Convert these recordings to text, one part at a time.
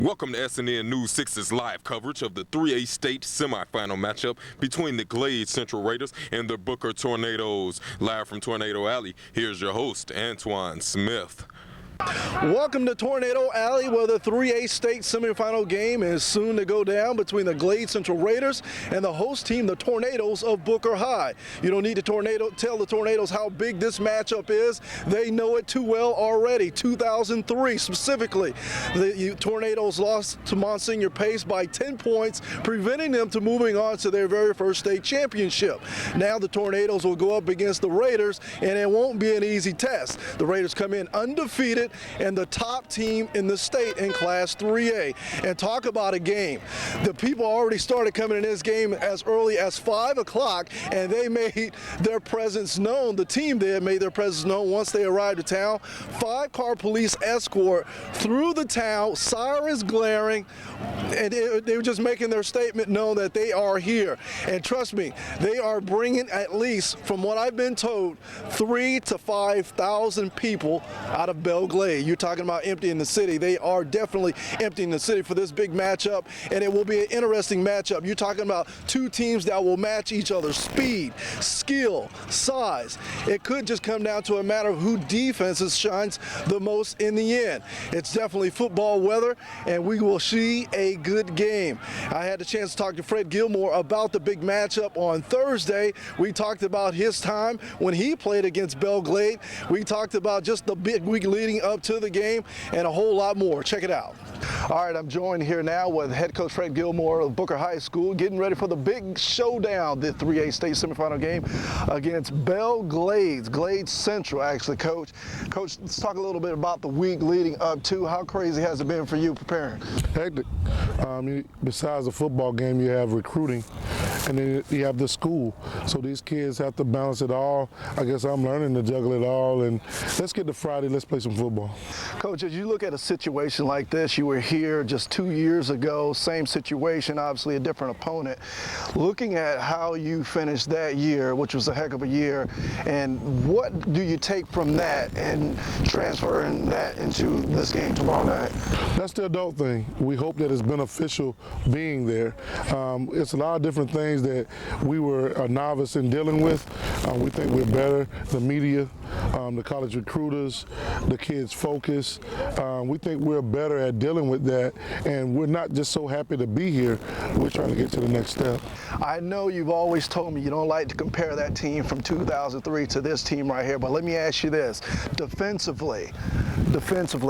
Welcome to SNN News 6's live coverage of the 3A state semifinal matchup between the Glades Central Raiders and the Booker Tornadoes. Live from Tornado Alley, here's your host, Antoine Smith. Welcome to Tornado Alley, where the 3A state semifinal game is soon to go down between the Glades Central Raiders and the host team, the Tornadoes of Booker High. You don't need to tell the Tornadoes how big this matchup is. They know it too well already. 2003 specifically, the Tornadoes lost to Monsignor Pace by 10 points, preventing them to moving on to their very first state championship. Now the Tornadoes will go up against the Raiders, and it won't be an easy test. The Raiders come in undefeated and the top team in the state in Class 3A. And talk about a game. The people already started coming in this game as early as 5 o'clock, and they made their presence known. The team there made their presence known once they arrived to town. 5-car police escort through the town, sirens glaring, and they were just making their statement known that they are here. And trust me, they are bringing, at least from what I've been told, 3,000 to 5,000 people out of Belle Glades. You're talking about emptying the city. They are definitely emptying the city for this big matchup, and it will be an interesting matchup. You're talking about two teams that will match each other's speed, skill, size. It could just come down to a matter of who defenses shines the most in the end. It's definitely football weather, and we will see a good game. I had the chance to talk to Fred Gilmore about the big matchup on Thursday. We talked about his time when he played against Belle Glades. We talked about just the big week leading up to the game and a whole lot more. Check it out. All right, I'm joined here now with head coach Fred Gilmore of Booker High School, getting ready for the big showdown, the 3A state semifinal game against Belle Glades Central, actually, Coach. Coach, let's talk a little bit about the week leading up to. How crazy has it been for you preparing? Hectic. Besides the football game, you have recruiting, and then you have the school. So these kids have to balance it all. I guess I'm learning to juggle it all, and let's get to Friday, let's play some football. Coach, as you look at a situation like this, you were here just 2 years ago, same situation, obviously a different opponent. Looking at how you finished that year, which was a heck of a year, and what do you take from that and transferring that into this game tomorrow night? That's the adult thing. We hope that it's beneficial being there. It's a lot of different things that we were a novice in dealing with. We think we're better. The media, the college recruiters, the kids' focus. We think we're better at dealing with that, and we're not just so happy to be here. We're trying to get to the next step. I know you've always told me you don't like to compare that team from 2003 to this team right here, but let me ask you this. Defensively,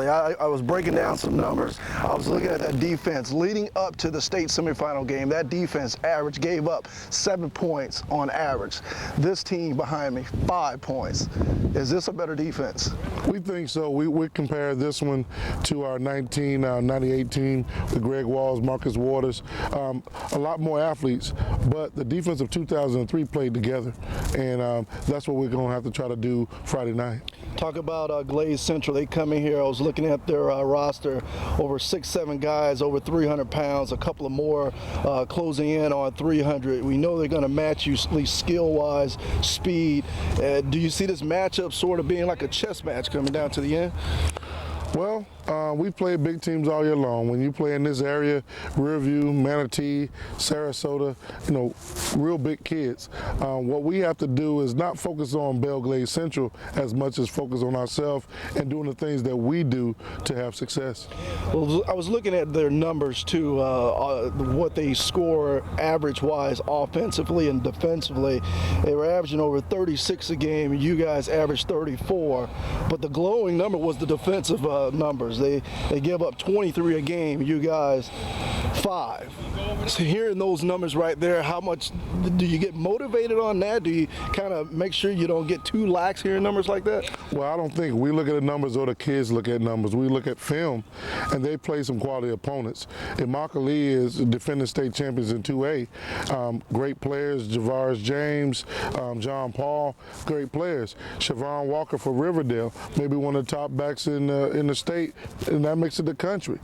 I was breaking down some numbers. I was looking at that defense leading up to the state semifinal game. That defense gave up 7 points on average. This team behind me, 5 points. Is this a better defense? We think so. We compare this one to our 1998 team with Greg Walls, Marcus Waters. A lot more athletes, but the defense of 2003 played together, and that's what we're going to have to try to do Friday night. Talk about Glades Central. They come in here. I was looking at their roster, over 6-7 guys, over 300 pounds, a couple of more closing in on 300. We know they're going to match you, at least skill-wise, speed. Do you see this matchup sort of being like a chess match coming down to the end? Well, we've played big teams all year long. When you play in this area, Riverview, Manatee, Sarasota, real big kids. What we have to do is not focus on Belle Glades Central as much as focus on ourselves and doing the things that we do to have success. Well, I was looking at their numbers too, what they score average-wise offensively and defensively. They were averaging over 36 a game. You guys averaged 34, but the glowing number was the defensive numbers. They give up 23 a game. You guys 5. So hearing those numbers right there, how much do you get motivated on that? Do you kind of make sure you don't get too lax hearing numbers like that? Well, I don't think we look at the numbers or the kids look at numbers. We look at film, and they play some quality opponents. Immokalee is defending state champions in 2A. Great players, Javaris James, John Paul, great players. Siobhan Walker for Riverdale, maybe one of the top backs in the state, and that makes it the country.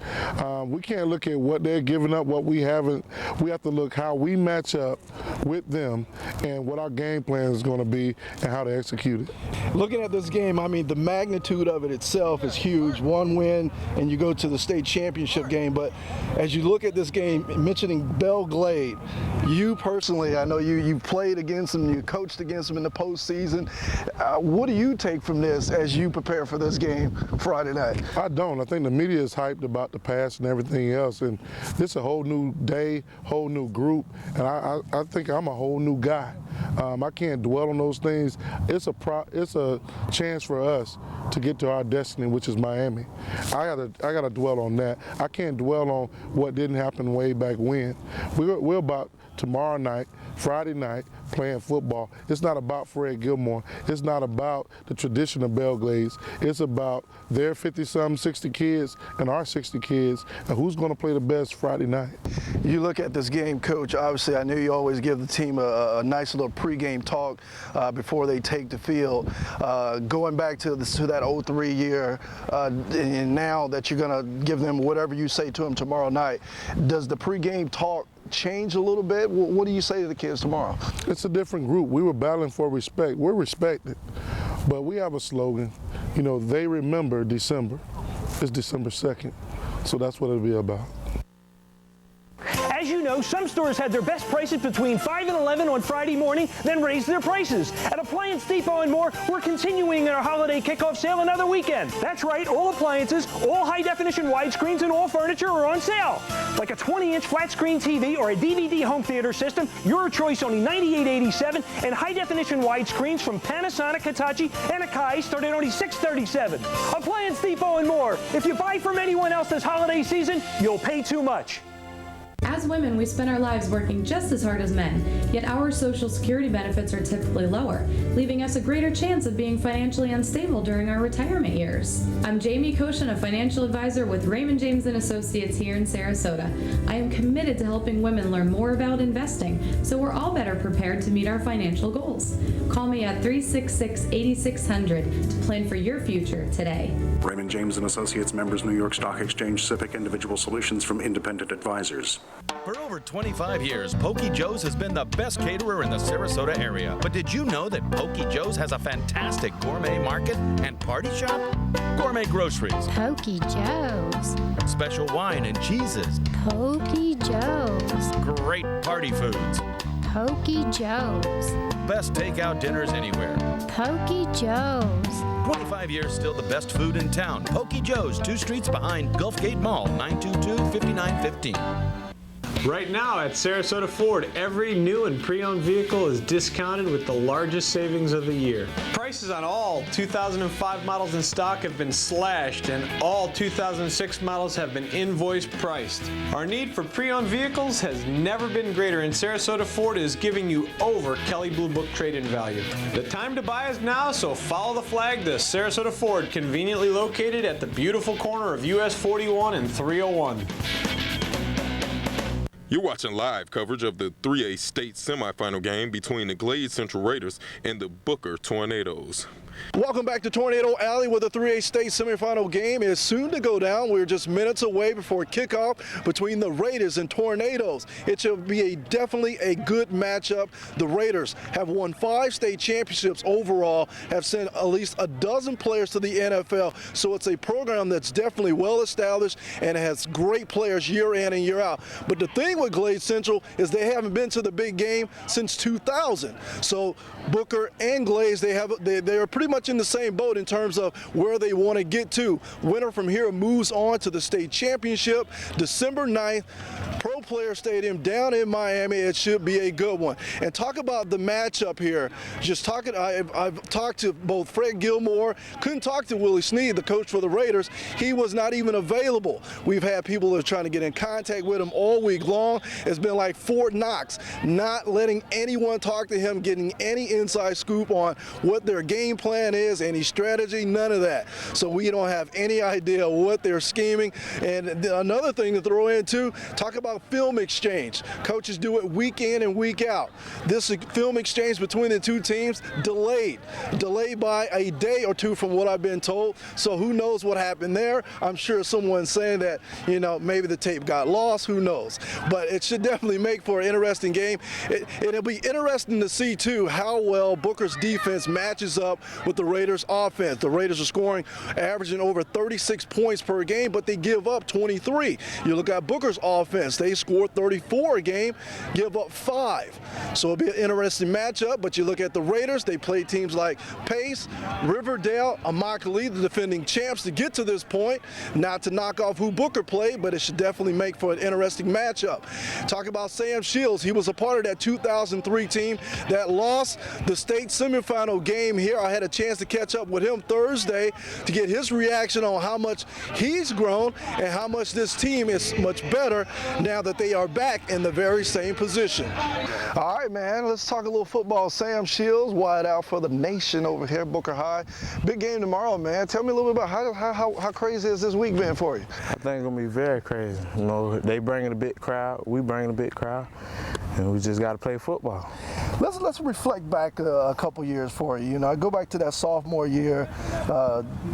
We can't look at what they're giving giving up what we haven't. We have to look how we match up with them and what our game plan is going to be and how to execute it. Looking at this game, I mean, the magnitude of it itself is huge. One win and you go to the state championship game. But as you look at this game, mentioning Belle Glades, you personally, I know you played against them, you coached against them in the postseason. What do you take from this as you prepare for this game Friday night? I don't. I think the media is hyped about the past and everything else, and this is a whole new day, whole new group, and I think I'm a whole new guy. I can't dwell on those things. It's a chance for us to get to our destiny, which is Miami. I gotta dwell on that. I can't dwell on what didn't happen way back when. We're about tomorrow night, Friday night, playing football. It's not about Fred Gilmore. It's not about the tradition of Belle Glades. It's about their 50-some, 60 kids and our 60 kids, and who's going to play the best Friday night. You look at this game, Coach, obviously I know you always give the team a nice little pregame talk before they take the field. Going back to that 03 year, and now that you're going to give them whatever you say to them tomorrow night, does the pregame talk change a little bit? What do you say to the kids tomorrow? It's a different group. We were battling for respect. We're respected, but we have a slogan. You know, they remember December. It's December 2nd, so that's what it'll be about. As you know, some stores had their best prices between 5 and 11 on Friday morning, then raised their prices. At Appliance Depot and more, we're continuing our holiday kickoff sale another weekend. That's right, all appliances, all high-definition widescreens, and all furniture are on sale. Like a 20-inch flat-screen TV or a DVD home theater system, your choice only $98.87, and high-definition widescreens from Panasonic, Hitachi, and Akai start at only $637. Appliance Depot and more. If you buy from anyone else this holiday season, you'll pay too much. As women, we spend our lives working just as hard as men, yet our Social Security benefits are typically lower, leaving us a greater chance of being financially unstable during our retirement years. I'm Jamie Koshin, a financial advisor with Raymond James & Associates here in Sarasota. I am committed to helping women learn more about investing, so we're all better prepared to meet our financial goals. Call me at 366-8600 to plan for your future today. Raymond James & Associates, members, New York Stock Exchange, SIPC, individual solutions from independent advisors. For over 25 years, Pokey Joe's has been the best caterer in the Sarasota area. But did you know that Pokey Joe's has a fantastic gourmet market and party shop? Gourmet groceries. Pokey Joe's. Special wine and cheeses. Pokey Joe's. Great party foods. Pokey Joe's. Best takeout dinners anywhere. Pokey Joe's. 25 years, still the best food in town. Pokey Joe's, 2 streets behind Gulfgate Mall, 922-5915. Right now at Sarasota Ford, every new and pre-owned vehicle is discounted with the largest savings of the year. Prices on all 2005 models in stock have been slashed, and all 2006 models have been invoice priced. Our need for pre-owned vehicles has never been greater, and Sarasota Ford is giving you over Kelley Blue Book trade-in value. The time to buy is now, so follow the flag to Sarasota Ford, conveniently located at the beautiful corner of US 41 and 301. You're watching live coverage of the 3A state semifinal game between the Glades Central Raiders and the Booker Tornadoes. Welcome back to Tornado Alley, where the 3A state semifinal game is soon to go down. We're just minutes away before kickoff between the Raiders and Tornadoes. It should be definitely a good matchup. The Raiders have won 5 state championships overall, have sent at least a dozen players to the NFL, so it's a program that's definitely well established and has great players year in and year out. But the thing with Glades Central is they haven't been to the big game since 2000. So Booker and Glades, they are pretty much in the same boat in terms of where they want to get to. Winner from here moves on to the state championship December 9th, Pro Player Stadium down in Miami. It should be a good one. And talk about the matchup here. I've talked to both Fred Gilmore, couldn't talk to Willie Snead, the coach for the Raiders. He was not even available. We've had people that are trying to get in contact with him all week long. It's been like Fort Knox, not letting anyone talk to him, getting any inside scoop on what their game plan is, any strategy, none of that. So we don't have any idea what they're scheming. And another thing to throw in too, talk about film exchange. Coaches do it week in and week out. This film exchange between the two teams delayed by a day or two from what I've been told. So who knows what happened there? I'm sure someone's saying that, you know, maybe the tape got lost, who knows. But it should definitely make for an interesting game. It'll be interesting to see too how well Booker's defense matches up with the Raiders offense. The Raiders are scoring, averaging over 36 points per game, but they give up 23. You look at Booker's offense, they score 34 a game, give up 5. So it'll be an interesting matchup, but you look at the Raiders, they play teams like Pace, Riverdale, Immokalee, the defending champs, to get to this point. Not to knock off who Booker played, but it should definitely make for an interesting matchup. Talk about Sam Shields. He was a part of that 2003 team that lost the state semifinal game here. I had a chance to catch up with him Thursday to get his reaction on how much he's grown and how much this team is much better now that they are back in the very same position. All right, man, let's talk a little football. Sam Shields, wide out for the nation over here at Booker High. Big game tomorrow, man. Tell me a little bit about how crazy has this week been for you? I think it's going to be very crazy. You know, they bringing a big crowd, we bringing a big crowd, and we just got to play football. Let's reflect back a couple years for you. You know, I go back to that sophomore year,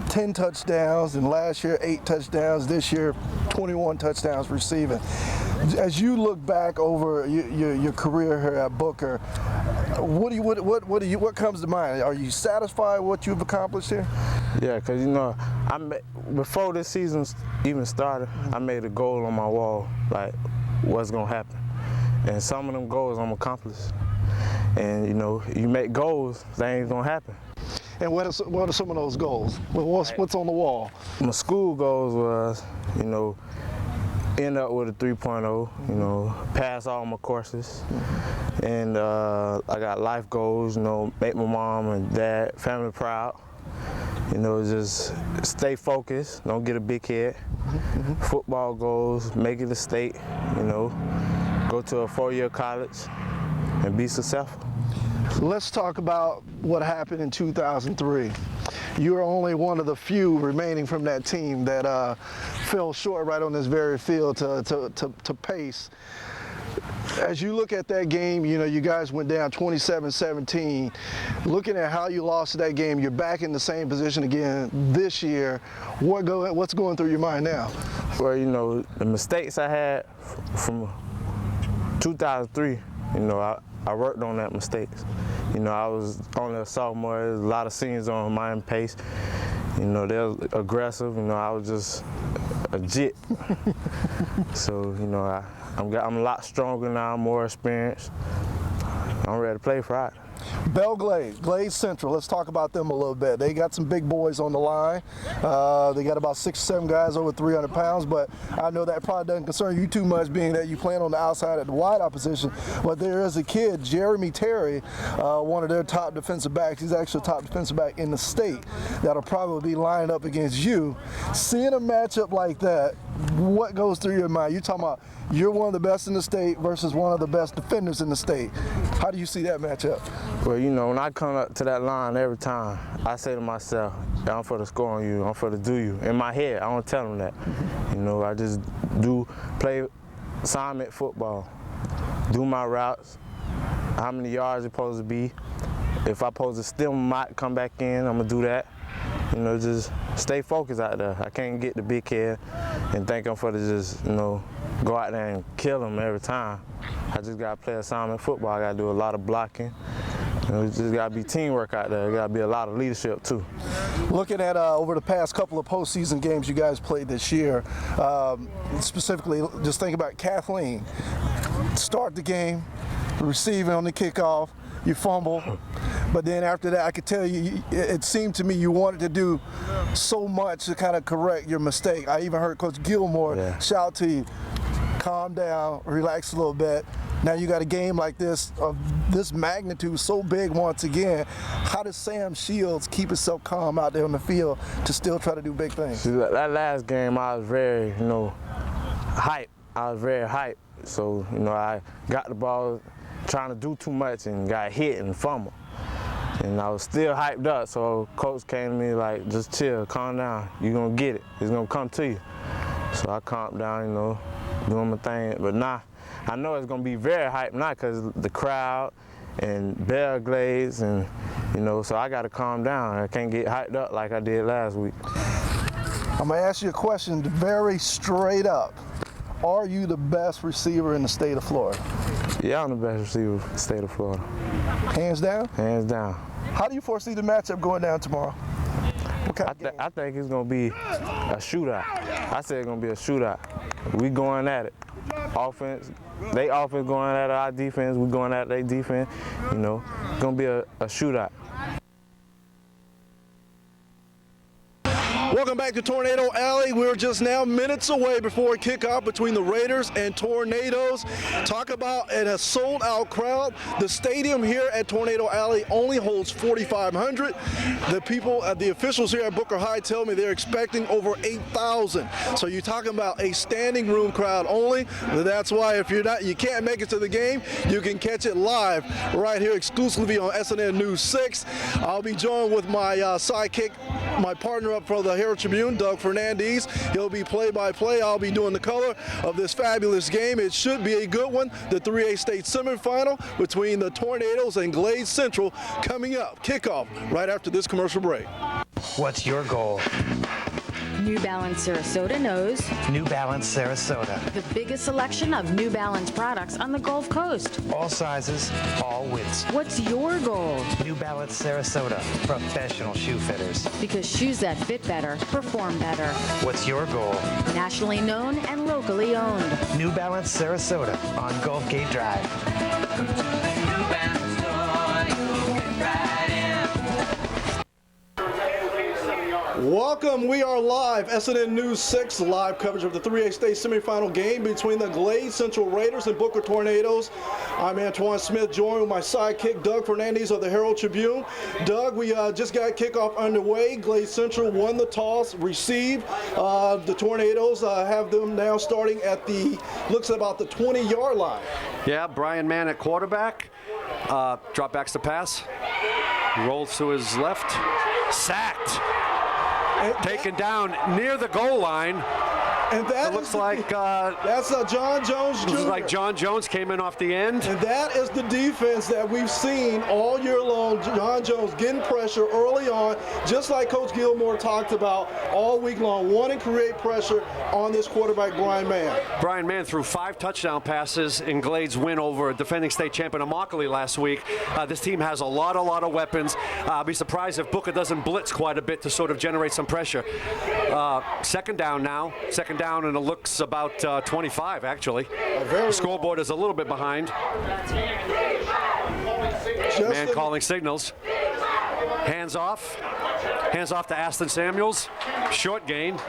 10 touchdowns, and last year 8 touchdowns. This year, 21 touchdowns receiving. As you look back over your career here at Booker, what comes to mind? Are you satisfied with what you've accomplished here? Yeah, because you know, before this season even started, I made a goal on my wall, like what's gonna happen, and some of them goals I'm accomplished. And you know, you make goals, they ain't gonna happen. And what are some of those goals? What's on the wall? My school goals was, you know, end up with a 3.0, you know, pass all my courses. And I got life goals, you know, make my mom and dad, family proud. You know, just stay focused, don't get a big head. Football goals, make it a state, you know, go to a 4-year college and be successful. Let's talk about what happened in 2003. You are only one of the few remaining from that team that fell short right on this very field to Pace. As you look at that game, you know, you guys went down 27-17. Looking at how you lost that game, you're back in the same position again this year. What's going through your mind now? Well, you know, the mistakes I had from 2003, you know, I worked on that mistakes. You know, I was only a sophomore. There's a lot of seniors on my pace. You know, they're aggressive. You know, I was just a jit. So, you know, I'm a lot stronger now, more experienced. I'm ready to play Friday. Belle Glades Central, let's talk about them a little bit. They got some big boys on the line. They got about 6 or 7 guys over 300 pounds, but I know that probably doesn't concern you too much, being that you playing on the outside at the wide opposition. But there is a kid, Jeremy Terry, one of their top defensive backs. He's actually a top defensive back in the state that'll probably be lining up against you. Seeing a matchup like that, what goes through your mind? You're talking about you're one of the best in the state versus one of the best defenders in the state. How do you see that matchup? Well, you know, when I come up to that line every time, I say to myself, I'm for to score on you, I'm for to do you. In my head, I don't tell them that. You know, I just play assignment football, do my routes, how many yards it's supposed to be. If I'm supposed to steal my might come back in, I'm gonna do that. You know, just stay focused out there. I can't get the big head and think I'm for to just, you know, go out there and kill them every time. I just gotta play assignment football. I gotta do a lot of blocking. You know, it just gotta be teamwork out there. It gotta be a lot of leadership too. Looking at over the past couple of postseason games you guys played this year, specifically, just think about Kathleen. Start the game, receiving on the kickoff, you fumble. But then after that, I could tell you, it seemed to me you wanted to do so much to kind of correct your mistake. I even heard Coach Gilmore shout to you, calm down, relax a little bit. Now you got a game like this, of this magnitude, so big once again. How does Sam Shields keep himself calm out there on the field to still try to do big things? See, that last game, I was very, you know, hyped. I was very hyped. So, you know, I got the ball trying to do too much and got hit and fumbled. And I was still hyped up, so coach came to me like, just chill, calm down. You're gonna get it. It's gonna come to you. So I calmed down, you know, doing my thing. But nah, I know it's gonna be very hype now because the crowd and Belle Glades, and you know, so I gotta calm down. I can't get hyped up like I did last week. I'm gonna ask you a question very straight up. Are you the best receiver in the state of Florida? Yeah, I'm the best receiver in the state of Florida. Hands down? Hands down. How do you foresee the matchup going down tomorrow? What kind of game? I think it's gonna be a shootout. I said it's gonna be a shootout. We going at it. Offense, they offense going at our defense. We going at their defense. You know, it's gonna be a shootout. Welcome back to Tornado Alley. We're just now minutes away before kickoff between the Raiders and Tornadoes. Talk about a sold-out crowd. The stadium here at Tornado Alley only holds 4,500. The people, the officials here at Booker High tell me they're expecting over 8,000. So you're talking about a standing room crowd only. That's why if you can't make it to the game, you can catch it live right here exclusively on SNN News 6. I'll be joined with my sidekick, my partner up for the Herald Tribune, Doug Fernandez. He'll be play-by-play. I'll be doing the color of this fabulous game. It should be a good one. The 3A state semifinal between the Tornadoes and Glades Central coming up. Kickoff right after this commercial break. What's your goal? New Balance Sarasota knows New Balance Sarasota. the biggest selection of New Balance products on the Gulf Coast. All sizes, all widths. What's your goal? New Balance Sarasota. Professional shoe fitters. Because shoes that fit better perform better. What's your goal? Nationally known and locally owned. New Balance Sarasota on Gulf Gate Drive. Welcome, we are live. SNN News 6 live coverage of the 3A state semifinal game between the Glades Central Raiders and Booker Tornadoes. I'm Antoine Smith, joined with my sidekick Doug Fernandez of the Herald Tribune. Doug, we just got kickoff underway. Glades Central won the toss, received. The Tornadoes have them now starting at looks about the 20-yard line. Yeah, Brian Mann at quarterback. Drop backs to pass. Rolls to his left. Sacked. Taken down near the goal line. And that looks like that's John Jones Jr. Looks like John Jones came in off the end. And that is the defense that we've seen all year long. John Jones getting pressure early on, just like Coach Gilmore talked about all week long, wanting to create pressure on this quarterback, Brian Mann. Brian Mann threw 5 touchdown passes in Glades' win over defending state champion Immokalee last week. This team has a lot of weapons. I'll be surprised if Booker doesn't blitz quite a bit to sort of generate some pressure. Second down now. Second down, and it looks about 25, actually. The scoreboard is a little bit behind. Man calling signals. Hands off. Hands off to Aston Samuels. Short gain.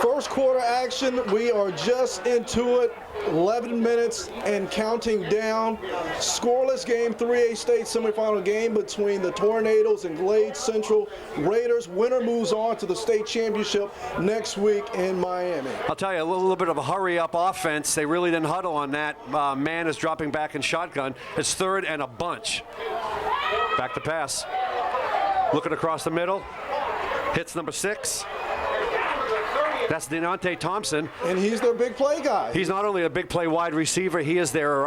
First quarter action, we are just into it. 11 minutes and counting down. Scoreless game, 3A state semifinal game between the Tornadoes and Glades Central Raiders. Winner moves on to the state championship next week in Miami. I'll tell you, a little bit of a hurry-up offense. They really didn't huddle on that. Man is dropping back in shotgun. It's third and a bunch. Back to pass. Looking across the middle. Hits number 6. That's Deontay Thompson. And he's their big play guy. He's not only a big play wide receiver, he is their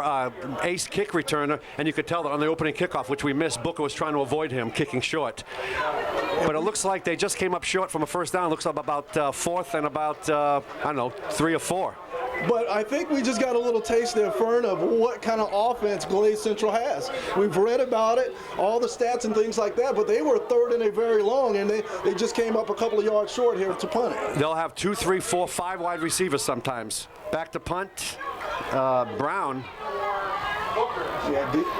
ace kick returner, and you could tell that on the opening kickoff, which we missed, Booker was trying to avoid him, kicking short. But it looks like they just came up short from a first down. Looks like about fourth and about, 3 or 4. But I think we just got a little taste there, Fern, of what kind of offense Glades Central has. We've read about it, all the stats and things like that, but they were third and a very long, and they just came up a couple of yards short here to punt it. They'll have 2, 3, 4, 5 wide receivers sometimes. Back to punt. Brown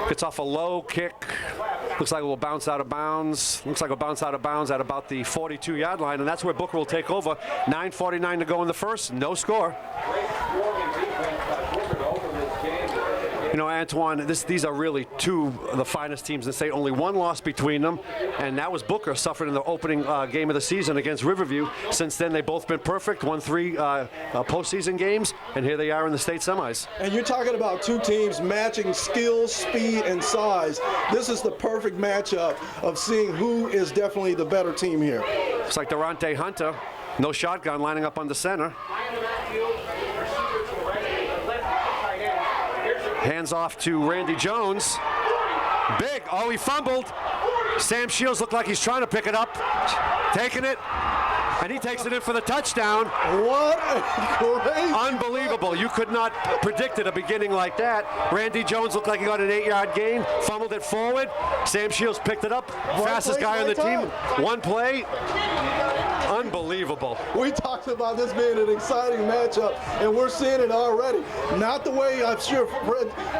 gets off a low kick. Looks like it will bounce out of bounds. Looks like it'll bounce out of bounds at about the 42-yard line, and that's where Booker will take over. 9:49 to go in the first. No score. You know, Antoine, these are really two of the finest teams in the state. Only one loss between them, and that was Booker, suffered in the opening game of the season against Riverview. Since then, they've both been perfect, won 3 postseason games, and here they are in the state semis. And you're talking about two teams matching skill, speed, and size. This is the perfect matchup of seeing who is definitely the better team here. It's like Durante Hunter, no shotgun, lining up on the center. Hands off to Randy Jones. Big. Oh, he fumbled. Sam Shields looked like he's trying to pick it up. Taking it. And he takes it in for the touchdown. What a great... Unbelievable. You could not predict a beginning like that. Randy Jones looked like he got an 8-yard gain, fumbled it forward. Sam Shields picked it up. Fastest guy on the team. One play. Unbelievable. We talked about this being an exciting matchup, and we're seeing it already. Not the way I'm sure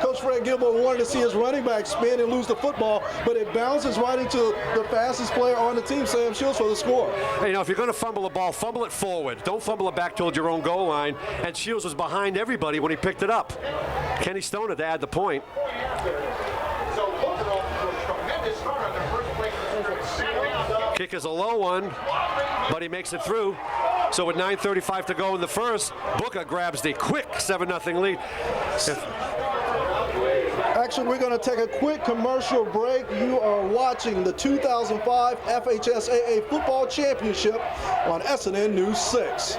Coach Fred Gilmore wanted to see his running back spin and lose the football, but it bounces right into the fastest player on the team, Sam Shields, for the score. Hey, if you're going to fumble a ball, fumble it forward. Don't fumble it back toward your own goal line. And Shields was behind everybody when he picked it up. Kenny Stoner to add the point. Kick is a low one, but he makes it through. So with 9:35 to go in the first, Booker grabs the quick 7-0 lead. Actually, we're going to take a quick commercial break. You are watching the 2005 FHSAA Football Championship on SNN News 6.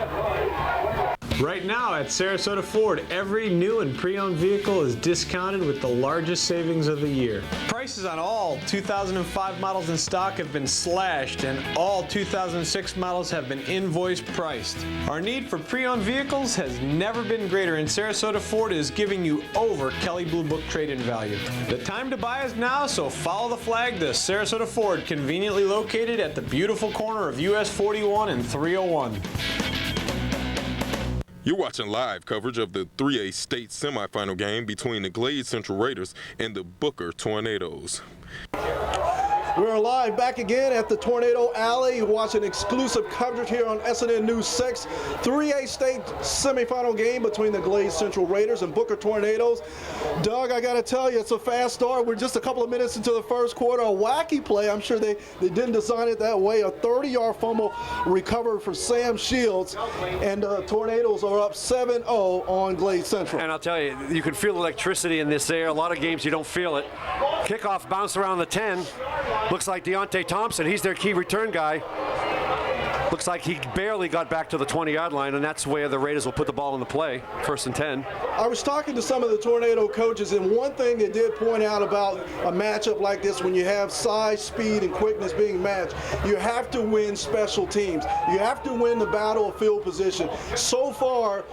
Right now at Sarasota Ford, every new and pre-owned vehicle is discounted with the largest savings of the year. Prices on all 2005 models in stock have been slashed, and all 2006 models have been invoice priced. Our need for pre-owned vehicles has never been greater, and Sarasota Ford is giving you over Kelley Blue Book trade-in value. The time to buy is now, so follow the flag to Sarasota Ford, conveniently located at the beautiful corner of US 41 and 301. You're watching live coverage of the 3A state semifinal game between the Glades Central Raiders and the Booker Tornadoes. We're live back again at the Tornado Alley, watching exclusive coverage here on SNN News 6. 3A state semifinal game between the Glades Central Raiders and Booker Tornadoes. Doug, I got to tell you, it's a fast start. We're just a couple of minutes into the first quarter. A wacky play. I'm sure they didn't design it that way. A 30-yard fumble recovered for Sam Shields, and the Tornadoes are up 7-0 on Glades Central. And I'll tell you, you can feel electricity in this air. A lot of games you don't feel it. Kickoff bounced around the 10. Looks like Deontay Thompson, he's their key return guy. Looks like he barely got back to the 20-yard line, and that's where the Raiders will put the ball in the play, 1st and 10. I was talking to some of the Tornado coaches, and one thing they did point out about a matchup like this, when you have size, speed, and quickness being matched, you have to win special teams. You have to win the battle of field position. So far,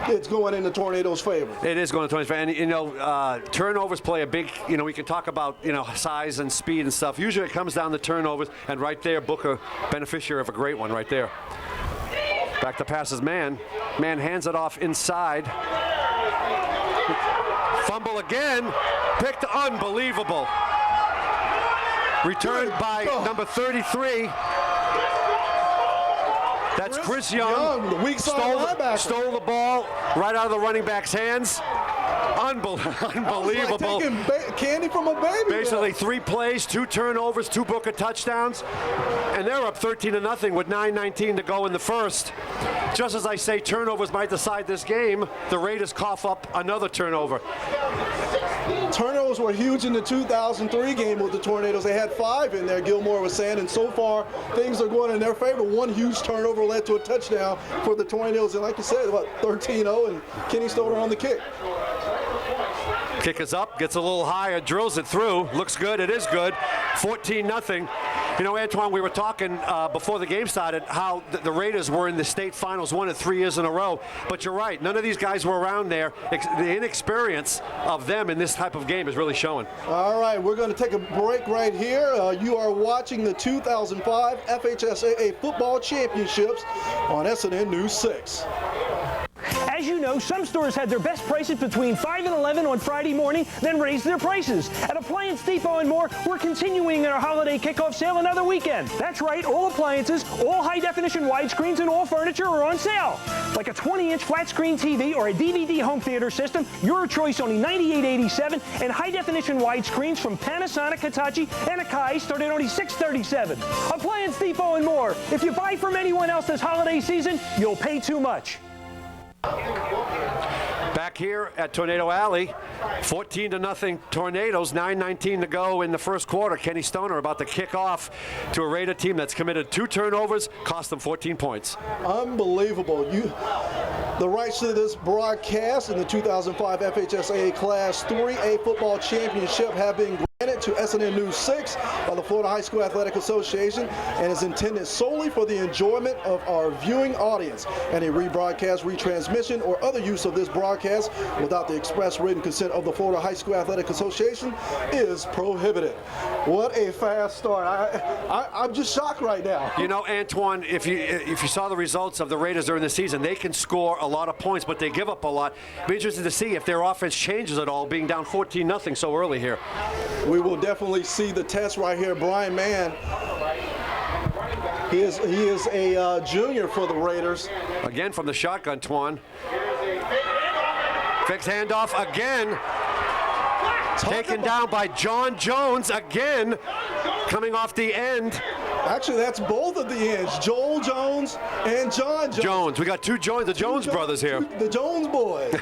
it's going in the Tornadoes' favor. It is going to Tornadoes' favor. And, turnovers play a big, we can talk about, size and speed and stuff. Usually it comes down to turnovers, and right there, Booker, beneficiary of a great one right there. Back to passes man. Man hands it off inside. Fumble again. Picked. Unbelievable. Returned by number 33. That's Chris Young. The weak side linebacker. Stole the ball right out of the running back's hands. Unbelievable. Like taking candy from a baby. Basically 3 plays, 2 turnovers, 2 Booker touchdowns, and they're up 13-0 with 9:19 to go in the first. Just as I say turnovers might decide this game, the Raiders cough up another turnover. Turnovers were huge in the 2003 game with the Tornadoes. They had 5 in there, Gilmore was saying, and so far things are going in their favor. One huge turnover led to a touchdown for the Tornadoes, and like you said, about 13-0, and Kenny Stoner on the kick. Kick is up, gets a little higher, drills it through. Looks good, it is good. 14-0. Antoine, we were talking before the game started how the Raiders were in the state finals 1 and 3 years in a row. But you're right, none of these guys were around there. The inexperience of them in this type of game is really showing. All right, we're going to take a break right here. You are watching the 2005 FHSAA Football Championships on SNN News 6. As you know, some stores had their best prices between 5 and 11 on Friday morning, then raised their prices. At Appliance Depot and more, we're continuing our holiday kickoff sale another weekend. That's right, all appliances, all high-definition widescreens, and all furniture are on sale. Like a 20-inch flat-screen TV or a DVD home theater system, your choice only $98.87, and high-definition widescreens from Panasonic, Hitachi, and Akai start at only $637. Appliance Depot and more. If you buy from anyone else this holiday season, you'll pay too much. Back here at Tornado Alley, 14-0 Tornadoes, 9:19 to go in the first quarter. Kenny Stoner about to kick off to a Raider team that's committed 2 turnovers, cost them 14 points. Unbelievable. The rights to this broadcast in the 2005 FHSAA Class 3A Football Championship have been granted to SNN News 6 by the Florida High School Athletic Association and is intended solely for the enjoyment of our viewing audience. Any rebroadcast, retransmission, or other use of this broadcast without the express written consent of the Florida High School Athletic Association is prohibited. What a fast start. I'm just shocked right now. You know, Antoine, if you saw the results of the Raiders during the season, they can score a lot of points, but they give up a lot. Be interested to see if their offense changes at all, being down 14-0 so early here. We will definitely see the test right here. Brian Mann, he is a junior for the Raiders. Again from the shotgun, Twan. Fixed handoff again. Taken down by John Jones again, coming off the end. Actually, that's both of the ends, Joel Jones and John Jones. We got the Jones brothers here. The Jones boys.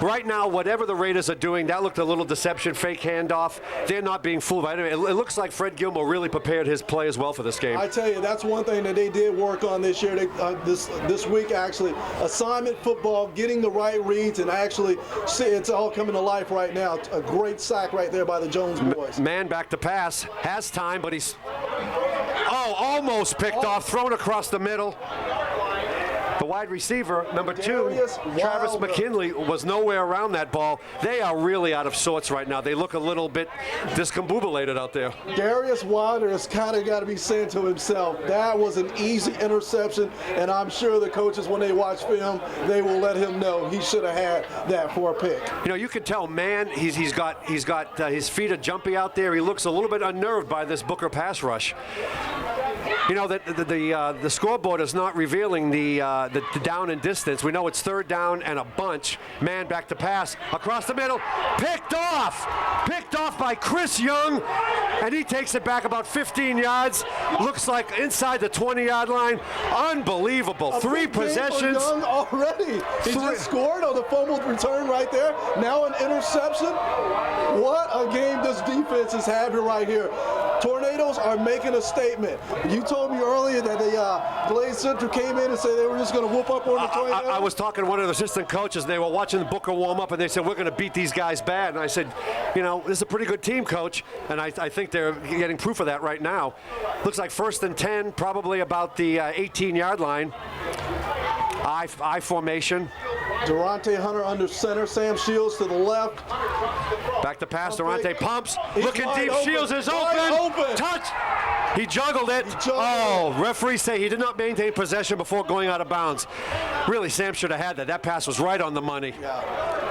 Right now, whatever the Raiders are doing, that looked a little deception, fake handoff. They're not being fooled by it. It looks like Fred Gilmore really prepared his players well for this game. I tell you, that's one thing that they did work on this year, this week actually. Assignment football, getting the right reads, and actually see it's all coming to life right now. A great sack right there by the Jones boys. Man back to pass, has time, but he's almost picked off, thrown across the middle. The wide receiver, number 2, Travis McKinley, was nowhere around that ball. They are really out of sorts right now. They look a little bit discombobulated out there. Darius Wilder has kind of got to be saying to himself, that was an easy interception, and I'm sure the coaches, when they watch film, they will let him know he should have had that for a pick. You know, you can tell, man, he's got his feet are jumpy out there. He looks a little bit unnerved by this Booker pass rush. You know that the scoreboard is not revealing the down and distance. We know it's third down and a bunch. Man back to pass across the middle, picked off by Chris Young, and he takes it back about 15 yards. Looks like inside the 20-yard line. Unbelievable. 3 possessions. Young already. He just scored on the fumbled return right there. Now an interception. What a game this defense is having right here. Tornadoes are making a statement. You told me earlier that the Glades Central came in and said they were just going to whoop up on the Tornadoes. I was talking to one of the assistant coaches, and they were watching Booker warm up, and they said, we're going to beat these guys bad. And I said, you know, this is a pretty good team, Coach, and I think they're getting proof of that right now. Looks like 1st and 10, probably about the 18-yard line. I formation. Durante Hunter under center. Sam Shields to the left. Back to pass. Durante pumps. Looking deep. Open. Shields is open. Touch. He juggled it. Referees say he did not maintain possession before going out of bounds. Really, Sam should have had that. That pass was right on the money. Yeah.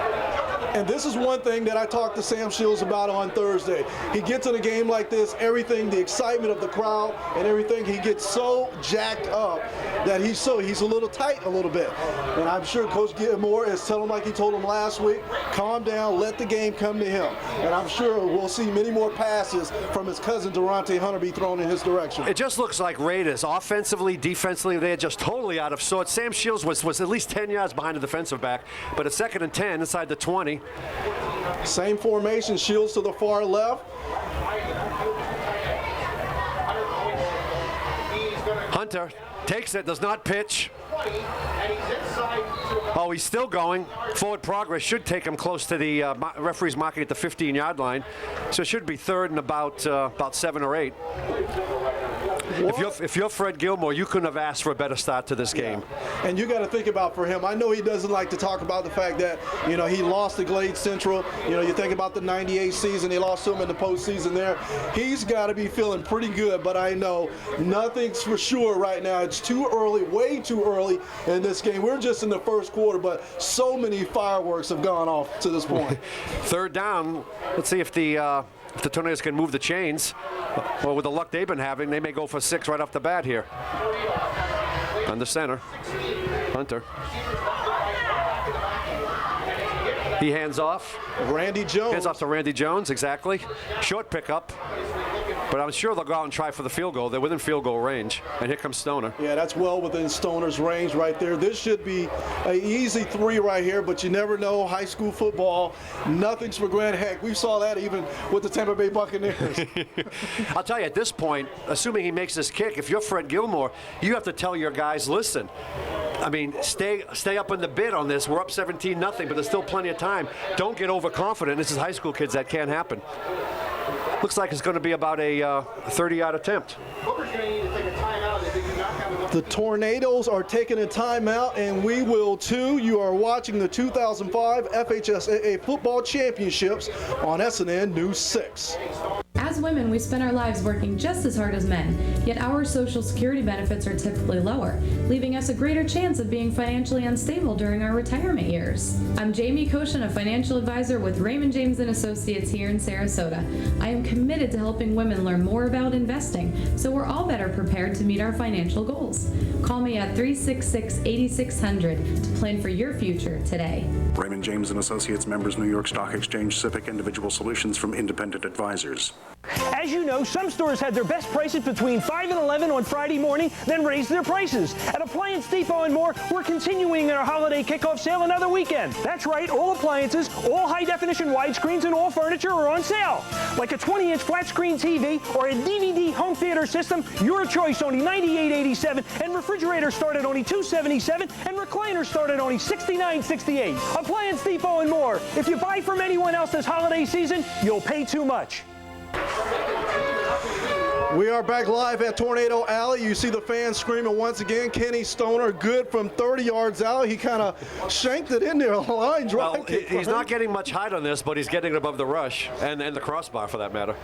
And this is one thing that I talked to Sam Shields about on Thursday. He gets in a game like this, everything, the excitement of the crowd and everything, he gets so jacked up that he's a little tight a little bit. And I'm sure Coach Gilmore is telling him like he told him last week, calm down, let the game come to him. And I'm sure we'll see many more passes from his cousin Durante Hunter be thrown in his direction. It just looks like Raiders, offensively, defensively, they're just totally out of sorts. Sam Shields was at least 10 yards behind the defensive back, but at 2nd and 10 inside the 20. Same formation, Shields to the far left. Hunter takes it, does not pitch. Oh, he's still going. Forward progress should take him close to the referee's marking at the 15-yard line. So it should be 3rd and about 7 or 8. If you're Fred Gilmore, you couldn't have asked for a better start to this game. And you got to think about for him. I know he doesn't like to talk about the fact that, you know, he lost to Glades Central. You know, you think about the 98 season, he lost to him in the postseason there. He's got to be feeling pretty good, but I know nothing's for sure right now. It's too early, way too early in this game. We're just in the first quarter, but so many fireworks have gone off to this point. 3rd down. Let's see if the Tornadoes can move the chains. Well, with the luck they've been having, they may go for 6 right off the bat here. Under center, Hunter. He hands off. Randy Jones. Hands off to Randy Jones, exactly. Short pickup. But I'm sure they'll go out and try for the field goal. They're within field goal range. And here comes Stoner. Yeah, that's well within Stoner's range right there. This should be an easy 3 right here, but you never know. High school football, nothing's for granted. Heck, we saw that even with the Tampa Bay Buccaneers. I'll tell you, at this point, assuming he makes this kick, if you're Fred Gilmore, you have to tell your guys, listen, I mean, stay up in the bid on this. We're up 17-0, but there's still plenty of time. Don't get overconfident. This is high school kids. That can't happen. Looks like it's going to be about a 30-yard attempt. The Tornadoes are taking a timeout, and we will too. You are watching the 2005 FHSAA Football Championships on SNN News 6. As women, we spend our lives working just as hard as men, yet our Social Security benefits are typically lower, leaving us a greater chance of being financially unstable during our retirement years. I'm Jamie Koshin, a financial advisor with Raymond James & Associates here in Sarasota. I am committed to helping women learn more about investing so we're all better prepared to meet our financial goals. Call me at 366-8600 to plan for your future today. Raymond James & Associates, members, New York Stock Exchange, SIPC, individual solutions from independent advisors. As you know, some stores had their best prices between 5 and 11 on Friday morning, then raised their prices. At Appliance Depot and more, we're continuing our holiday kickoff sale another weekend. That's right, all appliances, all high-definition widescreens, and all furniture are on sale. Like a 20-inch flat-screen TV or a DVD home theater system, your choice, only $98.87, and refrigerators start at only $277, and recliners start at only $69.68. Appliance Depot and more. If you buy from anyone else this holiday season, you'll pay too much. We are back live at Tornado Alley. You see the fans screaming once again. Kenny Stoner, good from 30 yards out. He kind of shanked it in there, a line drive. Well, he's not getting much height on this, but he's getting it above the rush and the crossbar for that matter.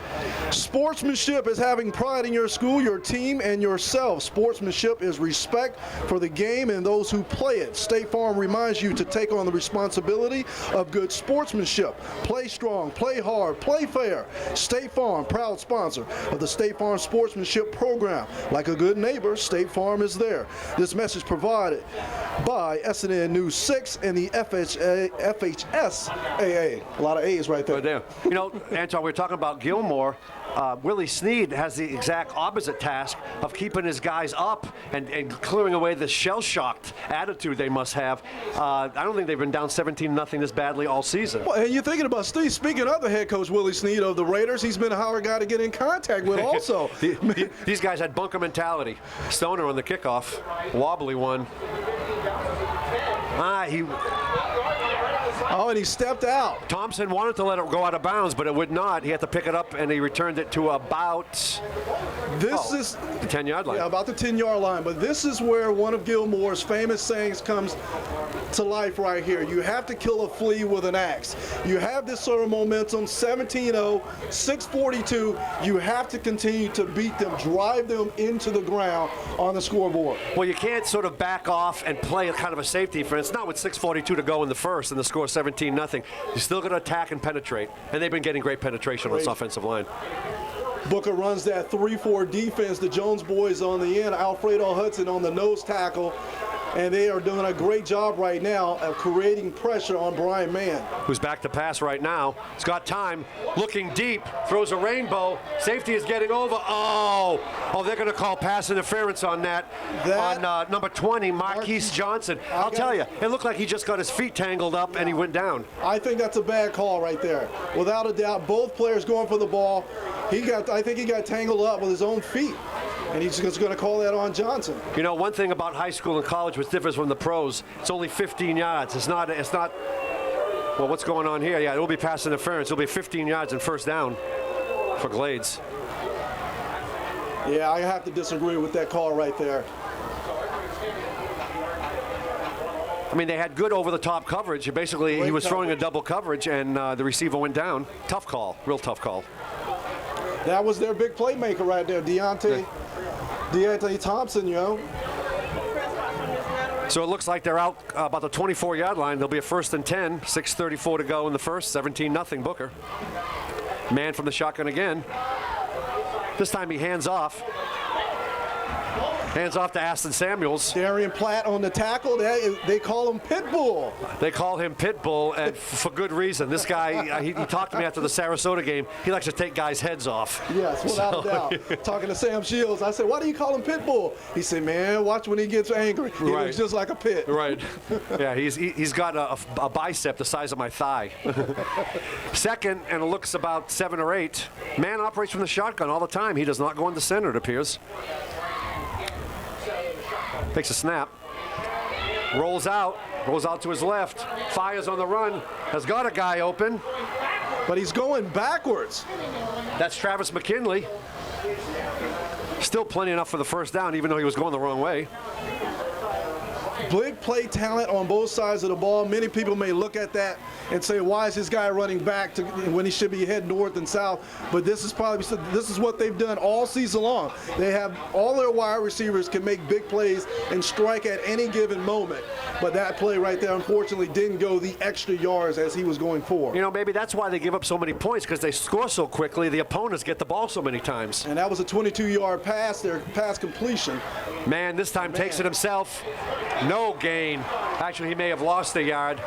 Sportsmanship is having pride in your school, your team, and yourself. Sportsmanship is respect for the game and those who play it. State Farm reminds you to take on the responsibility of good sportsmanship. Play strong, play hard, play fair. State Farm, proud sponsor of the State Farm Sportsmanship Program. Like a good neighbor, State Farm is there. This message provided by SNN News 6 and the FHSAA. A lot of A's right there. You know, Anton, we were talking about Gilmore. Willie Sneed has the exact opposite task of keeping his guys up and clearing away the shell-shocked attitude they must have. I don't think they've been down 17-0 this badly all season. Well, and you're thinking about Steve. Speaking of the head coach, Willie Sneed of the Raiders, he's been a hard guy to get in contact with also. These guys had bunker mentality. Stoner on the kickoff, wobbly one. Oh, and he stepped out. Thompson wanted to let it go out of bounds, but it would not. He had to pick it up, and he returned it to about the 10-yard line. Yeah, about the 10-yard line. But this is where one of Gilmore's famous sayings comes to life right here. You have to kill a flea with an axe. You have this sort of momentum, 17-0, 6:42. You have to continue to beat them, drive them into the ground on the scoreboard. Well, you can't sort of back off and play kind of a safety defense. Not with 6:42 to go in the first and the score 17-0. You're still going to attack and penetrate, and they've been getting great penetration on this offensive line. Booker runs that 3-4 defense. The Jones boys on the end, Alfredo Hudson on the nose tackle. And they are doing a great job right now of creating pressure on Brian Mann. Who's back to pass right now. He's got time, looking deep, throws a rainbow. Safety is getting over. Oh, they're going to call pass interference on that on number 20, Marquise Johnson. I'll tell you, it looked like he just got his feet tangled up and he went down. I think that's a bad call right there. Without a doubt, both players going for the ball. I think he got tangled up with his own feet. And he's just going to call that on Johnson. You know, one thing about high school and college which differs from the pros, it's only 15 yards. It's not, well, what's going on here? Yeah, it will be pass interference. It'll be 15 yards and first down for Glades. Yeah, I have to disagree with that call right there. I mean, they had good over-the-top coverage. Basically, he was throwing a double coverage, and the receiver went down. Tough call, real tough call. That was their big playmaker right there, Deontay Thompson, you know. So it looks like they're out about the 24-yard line. There'll be a 1st and 10, 6:34 to go in the first, 17-0 Booker. Man from the shotgun again. This time he hands off. Hands off to Aston Samuels. Darian Platt on the tackle. They call him Pitbull. They call him Pitbull, and for good reason. This guy, he talked to me after the Sarasota game. He likes to take guys' heads off. Yes, without a doubt. Talking to Sam Shields, I said, why do you call him Pitbull? He said, man, watch when he gets angry. He looks just like a pit. Right. Yeah, he's got a bicep the size of my thigh. Second, and it looks about 7 or 8. Man operates from the shotgun all the time. He does not go in the center, it appears. Takes a snap. Rolls out to his left. Fires on the run. Has got a guy open. But he's going backwards. That's Travis McKinley. Still plenty enough for the first down, even though he was going the wrong way. Big play talent on both sides of the ball. Many people may look at that and say, why is this guy running back when he should be heading north and south? But this is what they've done all season long. They have all their wide receivers can make big plays and strike at any given moment. But that play right there, unfortunately, didn't go the extra yards as he was going for. You know, maybe that's why they give up so many points, because they score so quickly. The opponents get the ball so many times. And that was a 22-yard pass there, pass completion. Man, this time takes it himself. No gain. Actually, he may have lost a yard.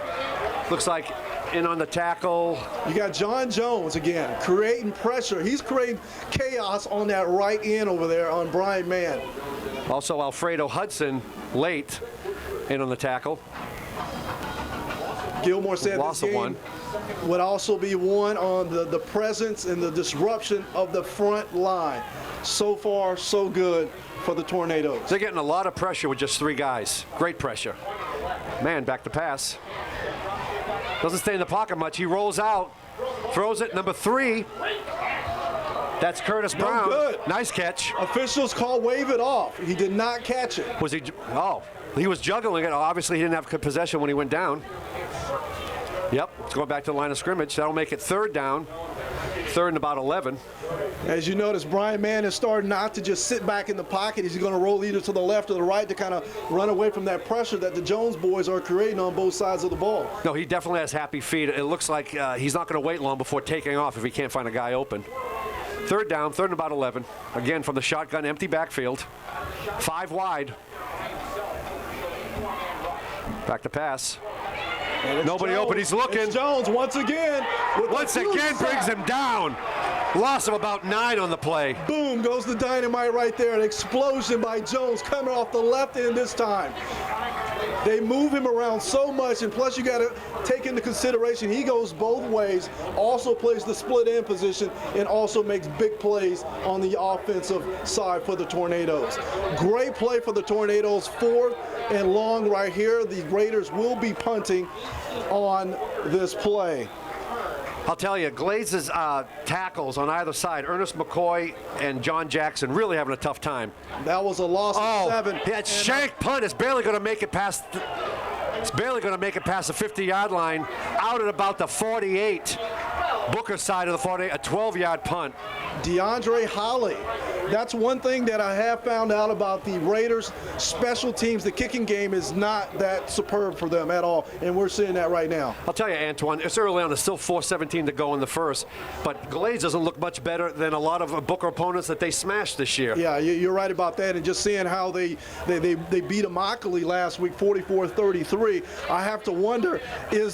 Looks like in on the tackle. You got John Jones again, creating pressure. He's creating chaos on that right end over there on Brian Mann. Also, Alfredo Hudson late in on the tackle. Gilmore said loss this game of one would also be won on the presence and the disruption of the front line. So far, so good for the Tornadoes. They're getting a lot of pressure with just 3 guys. Great pressure. Man, back to pass. Doesn't stay in the pocket much. He rolls out, throws it, number 3. That's Curtis Brown. Good. Nice catch. Officials call wave it off. He did not catch it. Was he? Oh, he was juggling it. Obviously, he didn't have good possession when he went down. Yep, it's going back to the line of scrimmage. That'll make it 3rd down. 3rd and about 11. As you notice, Brian Mann is starting not to just sit back in the pocket. He's going to roll either to the left or the right to kind of run away from that pressure that the Jones boys are creating on both sides of the ball. No, he definitely has happy feet. It looks like he's not going to wait long before taking off if he can't find a guy open. 3rd down, 3rd and about 11. Again, from the shotgun, empty backfield. 5 wide. Back to pass. Nobody Jones. open, he's looking. It's Jones once again. Once again brings him down. Loss of about 9 on the play. Boom, goes the dynamite right there. An explosion by Jones coming off the left end this time. They move him around so much, and plus you got to take into consideration he goes both ways, also plays the split end position, and also makes big plays on the offensive side for the Tornadoes. Great play for the Tornadoes. 4th and long right here. The Raiders will be punting on this play. I'll tell you, Glades' tackles on either side, Ernest McCoy and John Jackson, really having a tough time. That was a loss of 7. That shank punt is barely going to make it past. It's barely going to make it past the 50-yard line. Out at about the 48. Booker side of the 48, a 12-yard punt. DeAndre Holly. That's one thing that I have found out about the Raiders' special teams. The kicking game is not that superb for them at all, and we're seeing that right now. I'll tell you, Antoine, it's early on. There's still 4:17 to go in the first, but Glades doesn't look much better than a lot of Booker opponents that they smashed this year. Yeah, you're right about that, and just seeing how they beat Immokalee last week, 44-33. I have to wonder,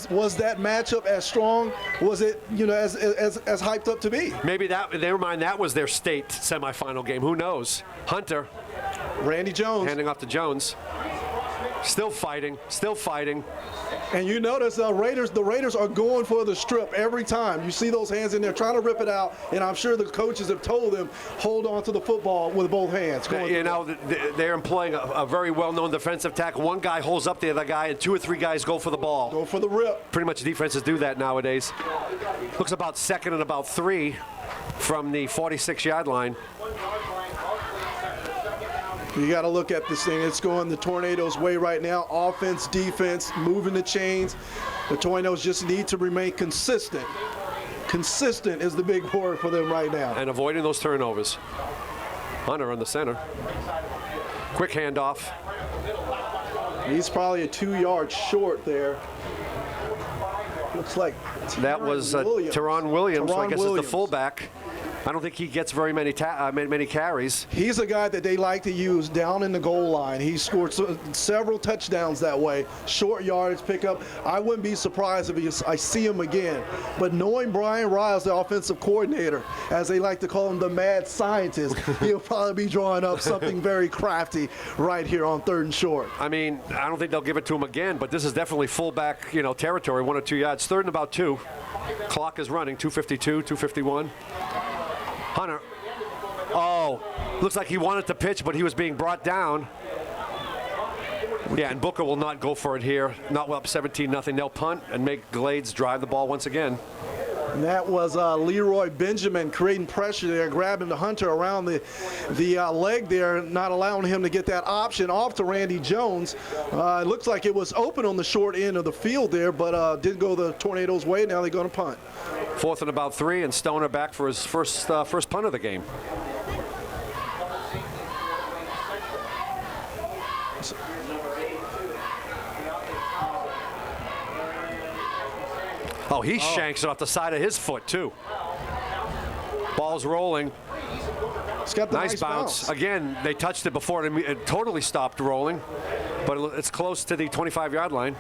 was that matchup as strong? Was it, as hyped up to be? Maybe never mind, that was their state semifinal game. Who knows? Hunter. Randy Jones. Handing off to Jones. Still fighting. And you notice the Raiders are going for the strip every time. You see those hands in there trying to rip it out, and I'm sure the coaches have told them, hold on to the football with both hands. They're employing a very well-known defensive tackle. One guy holds up the other guy, and 2 or 3 guys go for the ball. Go for the rip. Pretty much defenses do that nowadays. Looks about 2nd and about 3 from the 46-yard line. You got to look at this thing. It's going the Tornadoes' way right now. Offense, defense, moving the chains. The Tornadoes just need to remain consistent. Consistent is the big word for them right now. And avoiding those turnovers. Hunter on the center. Quick handoff. He's probably a 2 yards short there. Looks like that was Teron Williams, I guess is the fullback. I don't think he gets very many many carries. He's a guy that they like to use down in the goal line. He scored several touchdowns that way, short yardage pickup. I wouldn't be surprised if I see him again. But knowing Brian Riles, the offensive coordinator, as they like to call him, the mad scientist, he'll probably be drawing up something very crafty right here on 3rd and short. I mean, I don't think they'll give it to him again, but this is definitely fullback, territory, 1 or 2 yards. 3rd and about 2. Clock is running, 2:52, 2:51. Hunter, looks like he wanted to pitch, but he was being brought down. Yeah, and Booker will not go for it here. Not up 17-0. They'll punt and make Glades drive the ball once again. And that was Leroy Benjamin creating pressure there, grabbing the Hunter around the leg there, not allowing him to get that option off to Randy Jones. It looks like it was open on the short end of the field there, but didn't go the Tornadoes' way. Now they're going to punt. 4th and about 3, and Stoner back for his first punt of the game. He shanks it off the side of his foot, too. Ball's rolling. It's got the nice bounce. Again, they touched it before and it totally stopped rolling, but it's close to the 25-yard line.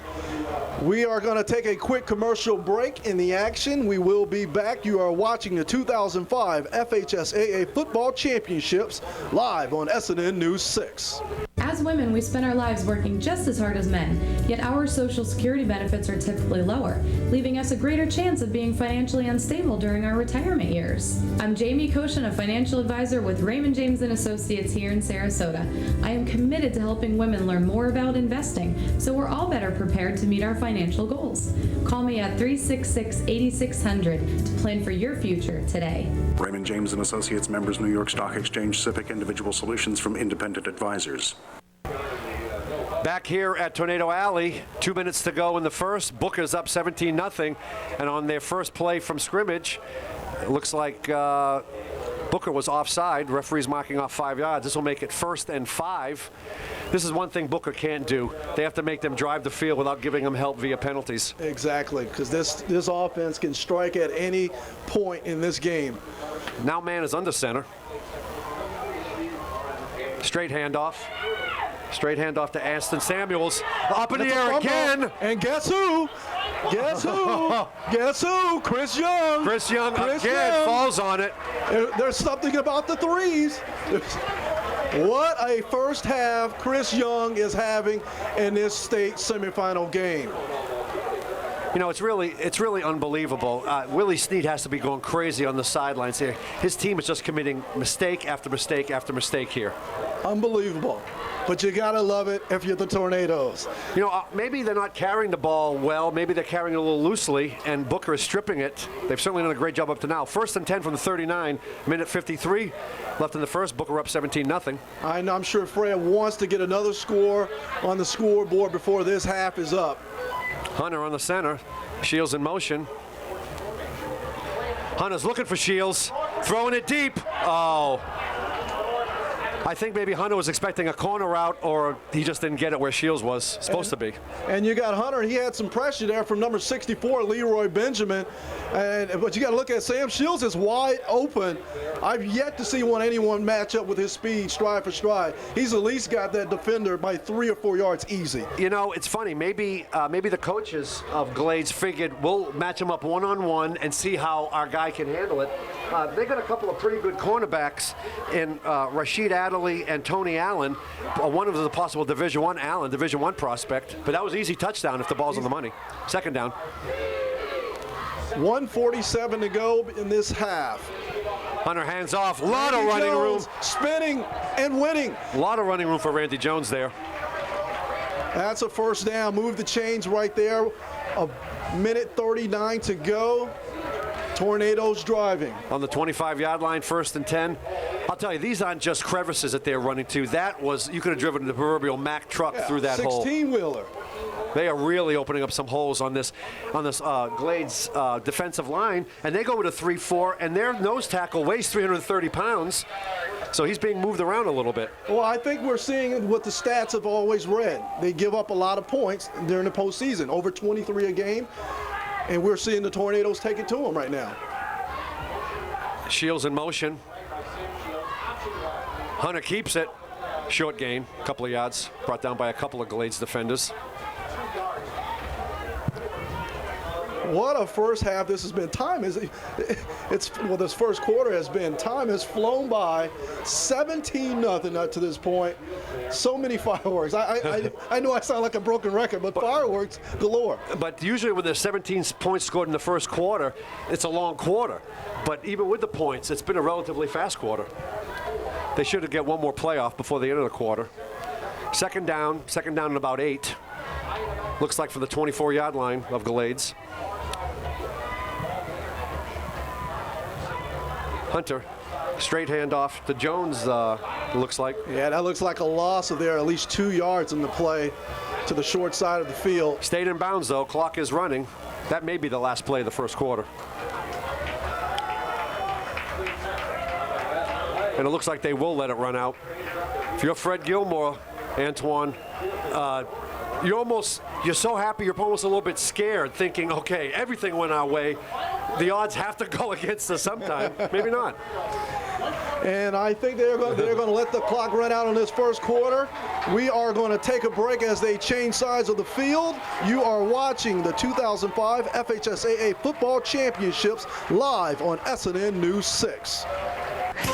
We are going to take a quick commercial break in the action. We will be back. You are watching the 2005 FHSAA Football Championships live on SNN News 6. As women, we spend our lives working just as hard as men, yet our Social Security benefits are typically lower, leaving us a greater chance of being financially unstable during our retirement years. I'm Jamie Koshin, a financial advisor with Raymond James & Associates here in Sarasota. I am committed to helping women learn more about investing, so we're all better prepared to meet our financial goals. Call me at 366-8600 to plan for your future today. Raymond James & Associates, members, New York Stock Exchange, SIPC, individual solutions from independent advisors. Back here at Tornado Alley, 2 minutes to go in the first. Booker's up 17-0, and on their first play from scrimmage, it looks like Booker was offside. Referee's marking off 5 yards. This will make it 1st and 5. This is one thing Booker can't do. They have to make them drive the field without giving them help via penalties. Exactly, because this offense can strike at any point in this game. Now man is under center. Straight handoff. Straight handoff to Aston Samuels. Up in the air again. And guess who? Guess who? Guess who? Chris Young. Chris Young again falls on it. There's something about the threes. What a first half Chris Young is having in this state semifinal game. You know, it's really unbelievable. Willie Snead has to be going crazy on the sidelines here. His team is just committing mistake after mistake after mistake here. Unbelievable. But you got to love it if you're the Tornadoes. You know, maybe they're not carrying the ball well. Maybe they're carrying it a little loosely, and Booker is stripping it. They've certainly done a great job up to now. 1st and 10 from the 39, minute 53 left in the first. Booker up 17-0. I'm sure Fred wants to get another score on the scoreboard before this half is up. Hunter on the center. Shields in motion. Hunter's looking for Shields. Throwing it deep. Oh. I think maybe Hunter was expecting a corner route, or he just didn't get it where Shields was supposed to be. And you got Hunter. He had some pressure there from number 64, Leroy Benjamin. But you got to look at Sam Shields is wide open. I've yet to see anyone match up with his speed, stride for stride. He's at least got that defender by 3 or 4 yards easy. You know, it's funny. Maybe the coaches of Glades figured we'll match him up one-on-one and see how our guy can handle it. They got a couple of pretty good cornerbacks in Rashid Adderley and Tony Allen. One of them is a possible Division I prospect. But that was an easy touchdown if the ball's on the money. 2nd down. 1:47 to go in this half. Hunter hands off. A lot of running room. Spinning and winning. A lot of running room for Randy Jones there. That's a first down. Move the chains right there. A minute 39 to go. Tornadoes driving. On the 25-yard line, 1st and 10. I'll tell you, these aren't just crevices that they're running to. That was, you could have driven the proverbial Mack truck through that hole. 16-wheeler. They are really opening up some holes on this Glades defensive line, and they go with a 3-4, and their nose tackle weighs 330 pounds, so he's being moved around a little bit. Well, I think we're seeing what the stats have always read. They give up a lot of points during the postseason, over 23 a game, and we're seeing the Tornadoes take it to them right now. Shields in motion. Hunter keeps it. Short gain, a couple of yards, brought down by a couple of Glades defenders. What a first half this has been. This first quarter has been. Time has flown by. 17-0 up to this point. So many fireworks. I know I sound like a broken record, but fireworks galore. But usually when there's 17 points scored in the first quarter, it's a long quarter. But even with the points, it's been a relatively fast quarter. They should get one more playoff before the end of the quarter. Second down and about 8. Looks like for the 24-yard line of Glades. Hunter, straight handoff to Jones, looks like. Yeah, that looks like a loss of there, at least 2 yards in the play to the short side of the field. Stayed in bounds, though. Clock is running. That may be the last play of the first quarter. And it looks like they will let it run out. If you're Fred Gilmore, Antoine, you're so happy, you're almost a little bit scared, thinking, okay, everything went our way. The odds have to go against us sometime. Maybe not. And I think they're going to let the clock run out on this first quarter. We are going to take a break as they change sides of the field. You are watching the 2005 FHSAA Football Championships live on SNN News 6.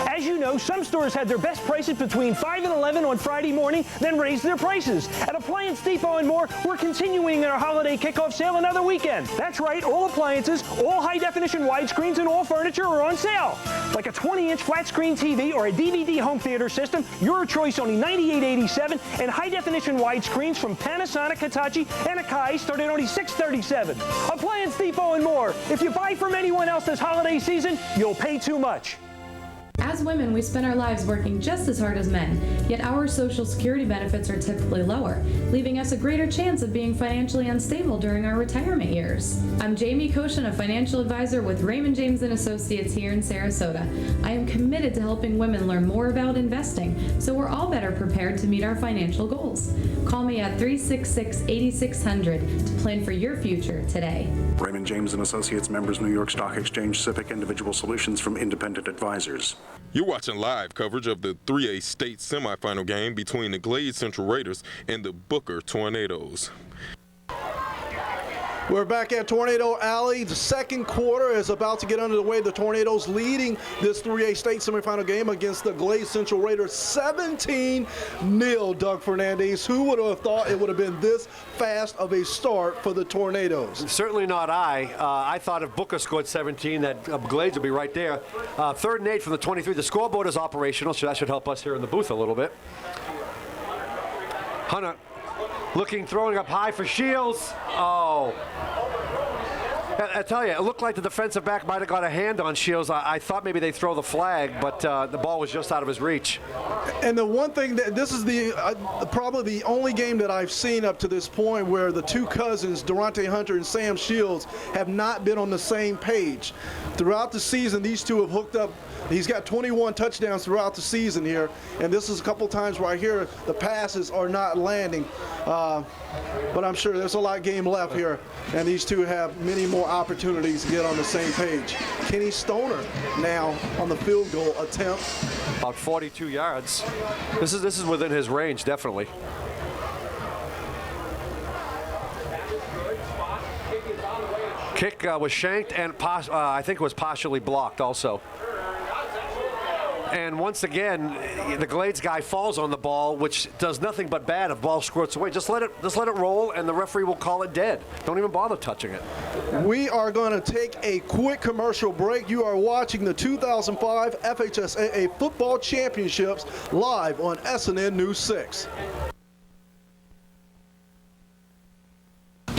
As you know, some stores had their best prices between 5 and 11 on Friday morning, then raised their prices. At Appliance Depot and more, we're continuing our holiday kickoff sale another weekend. That's right, all appliances, all high-definition widescreens, and all furniture are on sale. Like a 20-inch flat-screen TV or a DVD home theater system, your choice only $98.87, and high-definition widescreens from Panasonic, Hitachi, and Akai start at only $637. Appliance Depot and more. If you buy from anyone else this holiday season, you'll pay too much. As women, we spend our lives working just as hard as men, yet our Social Security benefits are typically lower, leaving us a greater chance of being financially unstable during our retirement years. I'm Jamie Koshin, a financial advisor with Raymond James & Associates here in Sarasota. I am committed to helping women learn more about investing, so we're all better prepared to meet our financial goals. Call me at 366-8600 to plan for your future today. Raymond James & Associates, members, New York Stock Exchange, SIPC, individual solutions from independent advisors. You're watching live coverage of the 3A state semifinal game between the Glades Central Raiders and the Booker Tornadoes. We're back at Tornado Alley. The second quarter is about to get underway. The Tornadoes leading this 3A state semifinal game against the Glades Central Raiders 17-0. Doug Fernandez, who would have thought it would have been this fast of a start for the Tornadoes? Certainly not I. I thought if Booker scored 17, that Glades would be right there. 3rd and 8 from the 23. The scoreboard is operational, so that should help us here in the booth a little bit. Hunter looking, throwing up high for Shields. Oh. I tell you, it looked like the defensive back might have got a hand on Shields. I thought maybe they'd throw the flag, but the ball was just out of his reach. And the one thing that this is probably the only game that I've seen up to this point where the two cousins, Durante Hunter and Sam Shields, have not been on the same page. Throughout the season, these two have hooked up. He's got 21 touchdowns throughout the season here, and this is a couple times right here the passes are not landing. But I'm sure there's a lot of game left here, and these two have many more opportunities to get on the same page. Kenny Stoner now on the field goal attempt. About 42 yards. This is within his range, definitely. Kick was shanked and I think it was partially blocked also. And once again, the Glades guy falls on the ball, which does nothing but bad if ball squirts away. Just let it roll, and the referee will call it dead. Don't even bother touching it. We are going to take a quick commercial break. You are watching the 2005 FHSAA Football Championships live on SNN News 6.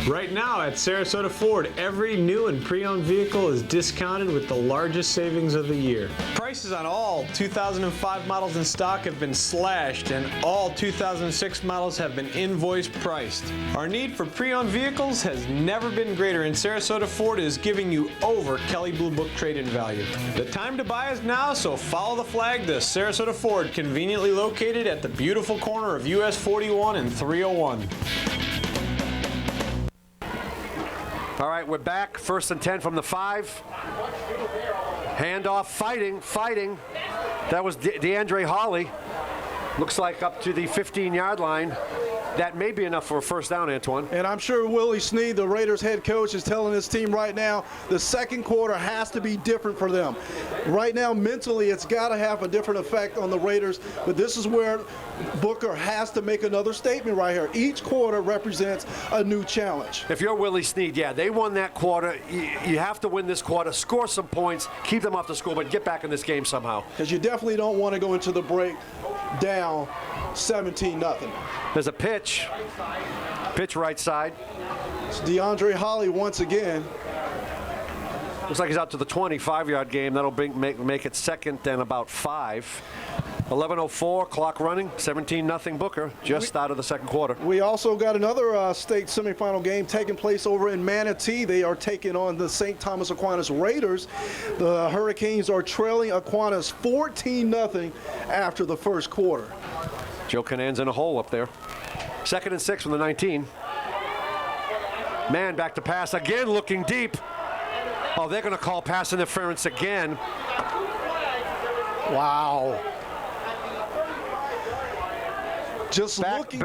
Right now at Sarasota Ford, every new and pre-owned vehicle is discounted with the largest savings of the year. Prices on all 2005 models in stock have been slashed, and all 2006 models have been invoice priced. Our need for pre-owned vehicles has never been greater, and Sarasota Ford is giving you over Kelley Blue Book trade-in value. The time to buy is now, so follow the flag to Sarasota Ford, conveniently located at the beautiful corner of US 41 and 301. All right, we're back. 1st and 10 from the 5. Handoff, fighting. That was DeAndre Hawley. Looks like up to the 15-yard line. That may be enough for a first down, Antoine. And I'm sure Willie Snead, the Raiders head coach, is telling his team right now the second quarter has to be different for them. Right now, mentally, it's got to have a different effect on the Raiders. But this is where Booker has to make another statement right here. Each quarter represents a new challenge. If you're Willie Snead, yeah, they won that quarter. You have to win this quarter, score some points, keep them off the score, but get back in this game somehow. Because you definitely don't want to go into the break down 17-0. There's a pitch right side. It's DeAndre Hawley once again. Looks like he's out to the 25-yard game. That'll make it second and about 5. 11:04, clock running, 17-0 Booker, just out of the second quarter. We also got another state semifinal game taking place over in Manatee. They are taking on the St. Thomas Aquinas Raiders. The Hurricanes are trailing Aquinas 14-0 after the first quarter. Joe Canan's in a hole up there. 2nd and 6 from the 19. Man back to pass again, looking deep. Oh, they're going to call pass interference again. Wow. Just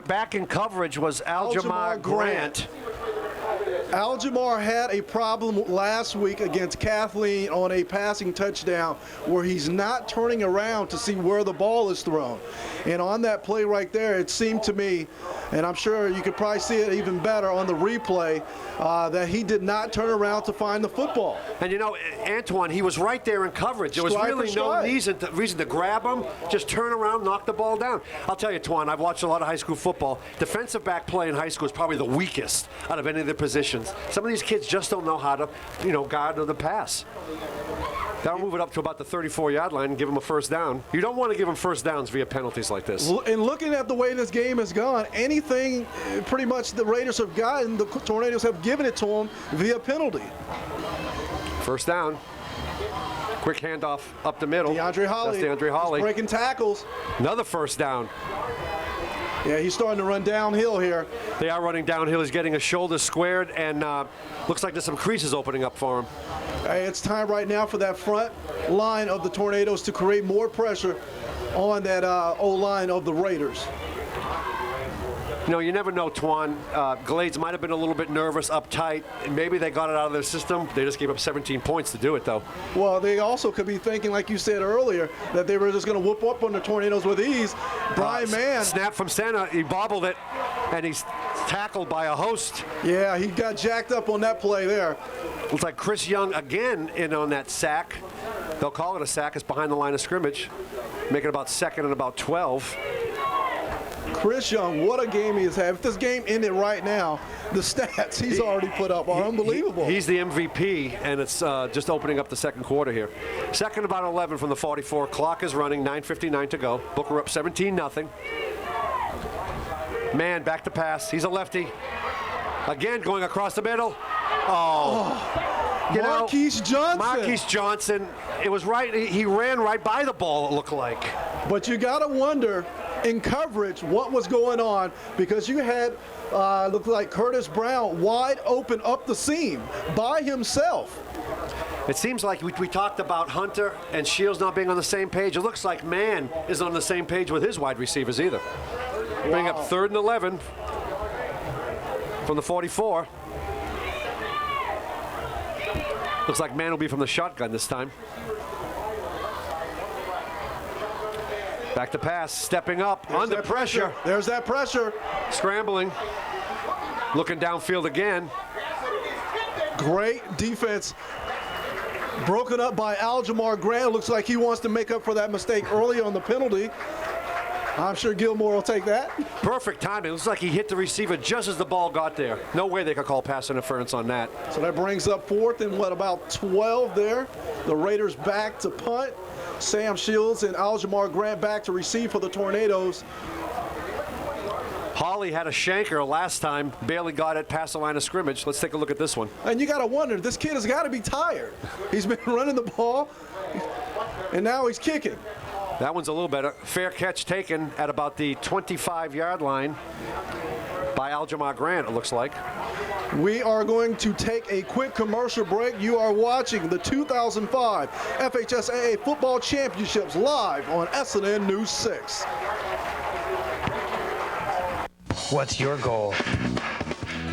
back in coverage was Aljamar Grant. Aljamar had a problem last week against Kathleen on a passing touchdown where he's not turning around to see where the ball is thrown. And on that play right there, it seemed to me, and I'm sure you could probably see it even better on the replay, that he did not turn around to find the football. And you know, Antoine, he was right there in coverage. There was really no reason to grab him, just turn around, knock the ball down. I'll tell you, Antoine, I've watched a lot of high school football. Defensive back play in high school is probably the weakest out of any of the positions. Some of these kids just don't know how to, guard the pass. That'll move it up to about the 34-yard line and give them a first down. You don't want to give them first downs via penalties like this. And looking at the way this game has gone, anything pretty much the Raiders have gotten, the Tornadoes have given it to them via penalty. First down. Quick handoff up the middle. DeAndre Hawley. That's DeAndre Hawley. He's breaking tackles. Another first down. Yeah, he's starting to run downhill here. They are running downhill. He's getting his shoulders squared, and looks like there's some creases opening up for him. Hey, it's time right now for that front line of the Tornadoes to create more pressure on that O-line of the Raiders. You never know, Twan. Glades might have been a little bit nervous, uptight, and maybe they got it out of their system. They just gave up 17 points to do it, though. Well, they also could be thinking, like you said earlier, that they were just going to whoop up on the Tornadoes with ease. Brian Mann. Snap from center. He bobbled it, and he's tackled by a host. Yeah, he got jacked up on that play there. Looks like Chris Young again in on that sack. They'll call it a sack. It's behind the line of scrimmage. Make it about 2nd and about 12. Chris Young, what a game he has had. If this game ended right now, the stats he's already put up are unbelievable. He's the MVP, and it's just opening up the second quarter here. 2nd about 11 from the 44. Clock is running, 9:59 to go. Booker up 17-0. Man back to pass. He's a lefty. Again going across the middle. Marquise Johnson. Marquise Johnson. It was right. He ran right by the ball, it looked like. But you got to wonder in coverage what was going on, because you had looked like Curtis Brown wide open up the seam by himself. It seems like we talked about Hunter and Shields not being on the same page. It looks like Mann is on the same page with his wide receivers either. Wow. Bring up 3rd and 11 from the 44. Looks like Mann will be from the shotgun this time. Back to pass, stepping up, under pressure. There's that pressure. Scrambling, looking downfield again. Great defense. Broken up by Aljamar Grant. Looks like he wants to make up for that mistake early on the penalty. I'm sure Gilmore will take that. Perfect timing. It looks like he hit the receiver just as the ball got there. No way they could call pass interference on that. So that brings up 4th and about 12 there. The Raiders back to punt. Sam Shields and Aljamar Grant back to receive for the Tornadoes. Hawley had a shanker last time, barely got it past the line of scrimmage. Let's take a look at this one. And you got to wonder, this kid has got to be tired. He's been running the ball, and now he's kicking. That one's a little better. Fair catch taken at about the 25-yard line by Aljamar Grant, it looks like. We are going to take a quick commercial break. You are watching the 2005 FHSAA Football Championships live on SNN News 6. What's your goal?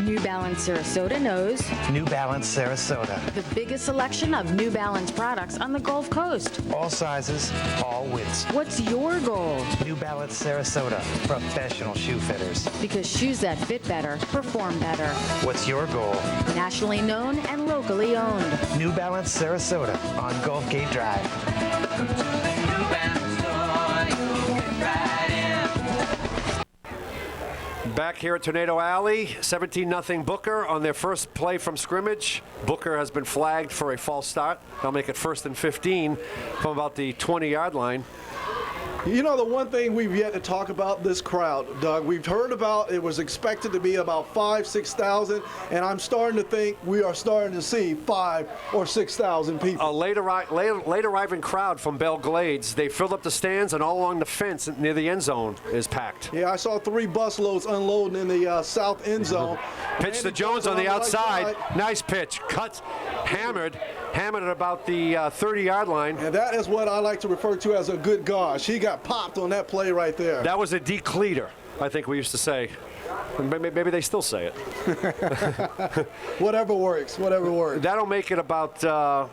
New Balance Sarasota knows New Balance Sarasota. the biggest selection of New Balance products on the Gulf Coast. All sizes, all widths. What's your goal? New Balance Sarasota. Professional shoe fitters. Because shoes that fit better perform better. What's your goal? Nationally known and locally owned. New Balance Sarasota on Gulf Gate Drive. Back here at Tornado Alley, 17-0 Booker on their first play from scrimmage. Booker has been flagged for a false start. They'll make it 1st and 15 from about the 20-yard line. You know, the one thing we've yet to talk about this crowd, Doug, we've heard about it was expected to be about 5,000-6,000, and I'm starting to think we are starting to see 5,000 or 6,000 people. A late arriving crowd from Belle Glades. They filled up the stands, and all along the fence near the end zone is packed. Yeah, I saw 3 bus loads unloading in the south end zone. Pitch to Jones on the outside. Nice pitch. Cut, hammered at about the 30-yard line. And that is what I like to refer to as a good gosh. He got popped on that play right there. That was a decleater, I think we used to say. Maybe they still say it. Whatever works, whatever works. That'll make it about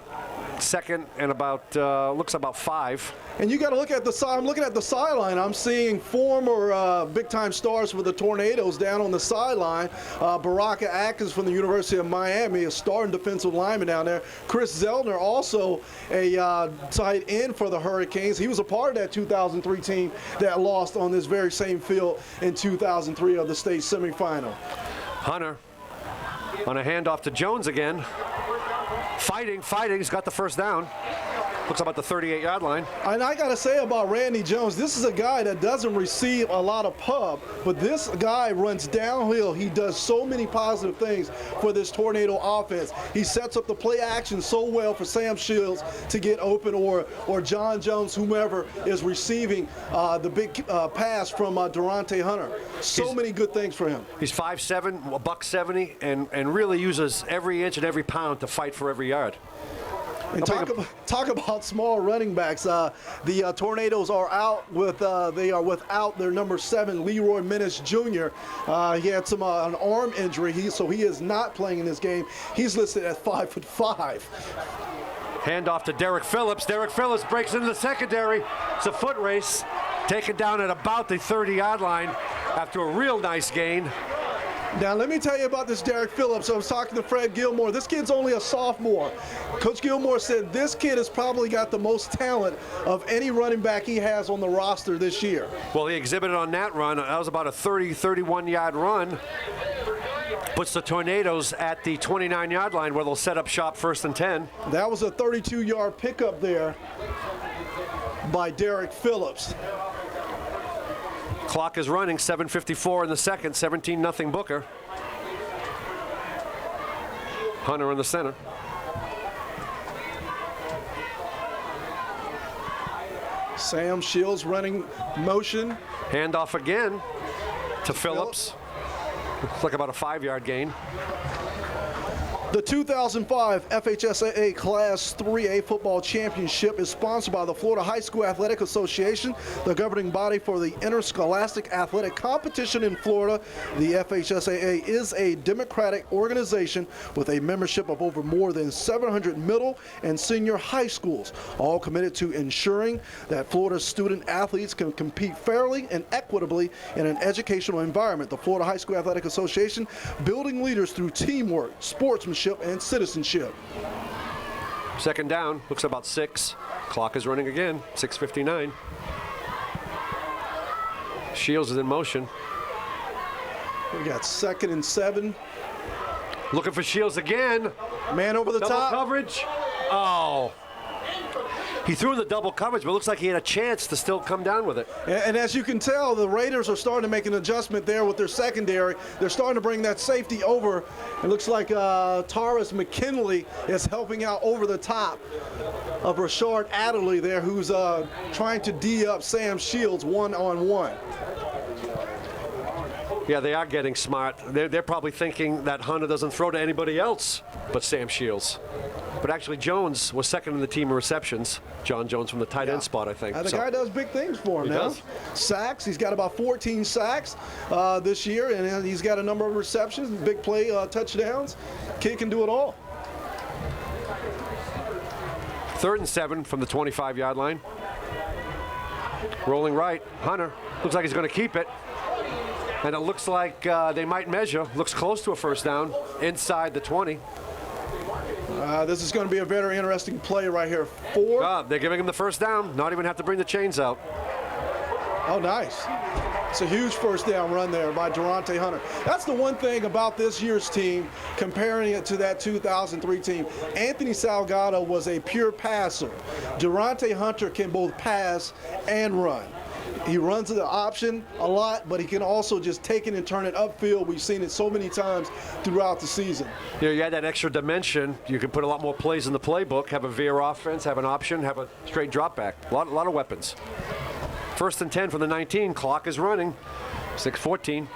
second and about, looks about 5. And you got to look at the side. I'm looking at the sideline. I'm seeing former big-time stars for the Tornadoes down on the sideline. Baraka Atkins from the University of Miami, a starting defensive lineman down there. Chris Zeldner, also a tight end for the Hurricanes. He was a part of that 2003 team that lost on this very same field in 2003 of the state semifinal. Hunter on a handoff to Jones again. Fighting. He's got the first down. Looks about the 38-yard line. And I got to say about Randy Jones, this is a guy that doesn't receive a lot of pub, but this guy runs downhill. He does so many positive things for this Tornado offense. He sets up the play action so well for Sam Shields to get open, or John Jones, whomever is receiving the big pass from Durante Hunter. So many good things for him. He's 5'7", $170, and really uses every inch and every pound to fight for every yard. And talk about small running backs. The Tornadoes are out with they are without their number 7, Leroy Menace Jr. He had an arm injury, so he is not playing in this game. He's listed at 5'5". Handoff to Derek Phillips. Derek Phillips breaks into the secondary. It's a foot race, taken down at about the 30-yard line after a real nice gain. Now, let me tell you about this Derek Phillips. I was talking to Fred Gilmore. This kid's only a sophomore. Coach Gilmore said this kid has probably got the most talent of any running back he has on the roster this year. Well, he exhibited on that run. That was about a 31-yard run. Puts the Tornadoes at the 29-yard line where they'll set up shop 1st and 10. That was a 32-yard pickup there by Derek Phillips. Clock is running, 7:54 in the second, 17-0 Booker. Hunter in the center. Sam Shields running motion. Handoff again to Phillips. Looks like about a 5-yard gain. The 2005 FHSAA Class 3A Football Championship is sponsored by the Florida High School Athletic Association, the governing body for the interscholastic athletic competition in Florida. The FHSAA is a democratic organization with a membership of over more than 700 middle and senior high schools, all committed to ensuring that Florida's student athletes can compete fairly and equitably in an educational environment. The Florida High School Athletic Association, building leaders through teamwork, sportsmanship, and citizenship. Second down, looks about 6. Clock is running again, 6:59. Shields is in motion. We got 2nd and 7. Looking for Shields again. Man over the double top. Coverage. Oh. He threw in the double coverage, but it looks like he had a chance to still come down with it. And as you can tell, the Raiders are starting to make an adjustment there with their secondary. They're starting to bring that safety over. It looks like Taurus McKinley is helping out over the top of Rashard Adderley there, who's trying to D up Sam Shields one-on-one. Yeah, they are getting smart. They're probably thinking that Hunter doesn't throw to anybody else but Sam Shields. But actually, Jones was second in the team in receptions. John Jones from the tight end spot, I think. The guy does big things for him He now. does. Sacks. He's got about 14 sacks this year, and he's got a number of receptions, big play touchdowns. Kid can do it all. 3rd and 7 from the 25-yard line. Rolling right. Hunter looks like he's going to keep it. And it looks like they might measure. Looks close to a first down inside the 20. This is going to be a very interesting play right here. 4. They're giving him the first down. Not even have to bring the chains out. Oh, nice. It's a huge first down run there by Durante Hunter. That's the one thing about this year's team, comparing it to that 2003 team. Anthony Salgado was a pure passer. Durante Hunter can both pass and run. He runs the option a lot, but he can also just take it and turn it upfield. We've seen it so many times throughout the season. You add that extra dimension. You can put a lot more plays in the playbook, have a veer offense, have an option, have a straight drop back. A lot of weapons. 1st and 10 from the 19. Clock is running. 6:14.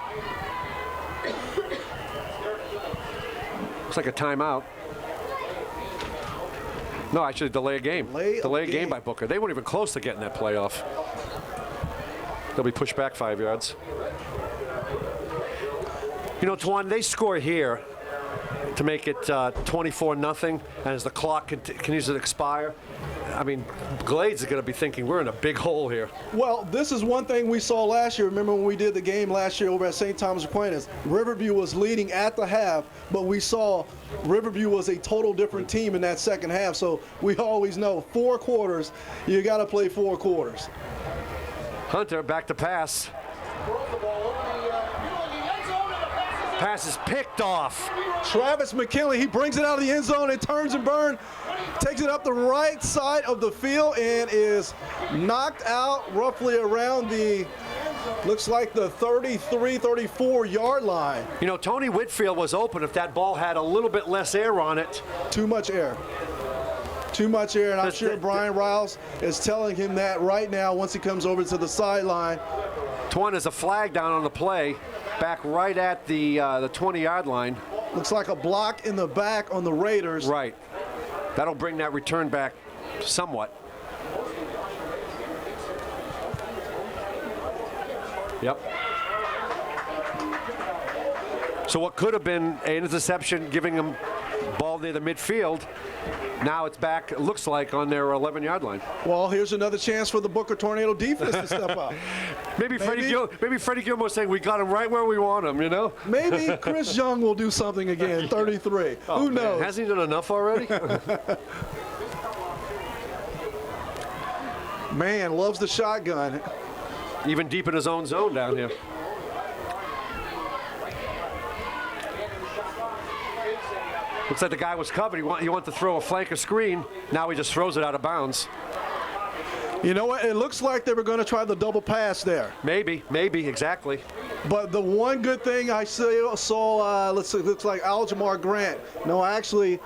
Looks like a timeout. No, actually delay a game. Delay a game by Booker. They weren't even close to getting that play off. They'll be pushed back 5 yards. You know, Twan, they score here to make it 24-0, and as the clock continues to expire, I mean, Glades is going to be thinking we're in a big hole here. Well, this is one thing we saw last year. Remember when we did the game last year over at St. Thomas Aquinas? Riverview was leading at the half, but we saw Riverview was a total different team in that second half. So we always know 4 quarters, you got to play 4 quarters. Hunter back to pass. Pass is picked off. Travis McKinley, he brings it out of the end zone and turns and burn. Takes it up the right side of the field and is knocked out roughly around the, looks like the 33, 34-yard line. You know, Tony Whitfield was open if that ball had a little bit less air on it. Too much air. Too much air, and I'm sure Brian Riles is telling him that right now once he comes over to the sideline. Twan is a flag down on the play, back right at the 20-yard line. Looks like a block in the back on the Raiders. Right. That'll bring that return back somewhat. Yep. So what could have been an interception giving them ball near the midfield, now it's back, it looks like, on their 11-yard line. Well, here's another chance for the Booker Tornado defense to step up. Maybe Freddie Gilmore saying we got him right where we want him, you know? Maybe Chris Young will do something again, 33. Who knows? Hasn't he done enough already? Man, loves the shotgun. Even deep in his own zone down here. Looks like the guy was covered. He wanted to throw a flanker screen. Now he just throws it out of bounds. You know what? It looks like they were going to try the double pass there. Maybe, exactly. But the one good thing I saw, looks like Aljamar Grant. No, actually,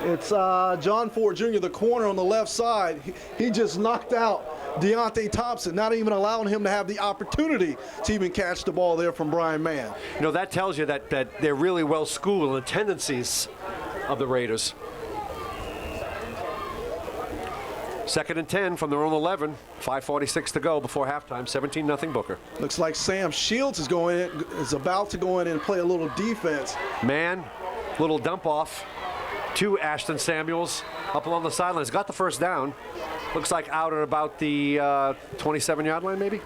it's John Ford Jr., the corner on the left side. He just knocked out Deontay Thompson, not even allowing him to have the opportunity to even catch the ball there from Brian Mann. You know, that tells you that they're really well schooled in the tendencies of the Raiders. 2nd and 10 from their own 11. 5:46 to go before halftime. 17-0 Booker. Looks like Sam Shields is about to go in and play a little defense. Man, little dump off to Ashton Samuels up along the sidelines. Got the first down. Looks like out at about the 27-yard line, maybe.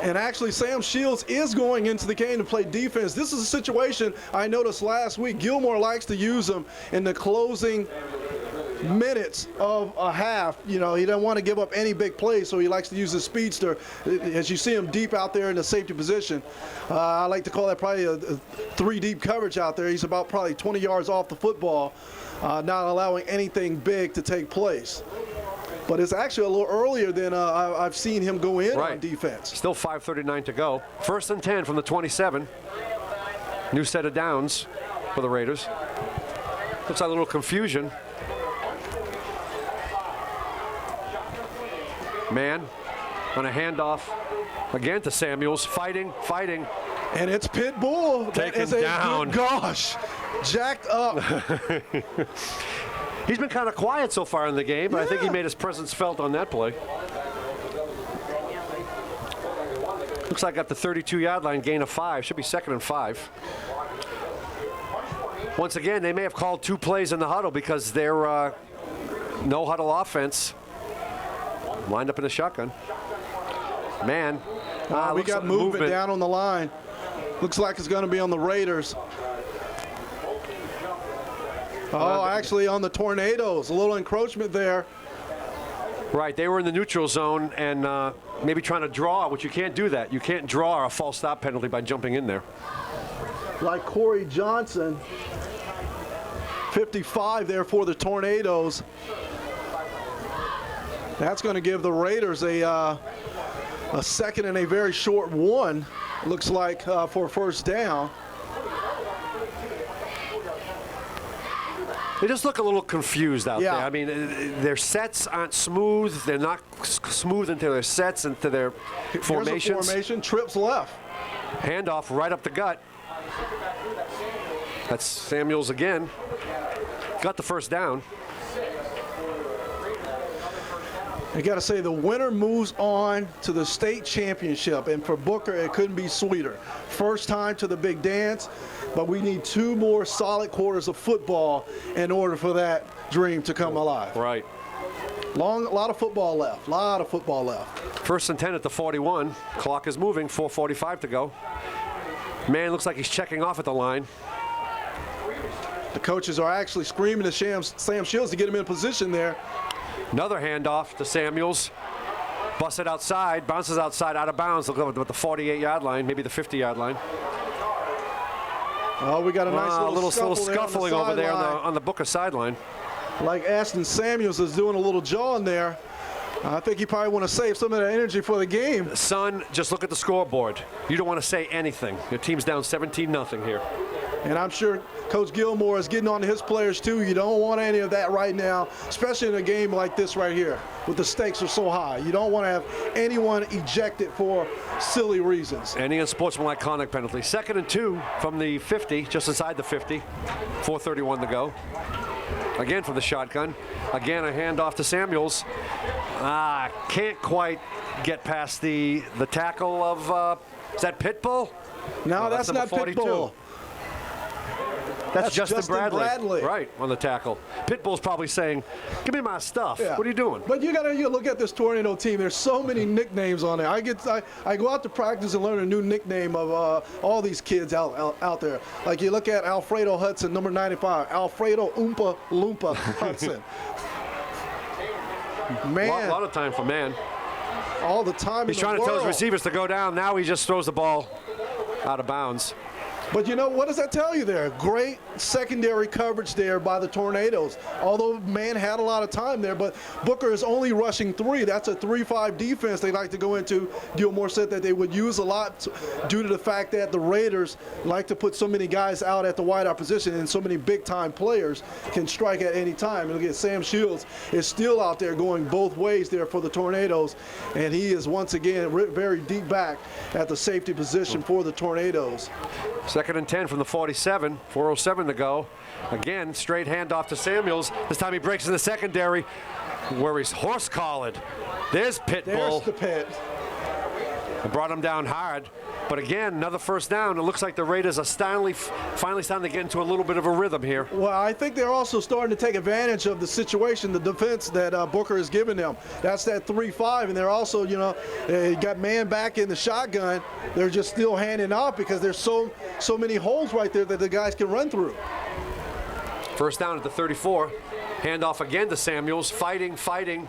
And actually, Sam Shields is going into the game to play defense. This is a situation I noticed last week. Gilmore likes to use him in the closing minutes of a half. You know, he doesn't want to give up any big plays, so he likes to use his speedster. As you see him deep out there in the safety position, I like to call that probably a 3-deep coverage out there. He's about probably 20 yards off the football, not allowing anything big to take place. But it's actually a little earlier than I've seen him go in on defense. Still 5:39 to go. 1st and 10 from the 27. New set of downs for the Raiders. Looks like a little confusion. Man on a handoff again to Samuels. Fighting. And it's Pitbull. Taken down. Good gosh, jacked up. He's been kind of quiet so far in the game, but I think he made his presence felt on that play. Looks like at the 32-yard line, gain of 5. Should be 2nd and 5. Once again, they may have called 2 plays in the huddle because they're no huddle offense. Lined up in the shotgun. Man. We got movement down on the line. Looks like it's going to be on the Raiders. Actually on the Tornadoes. A little encroachment there. Right, they were in the neutral zone and maybe trying to draw, which you can't do that. You can't draw a false stop penalty by jumping in there. Like Corey Johnson, 55 there for the Tornadoes. That's going to give the Raiders a second and a very short one, looks like, for first down. They just look a little confused out there. I mean, their sets aren't smooth. They're not smooth into their sets, into their formations. Here's a formation, trips left. Handoff right up the gut. That's Samuels again. Got the first down. I got to say, the winner moves on to the state championship, and for Booker, it couldn't be sweeter. First time to the big dance, but we need 2 more solid quarters of football in order for that dream to come alive. Right. A lot of football left. First and 10 at the 41. Clock is moving. 4:45 to go. Man looks like he's checking off at the line. The coaches are actually screaming to Sam Shields to get him in position there. Another handoff to Samuels. Busted outside, bounces outside, out of bounds. Look at the 48-yard line, maybe the 50-yard line. Oh, we got a nice little scuffling over there on the Booker sideline. Like Ashton Samuels is doing a little jawing there. I think you probably want to save some of that energy for the game. Son, just look at the scoreboard. You don't want to say anything. Your team's down 17-0 here. And I'm sure Coach Gilmore is getting on to his players too. You don't want any of that right now, especially in a game like this right here, with the stakes are so high. You don't want to have anyone ejected for silly reasons. Any unsportsmanlike conduct penalty. 2nd and 2 from the 50, just inside the 50. 4:31 to go. Again from the shotgun. Again a handoff to Samuels. Can't quite get past the tackle of, is that Pitbull? No, that's not 42. Pitbull. That's Justin Bradley. Right, on the tackle. Pitbull's probably saying, give me my stuff. Yeah. What are you doing? But you look at this Tornado team. There's so many nicknames on there. I go out to practice and learn a new nickname of all these kids out there. Like you look at Alfredo Hudson, number 95. Alfredo Oompa Loompa Hudson. Man. A lot of time for man. All the time. He's trying to tell his receivers to go down. Now he just throws the ball out of bounds. But what does that tell you there? Great secondary coverage there by the Tornadoes. Although man had a lot of time there, but Booker is only rushing 3. That's a 3-5 defense they like to go into. Gilmore said that they would use a lot due to the fact that the Raiders like to put so many guys out at the wideout position, and so many big-time players can strike at any time. And look at Sam Shields is still out there going both ways there for the Tornadoes, and he is once again very deep back at the safety position for the Tornadoes. 2nd and 10 from the 47, 4:07 to go. Again, straight handoff to Samuels. This time he breaks in the secondary where he's horse-collared. There's Pitbull. There's the Pit. It brought him down hard. But again, another first down. It looks like the Raiders are finally starting to get into a little bit of a rhythm here. Well, I think they're also starting to take advantage of the situation, the defense that Booker has given them. That's that 3-5, and they're also, they got man back in the shotgun. They're just still handing off because there's so many holes right there that the guys can run through. First down at the 34. Handoff again to Samuels. Fighting.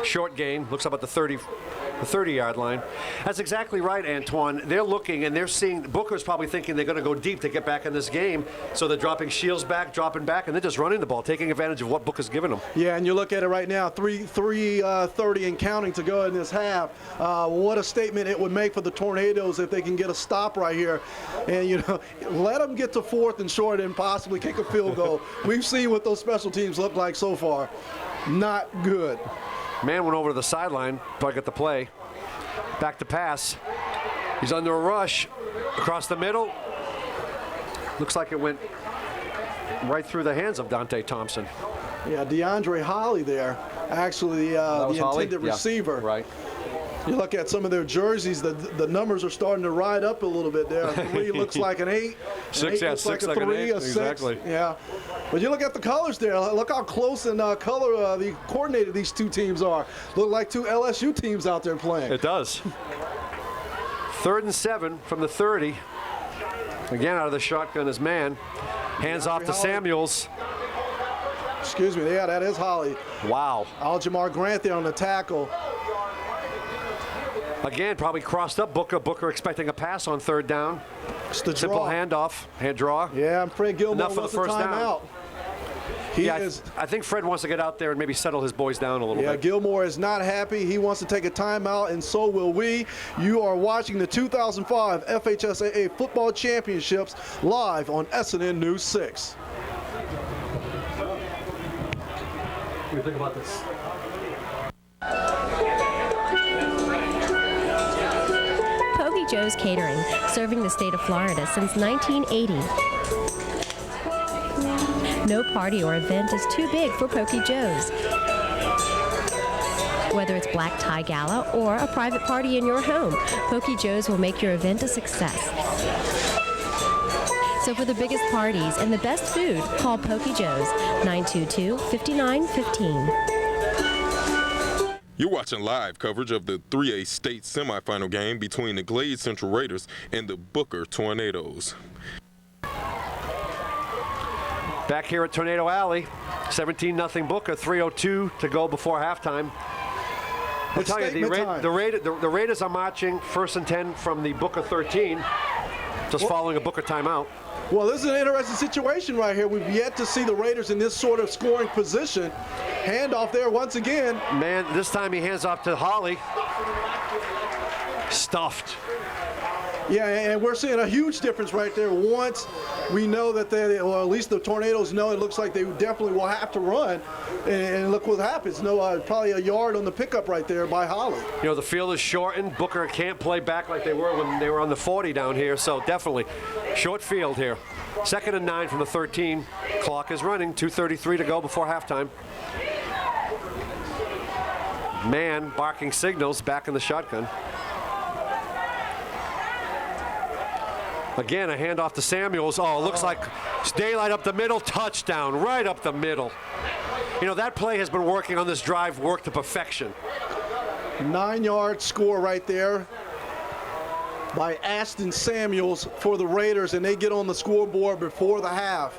Short gain. Looks up at the 30-yard line. That's exactly right, Antoine. They're looking and they're seeing, Booker's probably thinking they're going to go deep to get back in this game. So they're dropping Shields back, dropping back, and they're just running the ball, taking advantage of what Booker's given them. Yeah, and you look at it right now, 3:30 and counting to go in this half. What a statement it would make for the Tornadoes if they can get a stop right here. And, let them get to 4th and short and possibly kick a field goal. We've seen what those special teams look like so far. Not good. Man went over to the sideline, probably got the play. Back to pass. He's under a rush. across the middle. Looks like it went right through the hands of Dante Thompson. Yeah, DeAndre Holly there, actually the intended receiver. Right. You look at some of their jerseys, the numbers are starting to ride up a little bit there. 3 looks like an 8. 6, yeah, 6 like an 8. Exactly. Yeah. But you look at the colors there. Look how close in color the coordinated these two teams are. Look like 2 LSU teams out there playing. It does. 3rd and 7 from the 30. Again, out of the shotgun is man. Hands off to Samuels. Excuse me. Yeah, that is Holly. Wow. Aljamar Grant there on the tackle. Again, probably crossed up Booker. Booker expecting a pass on 3rd down. Simple handoff, hand draw. Yeah, and Fred Gilmore enough for the first down. I think Fred wants to get out there and maybe settle his boys down a little bit. Yeah, Gilmore is not happy. He wants to take a timeout, and so will we. You are watching the 2005 FHSAA Football Championships live on SNN News 6. What do you think about this? Pokey Joe's Catering, serving the state of Florida since 1980. No party or event is too big for Pokey Joe's. Whether it's black tie gala or a private party in your home, Pokey Joe's will make your event a success. So for the biggest parties and the best food, call Pokey Joe's, 922-5915. You're watching live coverage of the 3A state semifinal game between the Glades Central Raiders and the Booker Tornadoes. Back here at Tornado Alley, 17-0 Booker, 3:02 to go before halftime. I'll tell you, the Raiders are marching 1st and 10 from the Booker 13, just following a Booker timeout. Well, this is an interesting situation right here. We've yet to see the Raiders in this sort of scoring position. Handoff there once again. Man, this time he hands off to Holly. Stuffed. Yeah, and we're seeing a huge difference right there. Once we know that or at least the Tornadoes know, it looks like they definitely will have to run. And look what happens. Probably a yard on the pickup right there by Holly. You know, the field is shortened. Booker can't play back like they were when they were on the 40 down here. So definitely short field here. 2nd and 9 from the 13. Clock is running. 2:33 to go before halftime. Man barking signals back in the shotgun. Again, a handoff to Samuels. Oh, it looks like daylight up the middle, touchdown, right up the middle. You know, that play has been working on this drive, worked to perfection. 9-yard score right there by Ashton Samuels for the Raiders, and they get on the scoreboard before the half.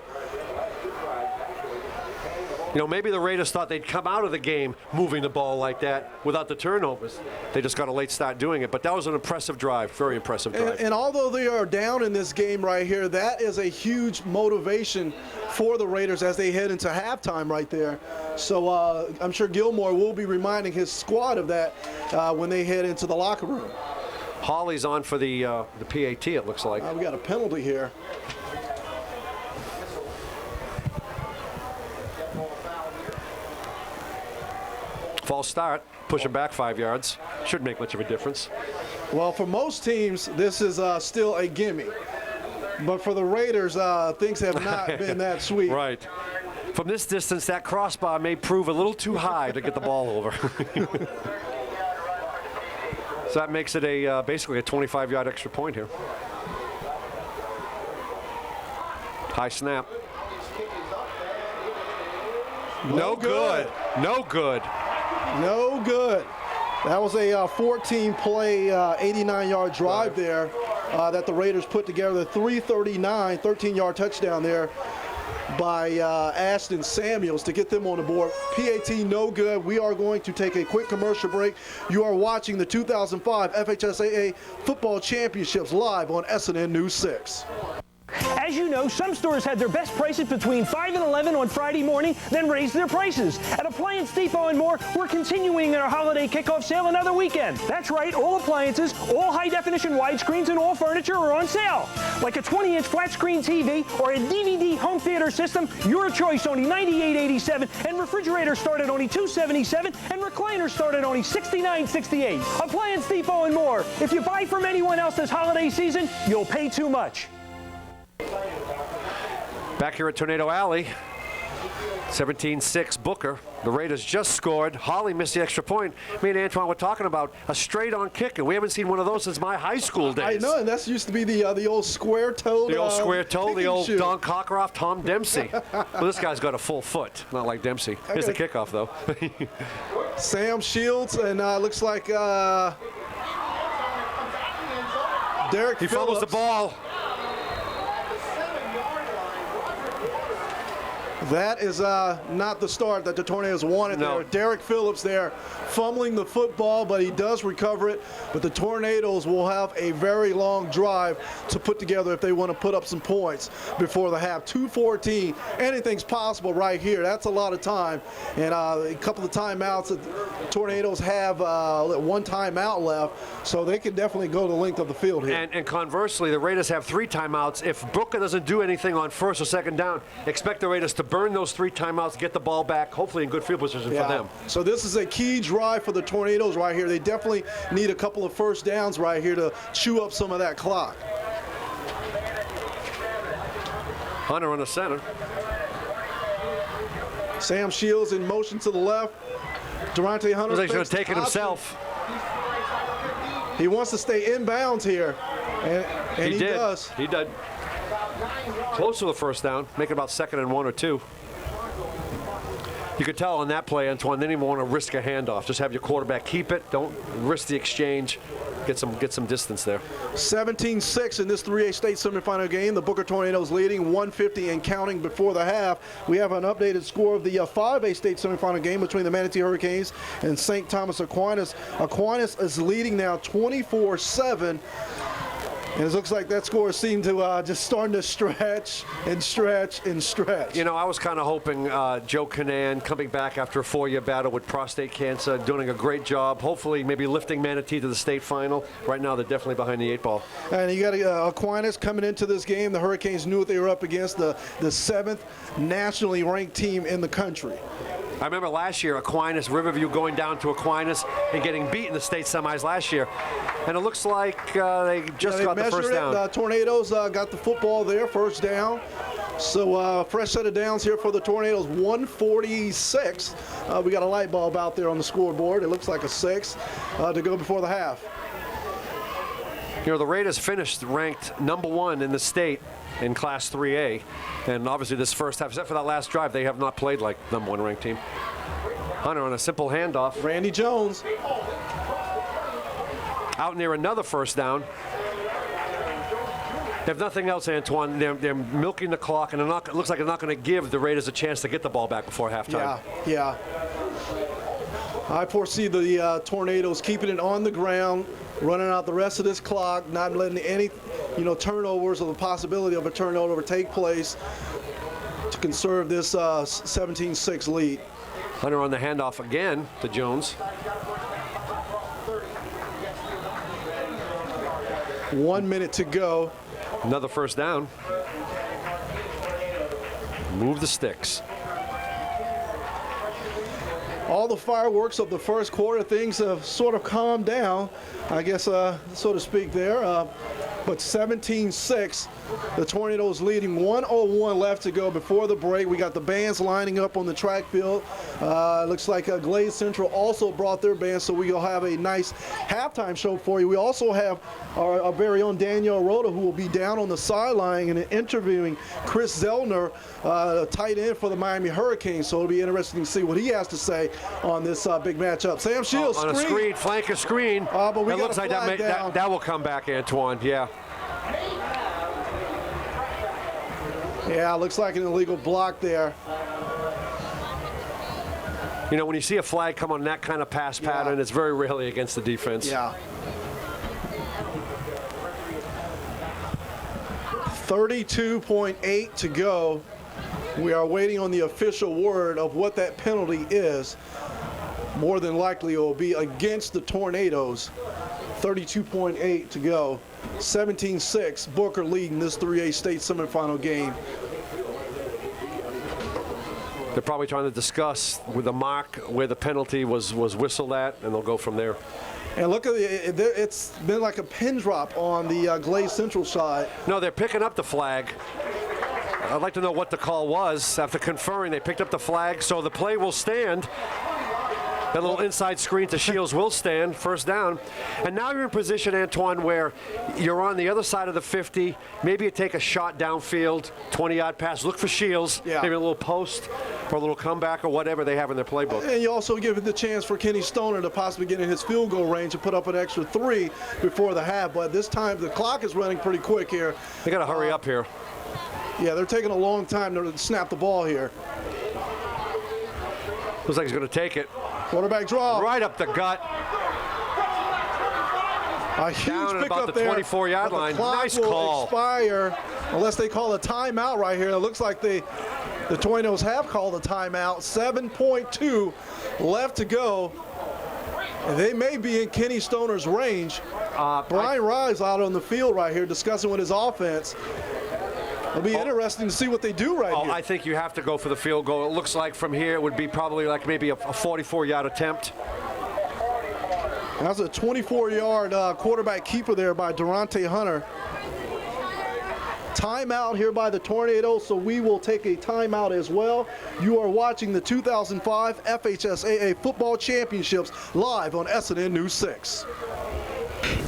You know, maybe the Raiders thought they'd come out of the game moving the ball like that without the turnovers. They just got a late start doing it. But that was an impressive drive, very impressive drive. And although they are down in this game right here, that is a huge motivation for the Raiders as they head into halftime right there. So I'm sure Gilmore will be reminding his squad of that when they head into the locker room. Holly's on for the PAT, it looks like. We got a penalty here. False start, push him back 5 yards. Shouldn't make much of a difference. Well, for most teams, this is still a gimme. But for the Raiders, things have not been that sweet. Right. From this distance, that crossbar may prove a little too high to get the ball over. So that makes it basically a 25-yard extra point here. High snap. No good. No good. No good. That was a 14-play, 89-yard drive there that the Raiders put together. 339, 13-yard touchdown there by Ashton Samuels to get them on the board. PAT no good. We are going to take a quick commercial break. You are watching the 2005 FHSAA Football Championships live on SNN News 6. As you know, some stores had their best prices between 5 and 11 on Friday morning, then raised their prices. At Appliance Depot and more, we're continuing our holiday kickoff sale another weekend. That's right, all appliances, all high-definition widescreens, and all furniture are on sale. Like a 20-inch flat-screen TV or a DVD home theater system, your choice, only $98.87, and refrigerators start at only $277, and recliners start at only $69.68. Appliance Depot and more. If you buy from anyone else this holiday season, you'll pay too much. Back here at Tornado Alley, 17-6 Booker. The Raiders just scored. Holly missed the extra point. Me and Antoine were talking about a straight-on kick, and we haven't seen one of those since my high school days. I know, and that used to be the old square-toed. The old square-toe, the old Don Cockcroft, Tom Dempsey. Well, this guy's got a full foot, not like Dempsey. Here's the kickoff, though. Sam Shields, and looks like Derek Phillips. He fumbles the ball. That is not the start that the Tornadoes wanted there. Derek Phillips there fumbling the football, but he does recover it. But the Tornadoes will have a very long drive to put together if they want to put up some points before the half. 2:14, anything's possible right here. That's a lot of time. And a couple of timeouts. The Tornadoes have one timeout left, so they can definitely go the length of the field here. And conversely, the Raiders have 3 timeouts. If Booker doesn't do anything on first or second down, expect the Raiders to burn those 3 timeouts, get the ball back, hopefully in good field position for them. So this is a key drive for the Tornadoes right here. They definitely need a couple of first downs right here to chew up some of that clock. Hunter on the center. Sam Shields in motion to the left. Durante Hunter. He's going to take it himself. He wants to stay inbounds here, and he does. He did. Close to the first down, make it about 2nd and 1 or 2. You could tell on that play, Antoine, they didn't even want to risk a handoff. Just have your quarterback keep it. Don't risk the exchange. Get some distance there. 17-6 in this 3A state semifinal game. The Booker Tornadoes leading 150 and counting before the half. We have an updated score of the 5A state semifinal game between the Manatee Hurricanes and St. Thomas Aquinas. Aquinas is leading now 24-7. And it looks like that score seemed to just starting to stretch and stretch and stretch. You know, I was kind of hoping Joe Canan coming back after a 4-year battle with prostate cancer, doing a great job, hopefully maybe lifting Manatee to the state final. Right now, they're definitely behind the 8 ball. And you got Aquinas coming into this game. The Hurricanes knew what they were up against, the 7th nationally ranked team in the country. I remember last year, Aquinas, Riverview going down to Aquinas and getting beat in the state semis last year. And it looks like they just got the first down. The Tornadoes got the football there, first down. So fresh set of downs here for the Tornadoes, 146. We got a light bulb out there on the scoreboard. It looks like a 6 to go before the half. You know, the Raiders finished ranked #1 in the state in Class 3A. And obviously this first half, except for that last drive, they have not played like #1 ranked team. Hunter on a simple handoff. Randy Jones. Out near another first down. If nothing else, Antoine, they're milking the clock, and it looks like they're not going to give the Raiders a chance to get the ball back before halftime. Yeah. I foresee the Tornadoes keeping it on the ground, running out the rest of this clock, not letting any, turnovers or the possibility of a turnover take place to conserve this 17-6 lead. Hunter on the handoff again to Jones. 1 minute to go. Another first down. Move the sticks. All the fireworks of the first quarter, things have sort of calmed down, I guess, so to speak there. But 17-6, the Tornadoes leading, 1:01 left to go before the break. We got the bands lining up on the track field. Looks like Glades Central also brought their band, so we'll have a nice halftime show for you. We also have our very own Danielle Rhoda, who will be down on the sideline and interviewing Chris Zellner, tight end for the Miami Hurricanes. So it'll be interesting to see what he has to say on this big matchup. Sam Shields, on a screen, flanker screen. But we it looks like that will come back, Antoine. Yeah. Yeah, looks like an illegal block there. You know, when you see a flag come on that kind of pass pattern, it's very rarely against the defense. Yeah. 32.8 to go. We are waiting on the official word of what that penalty is. More than likely it will be against the Tornadoes. 32.8 to go. 17-6, Booker leading this 3A state semifinal game. They're probably trying to discuss with the mark where the penalty was whistled at, and they'll go from there. And look at it's been like a pin drop on the Glades Central side. No, they're picking up the flag. I'd like to know what the call was. After conferring, they picked up the flag, so the play will stand. That little inside screen to Shields will stand, first down. And now you're in position, Antoine, where you're on the other side of the 50. Maybe you take a shot downfield, 20-yard pass. Look for Shields, maybe a little post or a little comeback or whatever they have in their playbook. And you also give it the chance for Kenny Stoner to possibly get in his field goal range and put up an extra 3 before the half. But this time the clock is running pretty quick here. They got to hurry up here. Yeah, they're taking a long time to snap the ball here. Looks like he's going to take it. Quarterback draw. Right up the gut. A huge down at about the 24-yard line. Nice call. Expire unless they call a timeout right here. It looks like the Tornadoes have called a timeout. 7.2 left to go. And they may be in Kenny Stoner's range. Brian Rye's out on the field right here discussing with his offense. It'll be interesting to see what they do right here. I think you have to go for the field goal. It looks like from here it would be probably like maybe a 44-yard attempt. And that's a 24-yard quarterback keeper there by Durante Hunter. Timeout here by the Tornadoes, so we will take a timeout as well. You are watching the 2005 FHSAA Football Championships live on SNN News 6.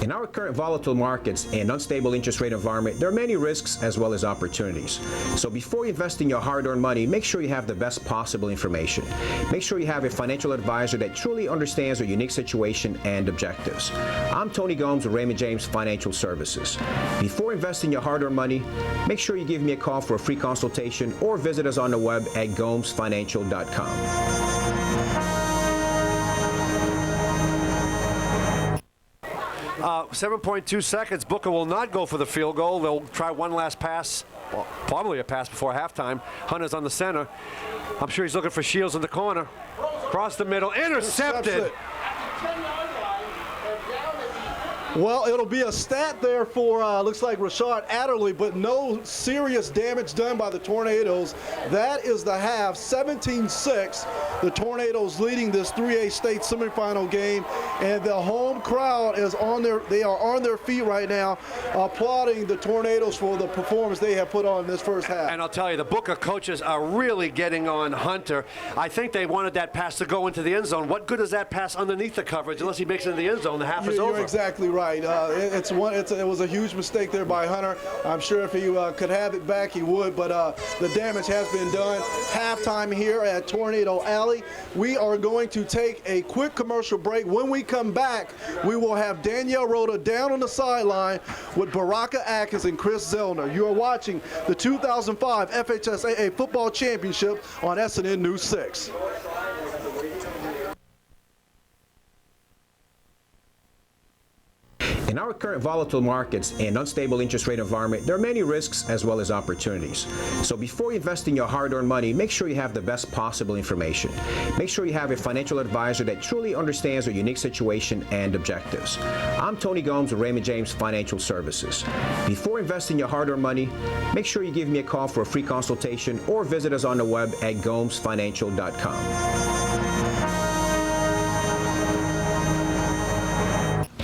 In our current volatile markets and unstable interest rate environment, there are many risks as well as opportunities. So before investing your hard-earned money, make sure you have the best possible information. Make sure you have a financial advisor that truly understands your unique situation and objectives. I'm Tony Gomes with Raymond James Financial Services. Before investing your hard-earned money, make sure you give me a call for a free consultation or visit us on the web at gomesfinancial.com. 7.2 seconds. Booker will not go for the field goal. They'll try one last pass, well, probably a pass before halftime. Hunter's on the center. I'm sure he's looking for Shields in the corner. Across the middle, intercepted. Well, it'll be a stat there for, looks like Rashard Adderley, but no serious damage done by the Tornadoes. That is the half, 17-6. The Tornadoes leading this 3A state semifinal game, and the home crowd is they are on their feet right now, applauding the Tornadoes for the performance they have put on in this first half. And I'll tell you, the Booker coaches are really getting on Hunter. I think they wanted that pass to go into the end zone. What good is that pass underneath the coverage unless he makes it in the end zone? The half is over. You're exactly right. It was a huge mistake there by Hunter. I'm sure if he could have it back, he would, but the damage has been done. Halftime here at Tornado Alley. We are going to take a quick commercial break. When we come back, we will have Danielle Rhoda down on the sideline with Baraka Atkins and Chris Zellner. You are watching the 2005 FHSAA Football Championship on SNN News 6. In our current volatile markets and unstable interest rate environment, there are many risks as well as opportunities. So before investing your hard-earned money, make sure you have the best possible information. Make sure you have a financial advisor that truly understands your unique situation and objectives. I'm Tony Gomes with Raymond James Financial Services. Before investing your hard-earned money, make sure you give me a call for a free consultation or visit us on the web at gomesfinancial.com.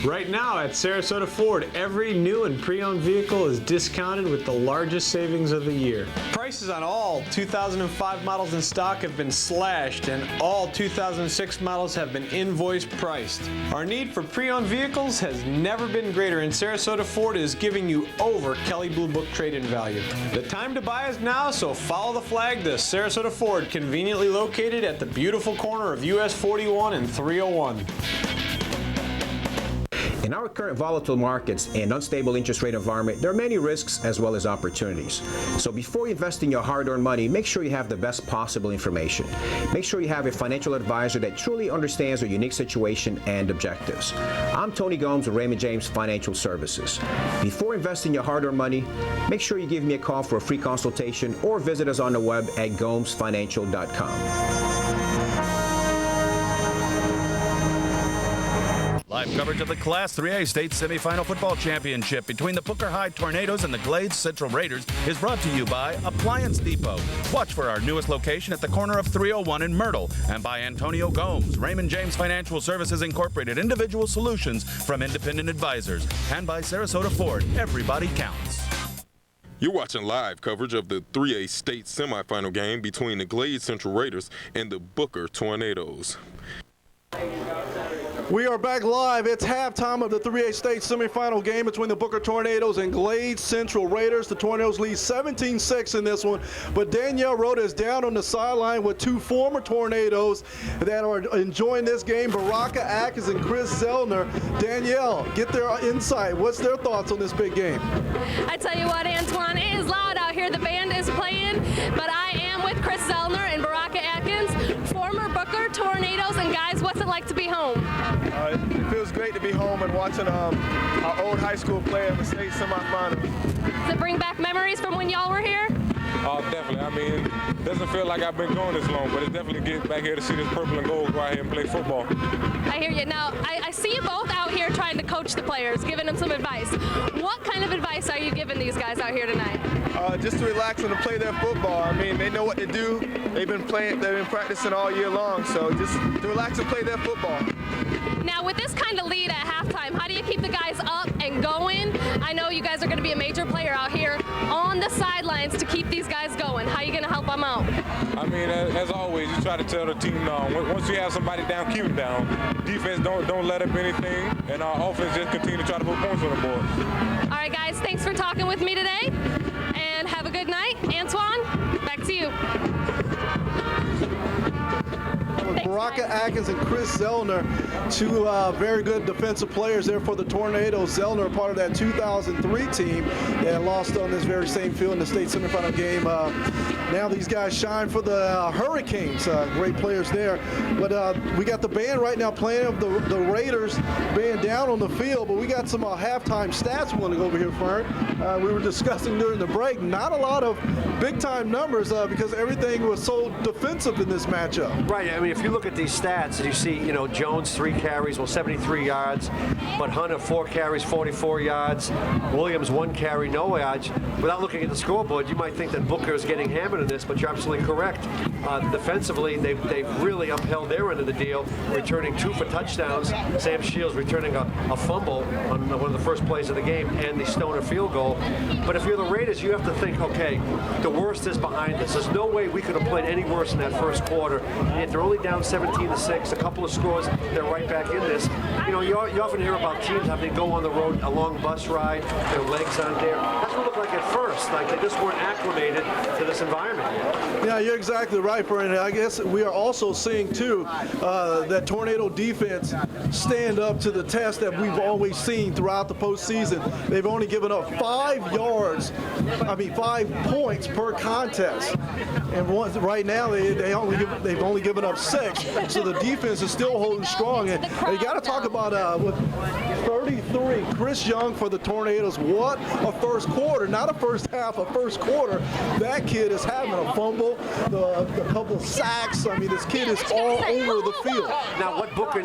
Right now at Sarasota Ford, every new and pre-owned vehicle is discounted with the largest savings of the year. Prices on all 2005 models in stock have been slashed, and all 2006 models have been invoice priced. Our need for pre-owned vehicles has never been greater, and Sarasota Ford is giving you over Kelley Blue Book trade-in value. The time to buy is now, so follow the flag to Sarasota Ford, conveniently located at the beautiful corner of US 41 and 301. In our current volatile markets and unstable interest rate environment, there are many risks as well as opportunities. So before you invest in your hard-earned money, make sure you have the best possible information. Make sure you have a financial advisor that truly understands your unique situation and objectives. I'm Tony Gomes with Raymond James Financial Services. Before investing your hard-earned money, make sure you give me a call for a free consultation or visit us on the web at gomesfinancial.com. Live coverage of the Class 3A State Semifinal Football Championship between the Booker High Tornadoes and the Glades Central Raiders is brought to you by Appliance Depot. Watch for our newest location at the corner of 301 in Myrtle, and by Antonio Gomes, Raymond James Financial Services Incorporated, individual solutions from independent advisors, and by Sarasota Ford. Everybody counts. You're watching live coverage of the 3A State Semifinal game between the Glades Central Raiders and the Booker Tornadoes. We are back live. It's halftime of the 3A State semifinal game between the Booker Tornadoes and Glades Central Raiders. The Tornadoes lead 17-6 in this one, but Danielle Rhoda is down on the sideline with two former Tornadoes that are enjoying this game, Baraka Atkins and Chris Zellner. Danielle, get their insight. What's their thoughts on this big game? I tell you what, Antoine, it is loud out here. The band is playing, but I am with Chris Zellner and Baraka Atkins, former Booker Tornadoes. And guys, what's it like to be home? It feels great to be home and watching our old high school play in the state semifinal. Does it bring back memories from when y'all were here? Oh, definitely. I mean, it doesn't feel like I've been going this long, but it's definitely getting back here to see this purple and gold go out here and play football. I hear you. Now, I see you both out here trying to coach the players, giving them some advice. What kind of advice are you giving these guys out here tonight? Just to relax and to play their football. I mean, they know what to do. They've been practicing all year long, so just to relax and play their football. Now, with this kind of lead at halftime, how do you keep the guys up and going? I know you guys are going to be a major player out here on the sidelines to keep these guys going. How are you going to help them out? I mean, as always, you try to tell the team, once you have somebody down, keep them down. Defense, don't let up anything, and our offense just continue to try to put points on the board. All right, guys, thanks for talking with me today, and have a good night. Antoine, back to you. Baraka Atkins and Chris Zellner, two very good defensive players there for the Tornadoes. Zellner, part of that 2003 team that lost on this very same field in the state semifinal game. Now these guys shine for the Hurricanes. Great players there. But we got the band right now playing of the Raiders band down on the field, but we got some halftime stats we want to go over here, Fern. We were discussing during the break, not a lot of big-time numbers because everything was so defensive in this matchup. Right, I mean, if you look at these stats, you see, Jones 3 carries, 73 yards, but Hunter 4 carries, 44 yards, Williams 1 carry, no yards. Without looking at the scoreboard, you might think that Booker is getting hammered in this, but you're absolutely correct. Defensively, they've really upheld their end of the deal, returning 2 for touchdowns. Sam Shields returning a fumble on one of the first plays of the game and the Stoner field goal. But if you're the Raiders, you have to think, okay, the worst is behind us. There's no way we could have played any worse in that first quarter. Yet they're only down 17-6, a couple of scores, they're right back in this. You often hear about teams having to go on the road, a long bus ride, their legs aren't there. That's what it looked like at first, like they just weren't acclimated to this environment yet. Yeah, you're exactly right, Brandon. I guess we are also seeing, too, that Tornado defense stand up to the test that we've always seen throughout the postseason. They've only given up 5 points per contest. And right now, they've only given up 6. So the defense is still holding strong. And you got to talk about with 33, Chris Young for the Tornadoes. What a first quarter, not a first half, a first quarter. That kid is having a fumble, a couple of sacks. I mean, this kid is all over the field. Now, what Booker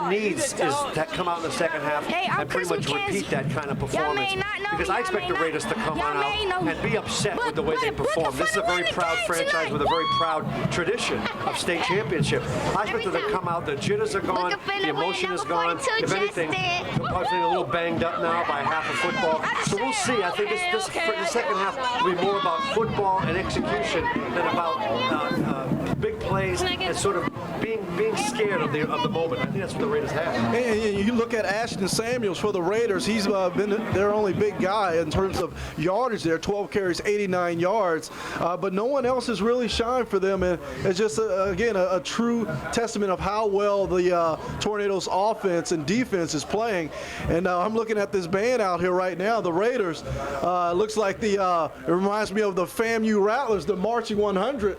needs is to come out in the second half and pretty much repeat that kind of performance. Because I expect the Raiders to come on out and be upset with the way they perform. This is a very proud franchise with a very proud tradition of state championship. I expect them to come out, the jitters are gone, the emotion is gone. If anything, they're probably feeling a little banged up now by half of football. So we'll see. I think the second half will be more about football and execution than about big plays and sort of being scared of the moment. I think that's what the Raiders have. And you look at Ashton Samuels for the Raiders. He's been their only big guy in terms of yardage there, 12 carries, 89 yards. But no one else has really shined for them. And it's just, again, a true testament of how well the Tornadoes offense and defense is playing. And I'm looking at this band out here right now, the Raiders. Looks like it reminds me of the FAMU Rattlers, the Marching 100,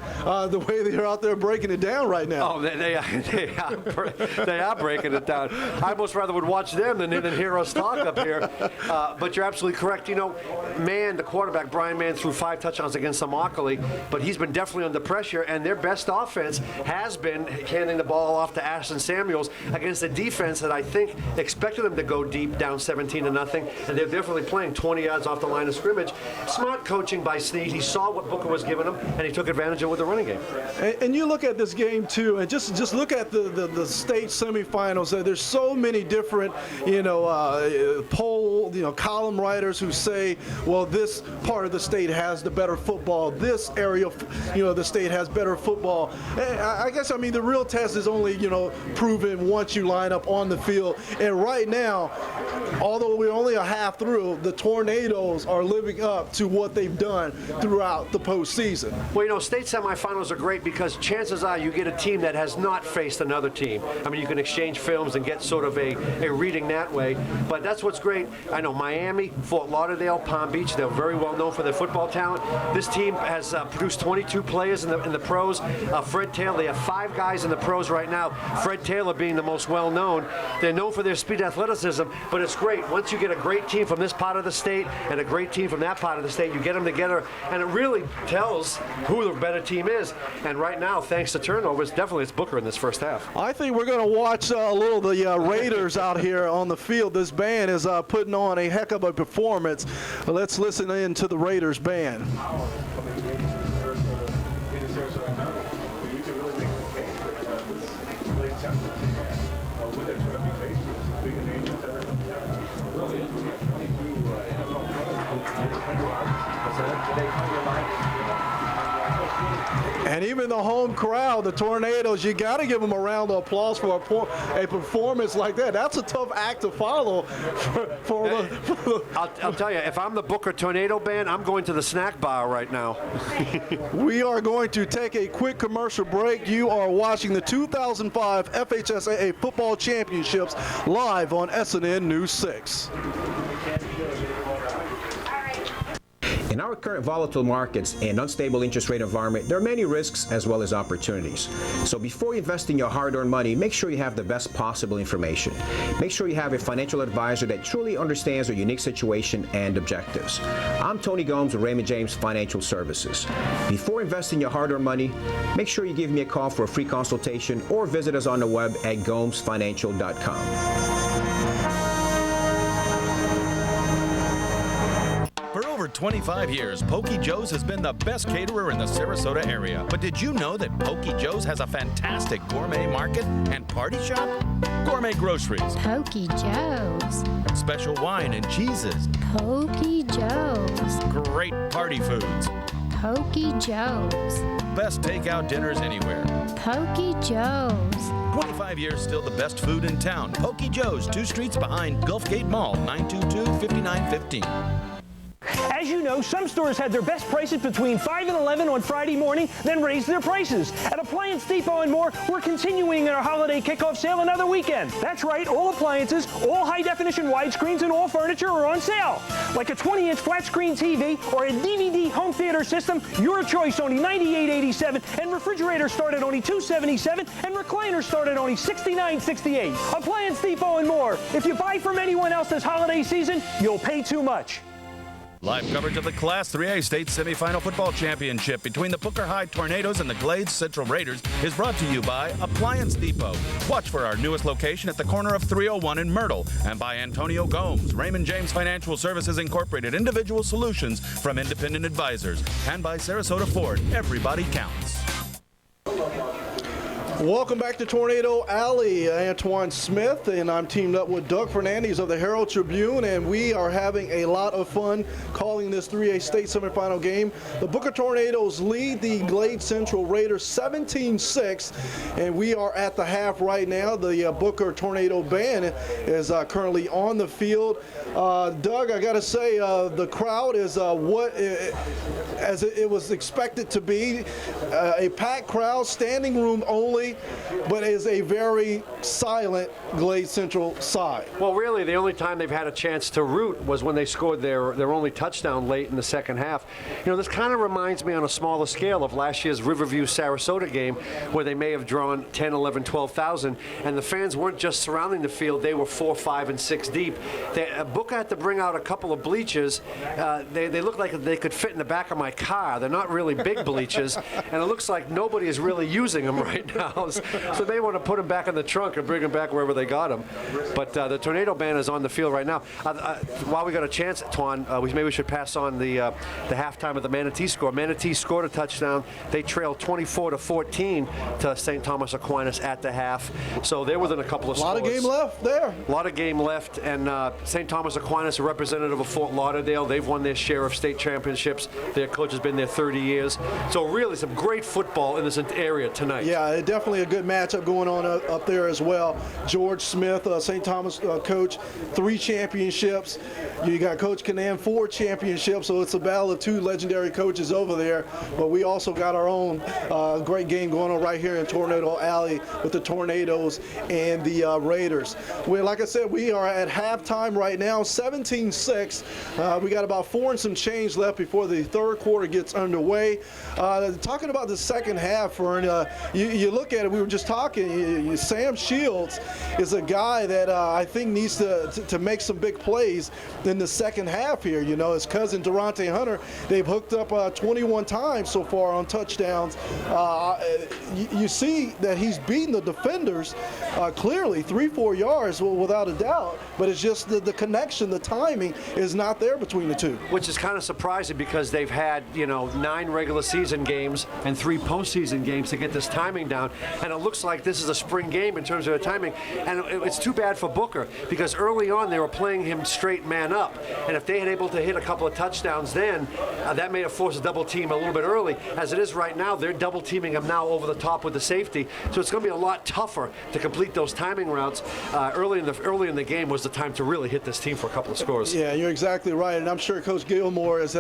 the way they're out there breaking it down right now. Oh, they are breaking it down. I almost rather would watch them than hear us talk up here. But you're absolutely correct. You know, Mann, the quarterback, Brian Mann, threw 5 touchdowns against Immokalee, but he's been definitely under pressure, and their best offense has been handing the ball off to Ashton Samuels against a defense that I think expected them to go deep, down 17-0, and they're definitely playing 20 yards off the line of scrimmage. Smart coaching by Snead. He saw what Booker was giving him, and he took advantage of it with the running game. And you look at this game too, and just look at the state semifinals. There's so many different, column writers who say, well, this part of the state has the better football. This area, the state has better football. And I guess, the real test is only, proven once you line up on the field. And right now, although we're only a half through, the Tornadoes are living up to what they've done throughout the postseason. Well, state semifinals are great because chances are you get a team that has not faced another team. You can exchange films and get sort of a reading that way. But that's what's great. I know Miami, Fort Lauderdale, Palm Beach, they're very well known for their football talent. This team has produced 22 players in the pros. Fred Taylor, they have 5 guys in the pros right now. Fred Taylor being the most well known. They're known for their speed athleticism, but it's great. Once you get a great team from this part of the state and a great team from that part of the state, you get them together, and it really tells who the better team is. And right now, thanks to turnovers, definitely it's Booker in this first half. I think we're going to watch a little of the Raiders out here on the field. This band is putting on a heck of a performance. Let's listen in to the Raiders band. And even the home crowd, the Tornadoes, you got to give them a round of applause for a performance like that. That's a tough act to follow. I'll tell you, if I'm the Booker Tornado band, I'm going to the snack bar right now. We are going to take a quick commercial break. You are watching the 2005 FHSAA Football Championships live on SNN News 6. In our current volatile markets and unstable interest rate environment, there are many risks as well as opportunities. So before you invest in your hard-earned money, make sure you have the best possible information. Make sure you have a financial advisor that truly understands your unique situation and objectives. I'm Tony Gomes with Raymond James Financial Services. Before investing your hard-earned money, make sure you give me a call for a free consultation or visit us on the web at gomesfinancial.com. For over 25 years, Pokey Joe's has been the best caterer in the Sarasota area. But did you know that Pokey Joe's has a fantastic gourmet market and party shop? Gourmet groceries. Pokey Joe's. Special wine and cheeses. Pokey Joe's. Great party foods. Pokey Joe's. Best takeout dinners anywhere. Pokey Joe's. 25 years, still the best food in town. Pokey Joe's, 2 streets behind Gulfgate Mall, 922-5915. As you know, some stores had their best prices between 5 and 11 on Friday morning, then raised their prices. At Appliance Depot and more, we're continuing our holiday kickoff sale another weekend. That's right, all appliances, all high-definition widescreens, and all furniture are on sale. Like a 20-inch flat-screen TV or a DVD home theater system, your choice, only $98.87, and refrigerators start at only $277, and recliners start at only $69.68. Appliance Depot and more. If you buy from anyone else this holiday season, you'll pay too much. Live coverage of the Class 3A State Semifinal Football Championship between the Booker High Tornadoes and the Glades Central Raiders is brought to you by Appliance Depot. Watch for our newest location at the corner of 301 in Myrtle, and by Antonio Gomes, Raymond James Financial Services Incorporated, individual solutions from independent advisors, and by Sarasota Ford. Everybody counts. Welcome back to Tornado Alley. Antoine Smith, and I'm teamed up with Doug Fernandez of the Herald Tribune, and we are having a lot of fun calling this 3A state semifinal game. The Booker Tornadoes lead the Glades Central Raiders 17-6, and we are at the half right now. The Booker Tornado Band is currently on the field. Doug, I got to say, the crowd is as it was expected to be, a packed crowd, standing room only, but it is a very silent Glades Central side. Well, really, the only time they've had a chance to root was when they scored their only touchdown late in the second half. You know, this kind of reminds me on a smaller scale of last year's Riverview-Sarasota game, where they may have drawn 10, 11, 12,000, and the fans weren't just surrounding the field, they were 4, 5, and 6 deep. Booker had to bring out a couple of bleachers. They look like they could fit in the back of my car. They're not really big bleachers, and it looks like nobody is really using them right now. So they want to put them back in the trunk and bring them back wherever they got them. But the Tornado Band is on the field right now. While we got a chance, Twan, maybe we should pass on the halftime of the Manatee score. Manatee scored a touchdown. They trailed 24-14 to St. Thomas Aquinas at the half. So they're within a couple of scores. A lot of game left there. A lot of game left, and St. Thomas Aquinas, a representative of Fort Lauderdale, they've won their share of state championships. Their coach has been there 30 years. So really some great football in this area tonight. Yeah, definitely a good matchup going on up there as well. George Smith, St. Thomas coach, 3 championships. You got Coach Canan, 4 championships, so it's a battle of 2 legendary coaches over there. But we also got our own great game going on right here in Tornado Alley with the Tornadoes and the Raiders. Like I said, we are at halftime right now, 17-6. We got about 4 and some change left before the third quarter gets underway. Talking about the second half, Fern, you look at it, we were just talking, Sam Shields is a guy that I think needs to make some big plays in the second half here. You know, his cousin Durante Hunter, they've hooked up 21 times so far on touchdowns. You see that he's beaten the defenders clearly, 3-4 yards without a doubt, but it's just the connection, the timing is not there between the two. Which is kind of surprising because they've had, 9 regular season games and 3 postseason games to get this timing down, and it looks like this is a spring game in terms of the timing, and it's too bad for Booker because early on they were playing him straight man up, and if they had able to hit a couple of touchdowns then, that may have forced a double team a little bit early. As it is right now, they're double teaming him now over the top with the safety, so it's going to be a lot tougher to complete those timing routes. Early in the game was the time to really hit this team for a couple of scores. Yeah, you're exactly right, and I'm sure Coach Gilmore has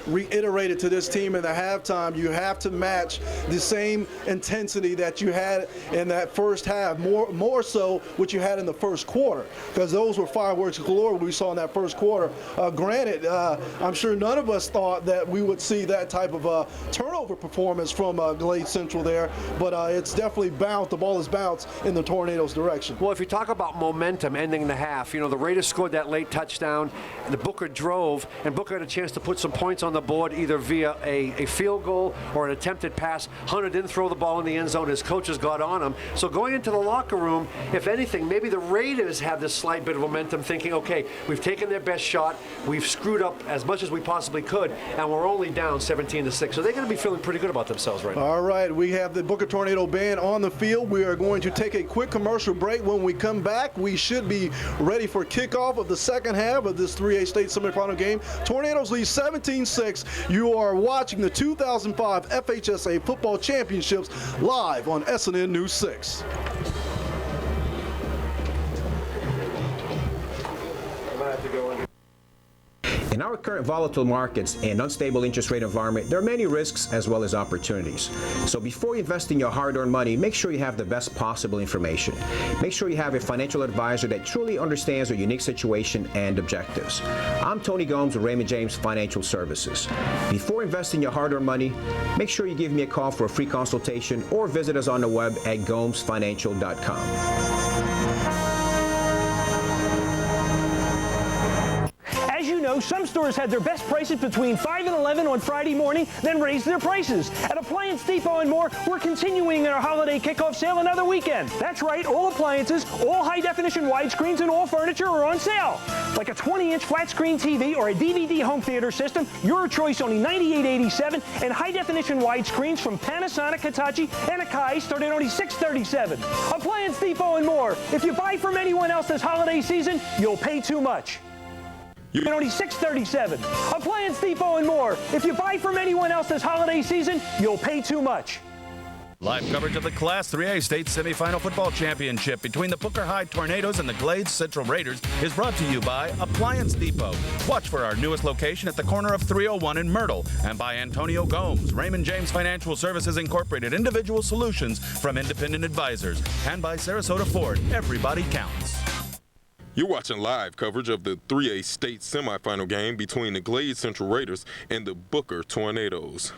reiterated to this team in the halftime, you have to match the same intensity that you had in that first half, more so what you had in the first quarter, because those were fireworks galore we saw in that first quarter. Granted, I'm sure none of us thought that we would see that type of turnover performance from Glades Central there, but it's definitely bounced. The ball has bounced in the Tornadoes' direction. Well, if you talk about momentum ending the half, the Raiders scored that late touchdown, the Booker drove, and Booker had a chance to put some points on the board either via a field goal or an attempted pass. Hunter didn't throw the ball in the end zone. His coaches got on him. So going into the locker room, if anything, maybe the Raiders have this slight bit of momentum thinking, okay, we've taken their best shot, we've screwed up as much as we possibly could, and we're only down 17-6. So they're going to be feeling pretty good about themselves right now. All right, we have the Booker Tornado Band on the field. We are going to take a quick commercial break. When we come back, we should be ready for kickoff of the second half of this 3A state semifinal game. Tornadoes lead 17-6. You are watching the 2005 FHSA Football Championships live on SNN News 6. In our current volatile markets and unstable interest rate environment, there are many risks as well as opportunities. So before investing your hard-earned money, make sure you have the best possible information. Make sure you have a financial advisor that truly understands your unique situation and objectives. I'm Tony Gomes with Raymond James Financial Services. Before investing your hard-earned money, make sure you give me a call for a free consultation or visit us on the web at gomesfinancial.com. know, some stores had their best prices between 5 and 11 on Friday morning, then raised their prices. At Appliance Depot and more, we're continuing our holiday kickoff sale another weekend. That's right, all appliances, all high-definition widescreens, and all furniture are on sale. Like a 20-inch flat-screen TV or a DVD home theater system, your choice only $98.87, and high-definition widescreens from Panasonic, Hitachi, and Akai start at only $637. Appliance Depot and more. If you buy from anyone else this holiday season, you'll pay too much. At only $637. Appliance Depot and more. If you buy from anyone else this holiday season, you'll pay too much. Live coverage of the Class 3A State Semifinal Football Championship between the Booker High Tornadoes and the Glades Central Raiders is brought to you by Appliance Depot. Watch for our newest location at the corner of 301 in Myrtle, and by Antonio Gomes, Raymond James Financial Services Incorporated, individual solutions from independent advisors, and by Sarasota Ford. Everybody counts. You're watching live coverage of the 3A State Semifinal game between the Glades Central Raiders and the Booker Tornadoes.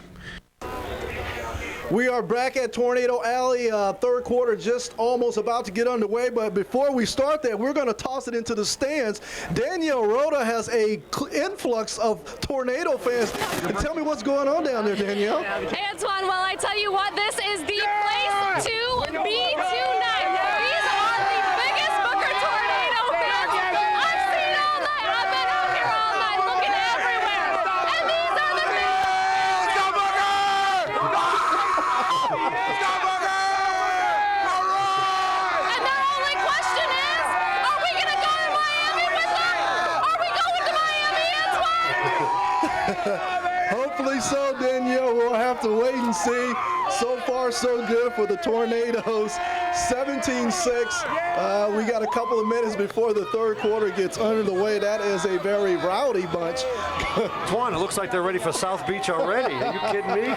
We are back at Tornado Alley. Third quarter just almost about to get underway, but before we start that, we're going to toss it into the stands. Danielle Rhoda has a influx of Tornado fans. Tell me what's going on down there, Danielle. Antoine, well, I tell you what, this is the place to be tonight. These are the biggest Booker Tornado fans I've seen all night. I've been out here all night looking everywhere. And these are the And their only question is, are we going to go to Miami with them? Are we going to Miami, Antoine? Hopefully so, Danielle. We'll have to wait and see. So far, so good for the Tornadoes. 17-6. We got a couple of minutes before the third quarter gets underway. That is a very rowdy bunch. Twan, it looks like they're ready for South Beach already. Are you kidding me?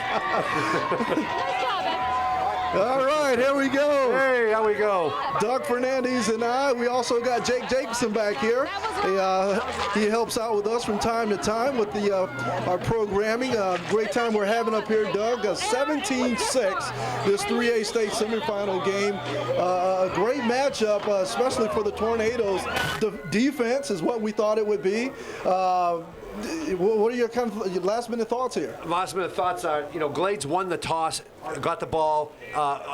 All right, here we go. Hey, how we go? Doug Fernandez and I. We also got Jake Jacobson back here. He helps out with us from time to time with our programming. Great time we're having up here, Doug. 17-6, this 3A state semifinal game. A great matchup, especially for the Tornadoes. The defense is what we thought it would be. What are your kind of your last-minute thoughts here? Last-minute thoughts are, Glades won the toss, got the ball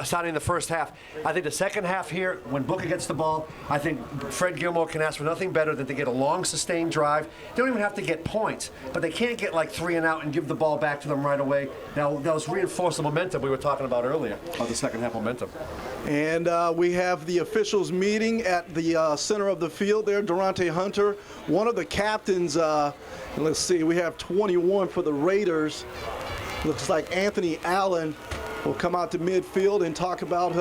starting the first half. I think the second half here, when Booker gets the ball, I think Fred Gilmore can ask for nothing better than to get a long, sustained drive. They don't even have to get points, but they can't get like 3 and out and give the ball back to them right away. Now, those reinforce the momentum we were talking about earlier, of the second half momentum. And we have the officials meeting at the center of the field there. Durante Hunter, one of the captains. Let's see, we have 21 for the Raiders. Looks like Anthony Allen will come out to midfield and talk about,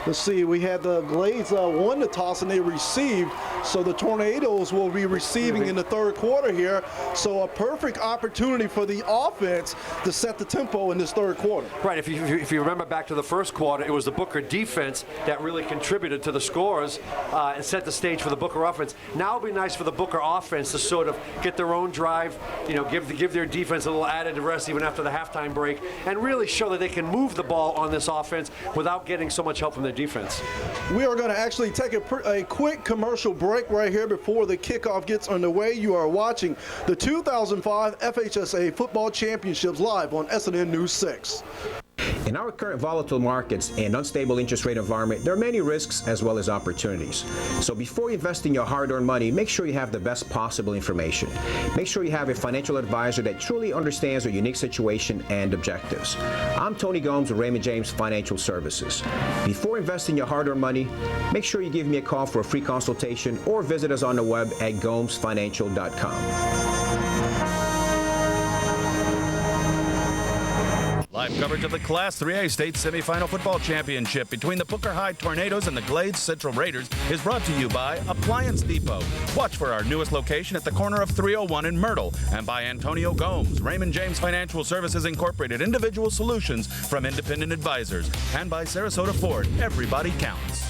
let's see, we had the Glades won the toss and they received, so the Tornadoes will be receiving in the third quarter here. So a perfect opportunity for the offense to set the tempo in this third quarter. Right, if you remember back to the first quarter, it was the Booker defense that really contributed to the scores and set the stage for the Booker offense. Now it'll be nice for the Booker offense to sort of get their own drive, give their defense a little added rest even after the halftime break, and really show that they can move the ball on this offense without getting so much help from their defense. We are going to actually take a quick commercial break right here before the kickoff gets underway. You are watching the 2005 FHSA Football Championships live on SNN News 6. In our current volatile markets and unstable interest rate environment, there are many risks as well as opportunities. So before you invest in your hard-earned money, make sure you have the best possible information. Make sure you have a financial advisor that truly understands your unique situation and objectives. I'm Tony Gomes with Raymond James Financial Services. Before investing your hard-earned money, make sure you give me a call for a free consultation or visit us on the web at gomesfinancial.com. Live coverage of the Class 3A State Semifinal Football Championship between the Booker High Tornadoes and the Glades Central Raiders is brought to you by Appliance Depot. Watch for our newest location at the corner of 301 in Myrtle, and by Antonio Gomes, Raymond James Financial Services Incorporated, individual solutions from independent advisors, and by Sarasota Ford. Everybody counts.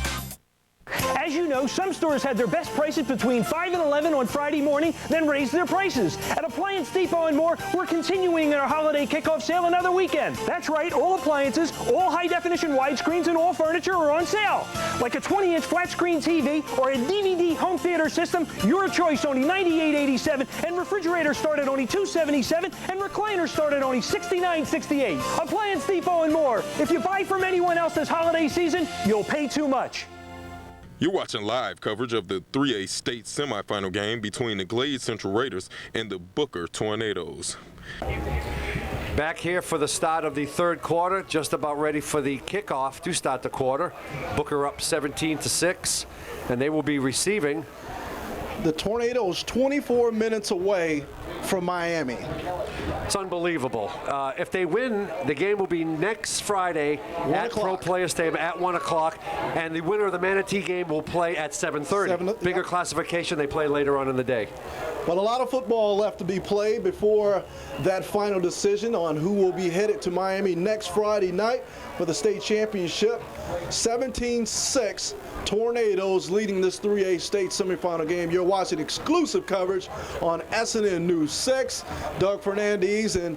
As you know, some stores had their best prices between 5 and 11 on Friday morning, then raised their prices. At Appliance Depot and more, we're continuing our holiday kickoff sale another weekend. That's right, all appliances, all high-definition widescreens, and all furniture are on sale. Like a 20-inch flat-screen TV or a DVD home theater system, your choice, only $98.87, and refrigerators start at only $277, and recliners start at only $69.68. Appliance Depot and more. If you buy from anyone else this holiday season, you'll pay too much. You're watching live coverage of the 3A state semifinal game between the Glades Central Raiders and the Booker Tornadoes. Back here for the start of the third quarter, just about ready for the kickoff to start the quarter. Booker up 17-6, and they will be receiving. The Tornadoes 24 minutes away from Miami. It's unbelievable. If they win, the game will be next Friday at Pro Player Stadium at 1 o'clock, and the winner of the Manatee game will play at 7:30. Bigger classification, they play later on in the day. But a lot of football left to be played before that final decision on who will be headed to Miami next Friday night for the state championship. 17-6, Tornadoes leading this 3A state semifinal game. You're watching exclusive coverage on SNN News 6. Doug Fernandez and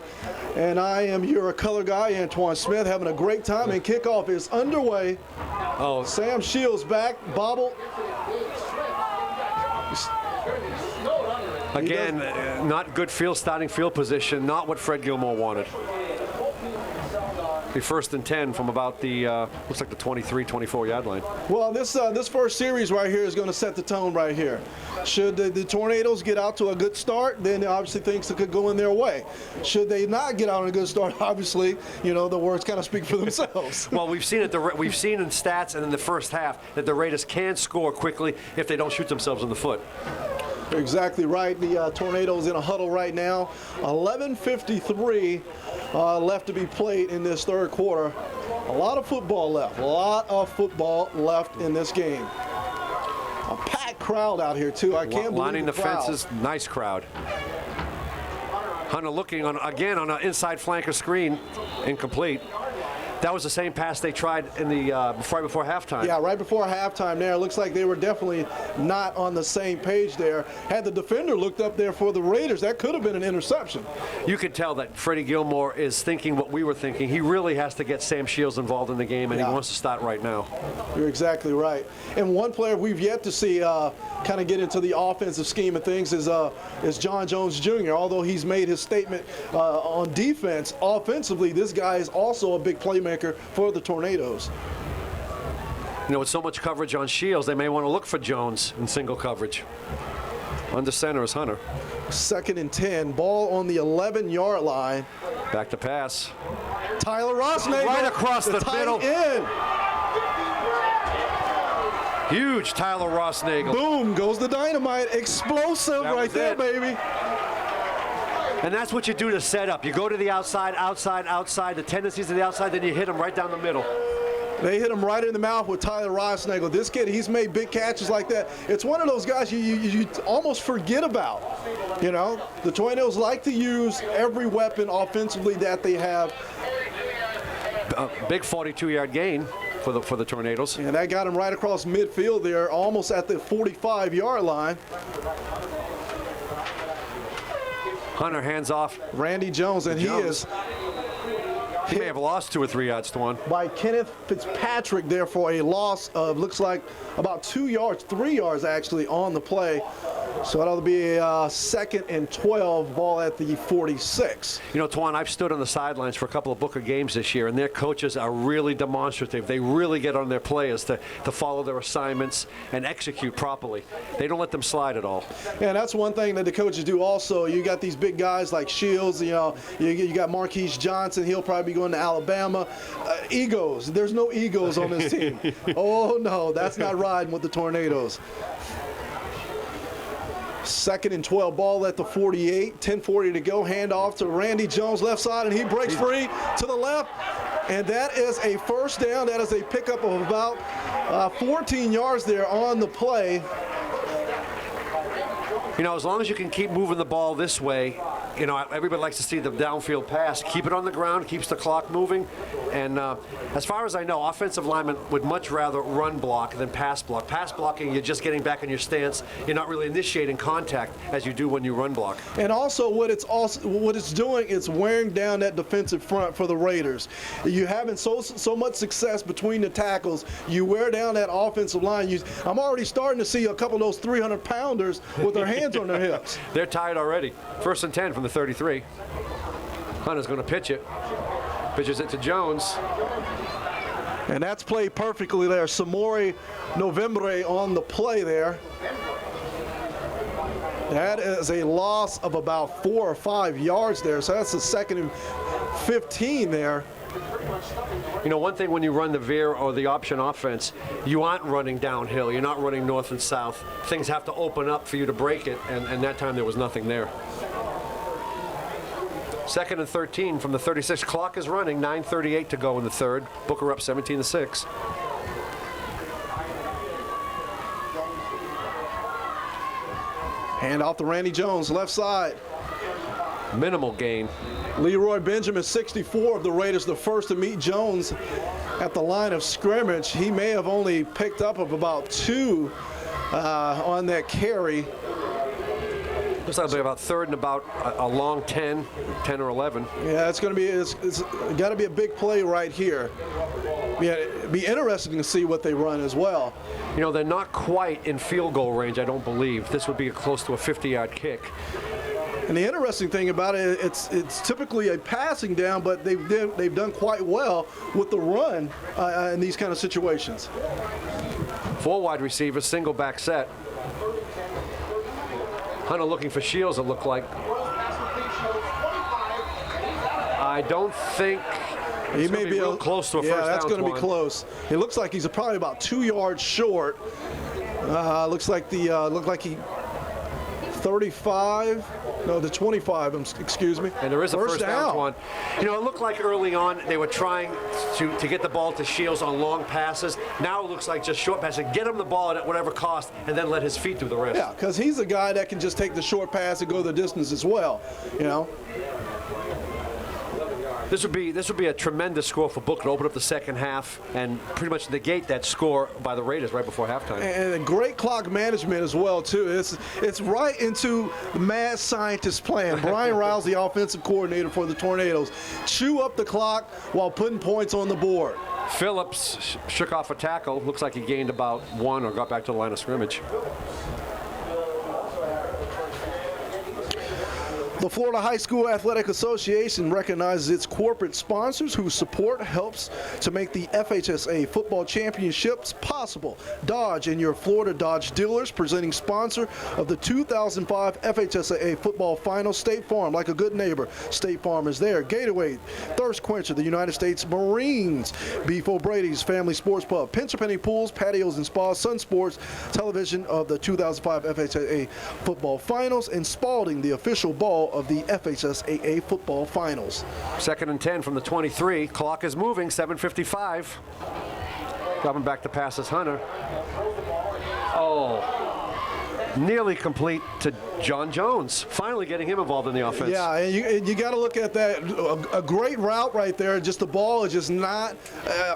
I am your color guy, Antoine Smith, having a great time, and kickoff is underway. Oh, Sam Shields back, bobble. Again, not good starting field position, not what Fred Gilmore wanted. The 1st and 10 from about the, looks like the 23, 24-yard line. Well, this first series right here is going to set the tone right here. Should the Tornadoes get out to a good start, then obviously things could go in their way. Should they not get out on a good start, obviously, you know, the words kind of speak for themselves. Well, we've seen in stats and in the first half that the Raiders can score quickly if they don't shoot themselves in the foot. You're exactly right. The Tornadoes in a huddle right now. 11:53 left to be played in this third quarter. A lot of football left. A lot of football left in this game. A packed crowd out here, too. I can't believe lining the crowd. fences, nice crowd. Hunter looking again on an inside flanker screen, incomplete. That was the same pass they tried in the right before halftime. Yeah, right before halftime there. It looks like they were definitely not on the same page there. Had the defender looked up there for the Raiders, that could have been an interception. You could tell that Freddie Gilmore is thinking what we were thinking. He really has to get Sam Shields involved in the game, and he wants to start right now. You're exactly right. And one player we've yet to see kind of get into the offensive scheme of things is John Jones Jr. Although he's made his statement on defense, offensively, this guy is also a big playmaker for the Tornadoes. You know, with so much coverage on Shields, they may want to look for Jones in single coverage. Under center is Hunter. 2nd and 10, ball on the 11-yard line. Back to pass. Tyler Rossnagel. Right across the middle. End. Huge Tyler Rossnagel. Boom, goes the dynamite. Explosive right there, baby. And that's what you do to set up. You go to the outside, the tendencies to the outside, then you hit them right down the middle. They hit him right in the mouth with Tyler Rossnagel. This kid, he's made big catches like that. It's one of those guys you almost forget about. You know, the Tornadoes like to use every weapon offensively that they have. A big 42-yard gain for the Tornadoes. And that got him right across midfield there, almost at the 45-yard line. Hunter hands off. Randy Jones, and he may have lost 2 or 3 yards to one. By Kenneth Fitzpatrick there for a loss of, looks like, about 2 yards, 3 yards actually on the play. So that'll be a 2nd and 12, ball at the 46. You know, Twan, I've stood on the sidelines for a couple of Booker games this year, and their coaches are really demonstrative. They really get on their players to follow their assignments and execute properly. They don't let them slide at all. Yeah, that's one thing that the coaches do also. You got these big guys like Shields, you know, you got Marquise Johnson. He'll probably be going to Alabama. Egos. There's no egos on this team. Oh, no, that's not riding with the Tornadoes. 2nd and 12, ball at the 48, 10:40 to go, handoff to Randy Jones, left side, and he breaks free to the left, and that is a first down. That is a pickup of about 14 yards there on the play. You know, as long as you can keep moving the ball this way, you know, everybody likes to see the downfield pass. Keep it on the ground, keeps the clock moving. And as far as I know, offensive linemen would much rather run block than pass block. Pass blocking, you're just getting back in your stance. You're not really initiating contact as you do when you run block. And also what it's doing, it's wearing down that defensive front for the Raiders. You having so much success between the tackles, you wear down that offensive line. I'm already starting to see a couple of those 300-pounders with their hands on their hips. They're tired already. 1st and 10 from the 33. Hunter's going to pitch it. Pitches it to Jones. And that's played perfectly there. Samori Novembre on the play there. That is a loss of about 4 or 5 yards there. So that's the 2nd and 15 there. You know, one thing when you run the veer or the option offense, you aren't running downhill. You're not running north and south. Things have to open up for you to break it, and that time there was nothing there. 2nd and 13 from the 36. Clock is running. 9:38 to go in the 3rd. Booker up 17-6. Hand off to Randy Jones, left side. Minimal gain. Leroy Benjamin, 64 of the Raiders, the first to meet Jones at the line of scrimmage. He may have only picked up of about 2 on that carry. Looks like it'll be about 3rd and about a long 10 or 11. Yeah, it's got to be a big play right here. Yeah, it'd be interesting to see what they run as well. You know, they're not quite in field goal range, I don't believe. This would be close to a 50-yard kick. And the interesting thing about it, it's typically a passing down, but they've done quite well with the run in these kind of situations. 4 wide receivers, single back set. Hunter looking for Shields, it looked like. I don't think he may be real close to a first down. Yeah, that's going to be close. It looks like he's probably about 2 yards short. Looks like he 35. No, the 25, excuse me. And there is a first down one. You know, it looked like early on they were trying to get the ball to Shields on long passes. Now it looks like just short passes. Get him the ball at whatever cost and then let his feet do the rest. Yeah, because he's a guy that can just take the short pass and go the distance as well, you know. This would be a tremendous score for Booker to open up the second half and pretty much negate that score by the Raiders right before halftime. And a great clock management as well, too. It's right into the mad scientist plan. Brian Riles, the offensive coordinator for the Tornadoes, chew up the clock while putting points on the board. Phillips shook off a tackle. Looks like he gained about 1 or got back to the line of scrimmage. The Florida High School Athletic Association recognizes its corporate sponsors whose support helps to make the FHSA football championships possible. Dodge and your Florida Dodge dealers, presenting sponsor of the 2005 FHSAA football final. State Farm, like a good neighbor, State Farm is there. Gatorade, Thirst Quencher, the United States Marines, Beef O'Brady's Family Sports Pub, Pincher Penny Pools, Patios and Spas, Sun Sports, television of the 2005 FHSAA football finals, and Spalding, the official ball of the FHSAA football finals. 2nd and 10 from the 23. Clock is moving, 7:55. Coming back to pass is Hunter. Oh, nearly complete to John Jones. Finally getting him involved in the offense. Yeah, and you got to look at that. A great route right there. Just the ball is just not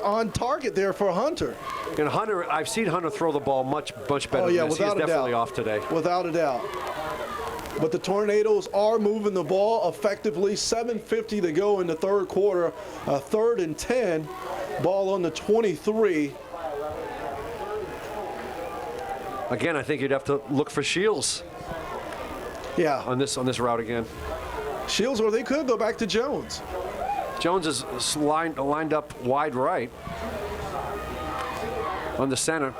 on target there for Hunter. And Hunter, I've seen Hunter throw the ball much better than this. He's definitely off today. Without a doubt. But the Tornadoes are moving the ball effectively. 7:50 to go in the 3rd quarter. 3rd and 10. Ball on the 23. Again, I think you'd have to look for Shields. Yeah. On this route again. Shields, or they could go back to Jones. Jones is lined up wide right on the center.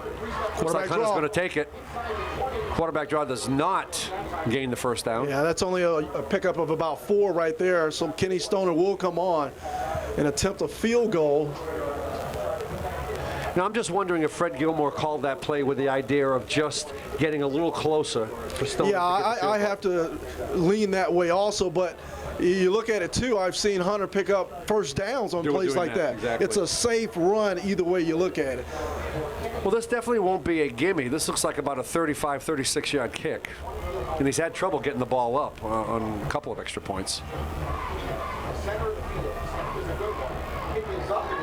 Looks like Hunter's going to take it. Quarterback draw does not gain the first down. Yeah, that's only a pickup of about 4 right there. So Kenny Stoner will come on and attempt a field goal. Now, I'm just wondering if Fred Gilmore called that play with the idea of just getting a little closer for Stoner. Yeah, I have to lean that way also, but you look at it too, I've seen Hunter pick up first downs on plays like that. Exactly. It's a safe run either way you look at it. Well, this definitely won't be a gimme. This looks like about a 35, 36-yard kick. And he's had trouble getting the ball up on a couple of extra points.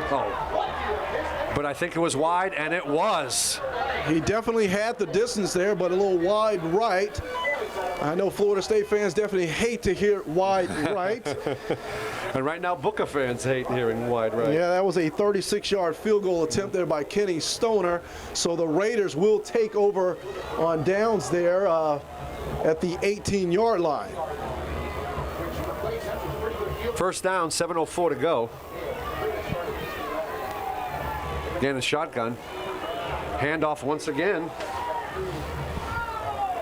Oh. But I think it was wide, and it was. He definitely had the distance there, but a little wide right. I know Florida State fans definitely hate to hear wide right. And right now, Booker fans hate hearing wide right. Yeah, that was a 36-yard field goal attempt there by Kenny Stoner. So the Raiders will take over on downs there at the 18-yard line. First down, 7:04 to go. Again, a shotgun. Handoff once again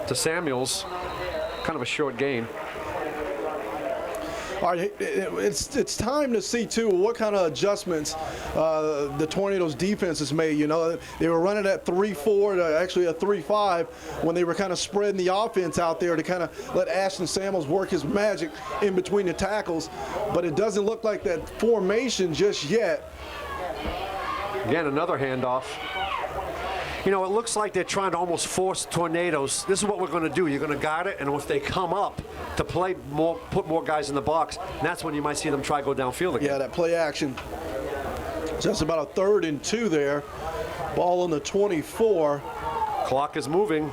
to Samuels. Kind of a short gain. All right, it's time to see, too, what kind of adjustments the Tornadoes defense has made. You know, they were running at 3-4 to actually a 3-5 when they were kind of spreading the offense out there to kind of let Ashton Samuels work his magic in between the tackles. But it doesn't look like that formation just yet. Again, another handoff. You know, it looks like they're trying to almost force Tornadoes. This is what we're going to do. You're going to guard it, and if they come up to play more, put more guys in the box, that's when you might see them try to go downfield again. Yeah, that play action. Just about a 3rd and 2 there. Ball on the 24. Clock is moving.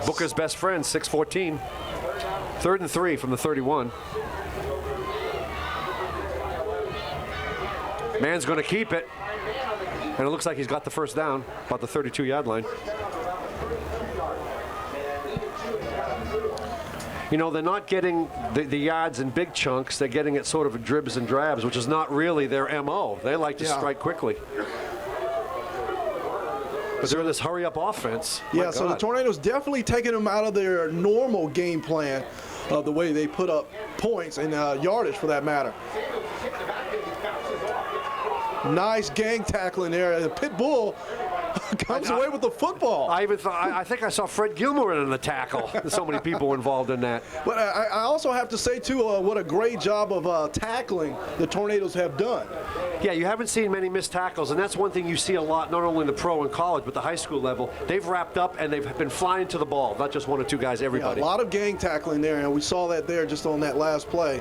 Booker's best friend, 6:14. 3rd and 3 from the 31. Man's going to keep it. And it looks like he's got the first down, about the 32-yard line. You know, they're not getting the yards in big chunks. They're getting it sort of dribs and drabs, which is not really their MO. They like to strike quickly. But they're in this hurry-up offense. Yeah, so the Tornadoes definitely taking them out of their normal game plan of the way they put up points and yardage for that matter. Nice gang tackling there. The Pit Bull comes away with the football. I think I saw Fred Gilmore in the tackle. There's so many people involved in that. But I also have to say, too, what a great job of tackling the Tornadoes have done. Yeah, you haven't seen many missed tackles, and that's one thing you see a lot, not only in the pro and college, but the high school level. They've wrapped up, and they've been flying to the ball, not just one or two guys, everybody. Yeah, a lot of gang tackling there, and we saw that there just on that last play.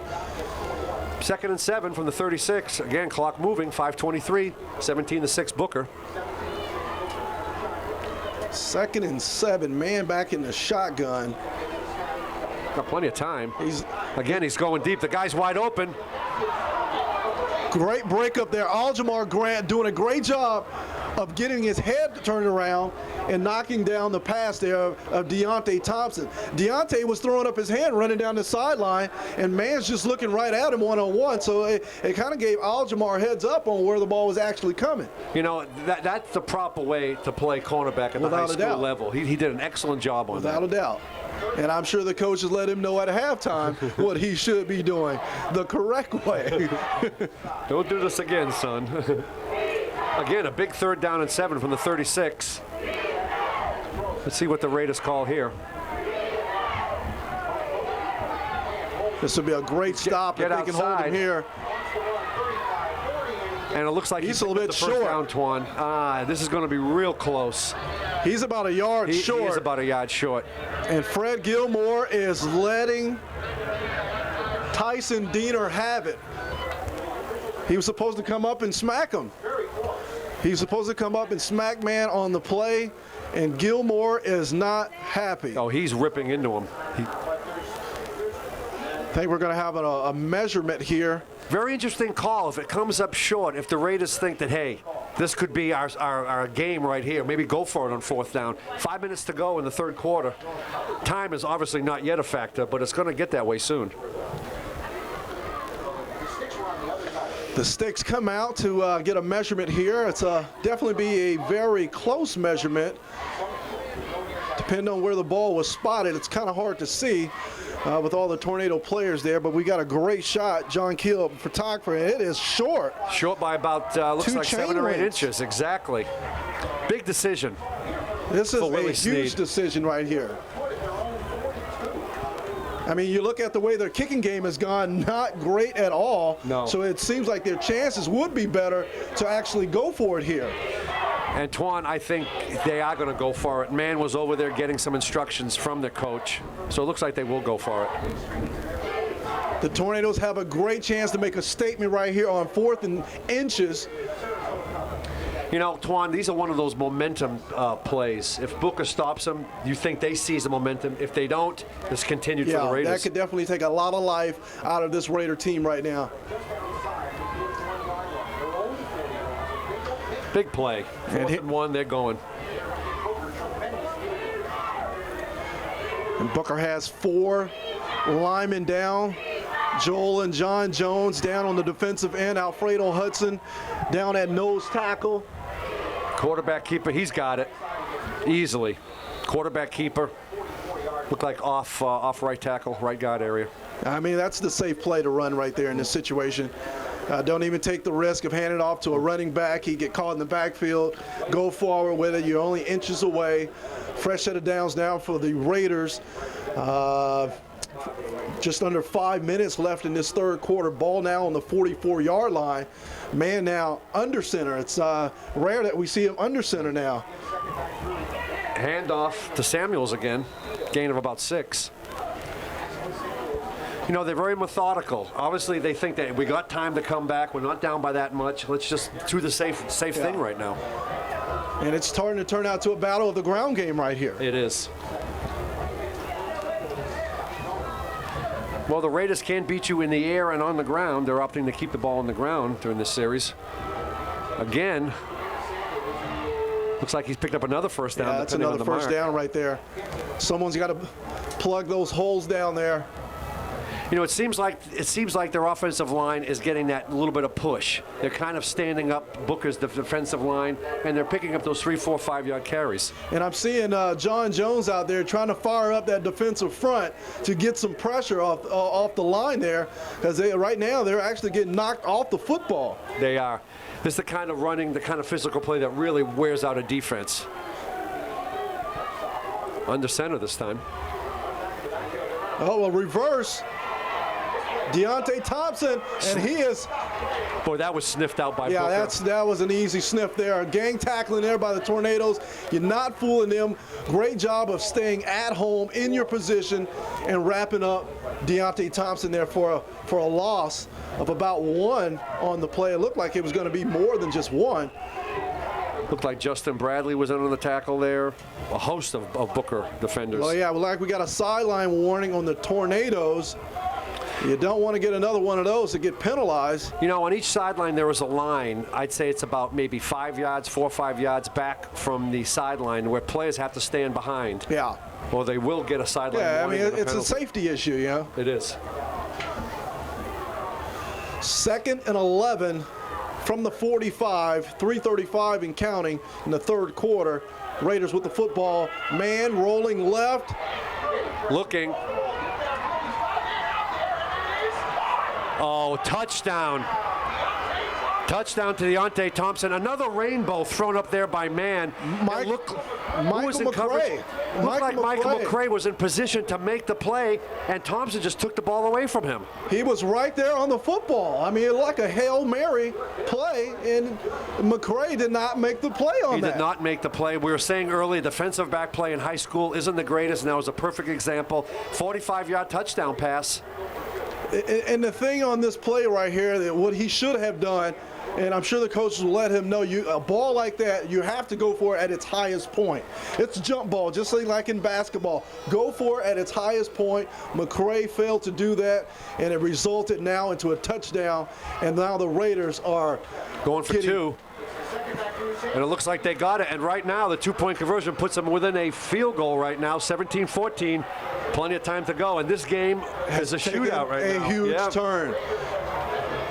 2nd and 7 from the 36. Again, clock moving, 5:23, 17-6 Booker. 2nd and 7, man back in the shotgun. Got plenty of time. He's going deep. The guy's wide open. Great breakup there. Aljamar Grant doing a great job of getting his head turned around and knocking down the pass there of Deontay Thompson. Deontay was throwing up his hand running down the sideline, and man's just looking right at him one-on-one. So it kind of gave Aljamar heads up on where the ball was actually coming. You know, that's the proper way to play cornerback at the high school level. He did an excellent job on that. Without a doubt. And I'm sure the coaches let him know at halftime what he should be doing the correct way. Don't do this again, son. Again, a big 3rd down and 7 from the 36. Let's see what the Raiders call here. This will be a great stop if they can hold him here. And it looks like he's a little bit short. Down, Twan. This is going to be real close. He's about a yard short. He is about a yard short. And Fred Gilmore is letting Tyson Diener have it. He was supposed to come up and smack him. He was supposed to come up and smack man on the play, and Gilmore is not happy. Oh, he's ripping into him. I think we're going to have a measurement here. Very interesting call. If it comes up short, if the Raiders think that, hey, this could be our game right here, maybe go for it on 4th down. 5 minutes to go in the 3rd quarter. Time is obviously not yet a factor, but it's going to get that way soon. The sticks come out to get a measurement here. It's definitely be a very close measurement. Depending on where the ball was spotted, it's kind of hard to see with all the Tornado players there, but we got a great shot. John Keel, photographer, and it is short. Short by about, looks like 7 or 8 inches, exactly. Big decision. This is a huge decision right here. I mean, you look at the way their kicking game has gone, not great at all. No. So it seems like their chances would be better to actually go for it here. And Twan, I think they are going to go for it. Man was over there getting some instructions from their coach, so it looks like they will go for it. The Tornadoes have a great chance to make a statement right here on 4th and inches. You know, Twan, these are one of those momentum plays. If Booker stops them, you think they seize the momentum. If they don't, it's continued for the Raiders. That could definitely take a lot of life out of this Raider team right now. Big play. 4th and 1, they're going. And Booker has 4 linemen down. Joel and John Jones down on the defensive end. Alfredo Hudson down at nose tackle. Quarterback keeper, he's got it easily. Quarterback keeper, look like off right tackle, right guard area. I mean, that's the safe play to run right there in this situation. Don't even take the risk of handing it off to a running back. He get caught in the backfield. Go forward with it. You're only inches away. Fresh set of downs now for the Raiders. Just under 5 minutes left in this third quarter. Ball now on the 44-yard line. Man now under center. It's rare that we see him under center now. Handoff to Samuels again. Gain of about 6. You know, they're very methodical. Obviously, they think that we got time to come back. We're not down by that much. Let's just do the safe thing right now. And it's starting to turn out to a battle of the ground game right here. It is. Well, the Raiders can beat you in the air and on the ground. They're opting to keep the ball on the ground during this series. Again, looks like he's picked up another first down. Yeah, that's another first down right there. Someone's got to plug those holes down there. You know, it seems like their offensive line is getting that little bit of push. They're kind of standing up Booker's defensive line, and they're picking up those 3, 4, 5-yard carries. And I'm seeing John Jones out there trying to fire up that defensive front to get some pressure off the line there, because right now they're actually getting knocked off the football. They are. This is the kind of running, the kind of physical play that really wears out a defense. Under center this time. Oh, a reverse. Deontay Thompson, and he is. Boy, that was sniffed out by Booker. Yeah, that was an easy sniff there. Gang tackling there by the Tornadoes. You're not fooling them. Great job of staying at home in your position and wrapping up Deontay Thompson there for a loss of about 1 on the play. It looked like it was going to be more than just 1. Looked like Justin Bradley was in on the tackle there. A host of Booker defenders. Well, yeah, we got a sideline warning on the Tornadoes. You don't want to get another one of those to get penalized. You know, on each sideline there was a line. I'd say it's about maybe 4 or 5 yards back from the sideline where players have to stand behind. Yeah. Or they will get a sideline warning. Yeah, I mean, it's a safety issue, you know. It is. 2nd and 11 from the 45, 3:35 and counting in the third quarter. Raiders with the football. Man rolling left. Looking. Oh, touchdown. Touchdown to Deontay Thompson. Another rainbow thrown up there by Man. Michael McCray. Looked like Michael McCray was in position to make the play, and Thompson just took the ball away from him. He was right there on the football. I mean, it looked like a Hail Mary play, and McCray did not make the play on that. He did not make the play. We were saying earlier, defensive back play in high school isn't the greatest, and that was a perfect example. 45-yard touchdown pass. And the thing on this play right here, that what he should have done, and I'm sure the coaches will let him know, a ball like that, you have to go for it at its highest point. It's a jump ball, just like in basketball. Go for it at its highest point. McCray failed to do that, and it resulted now into a touchdown, and now the Raiders are going for 2. And it looks like they got it. And right now, the 2-point conversion puts them within a field goal right now, 17-14. Plenty of time to go. And this game is a shootout right now. A huge turn.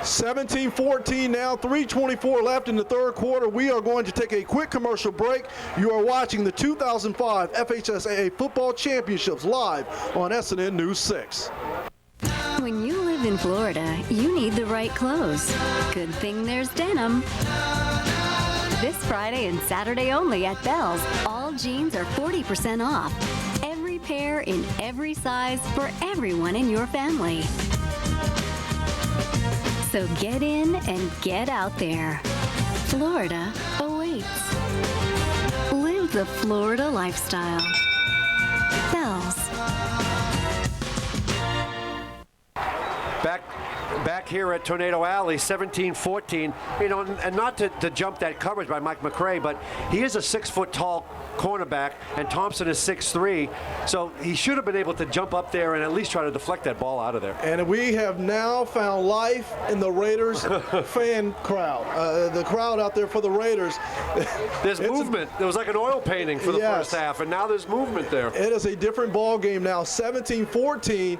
17-14 now, 3:24 left in the third quarter. We are going to take a quick commercial break. You are watching the 2005 FHSAA Football Championships live on SNN News 6. When you live in Florida, you need the right clothes. Good thing there's denim. This Friday and Saturday only at Belle's, all jeans are 40% off. Every pair in every size for everyone in your family. So get in and get out there. Florida awaits. the Florida lifestyle. Bells. Back here at Tornado Alley, 17-14. You know, and not to jump that coverage by Mike McCray, but he is a 6-foot-tall cornerback, and Thompson is 6'3", so he should have been able to jump up there and at least try to deflect that ball out of there. And we have now found life in the Raiders fan crowd. The crowd out there for the Raiders. There's movement. There was like an oil painting for the first half, and now there's movement there. It is a different ball game now. 17-14.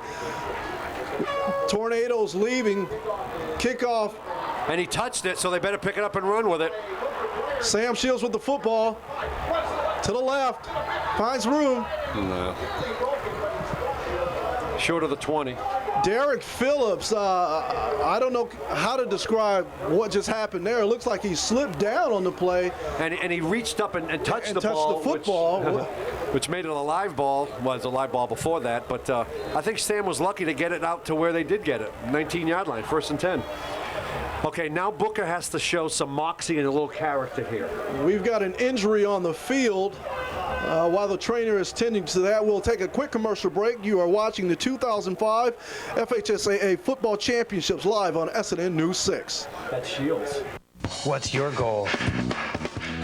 Tornadoes leaving. Kickoff. And he touched it, so they better pick it up and run with it. Sam Shields with the football. To the left. Finds room. No. Short of the 20. Derek Phillips, I don't know how to describe what just happened there. It looks like he slipped down on the play. And he reached up and touched the ball. The football. Which made it a live ball. Was a live ball before that. But I think Sam was lucky to get it out to where they did get it. 19-yard line, 1st and 10. Okay, now Booker has to show some moxie and a little character here. We've got an injury on the field. While the trainer is tending to that, we'll take a quick commercial break. You are watching the 2005 FHSAA Football Championships live on SNN News 6. That's Shields. What's your goal?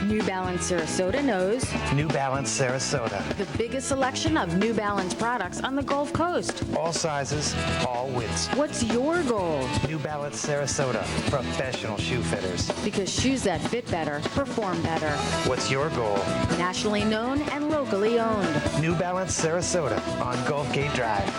New Balance Sarasota knows. New Balance Sarasota. The biggest selection of New Balance products on the Gulf Coast. All sizes, all widths. What's your goal? New Balance Sarasota. Professional shoe fitters. Because shoes that fit better, perform better. What's your goal? Nationally known and locally owned. New Balance Sarasota on Gulf Gate Drive.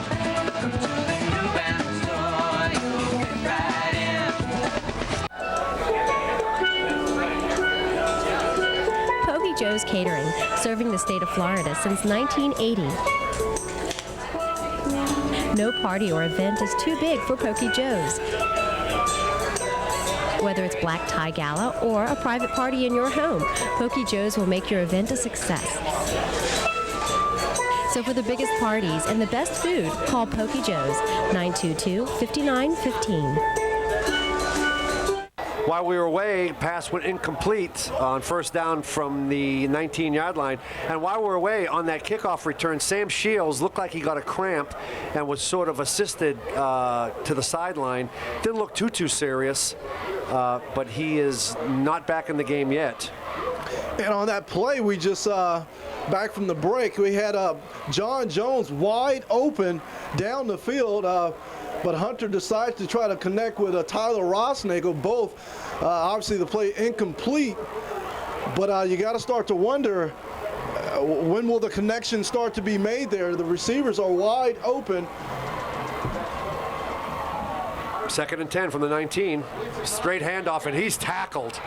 Joe's Catering, serving the state of Florida since 1980. No party or event is too big for Pokey Joe's. Whether it's black tie gala or a private party in your home, Pokey Joe's will make your event a success. So for the biggest parties and the best food, call Pokey Joe's, 922-5915. While we were away, pass went incomplete on 1st down from the 19-yard line. And while we were away on that kickoff return, Sam Shields looked like he got a cramp and was sort of assisted to the sideline. Didn't look too serious, but he is not back in the game yet. And on that play, we just back from the break, we had John Jones wide open down the field. But Hunter decides to try to connect with Tyler Rossnagel. Both, obviously, the play incomplete. But you got to start to wonder, when will the connection start to be made there? The receivers are wide open. 2nd and 10 from the 19. Straight handoff, and he's tackled.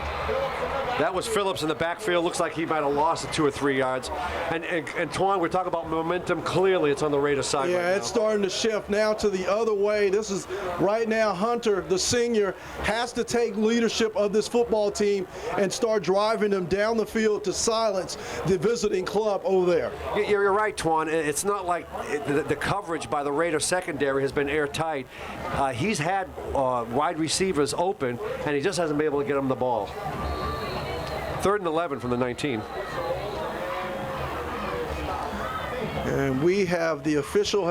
That was Phillips in the backfield. Looks like he might have lost it 2 or 3 yards. And Twan, we're talking about momentum. Clearly, it's on the Raiders side. Yeah, right it's starting to shift now to the other way. This is right now Hunter, the senior, has to take leadership of this football team and start driving them down the field to silence the visiting club over there. You're right, Twan. It's not like the coverage by the Raiders secondary has been airtight. He's had wide receivers open, and he just hasn't been able to get them the ball. 3rd and 11 from the 19. And we have the official,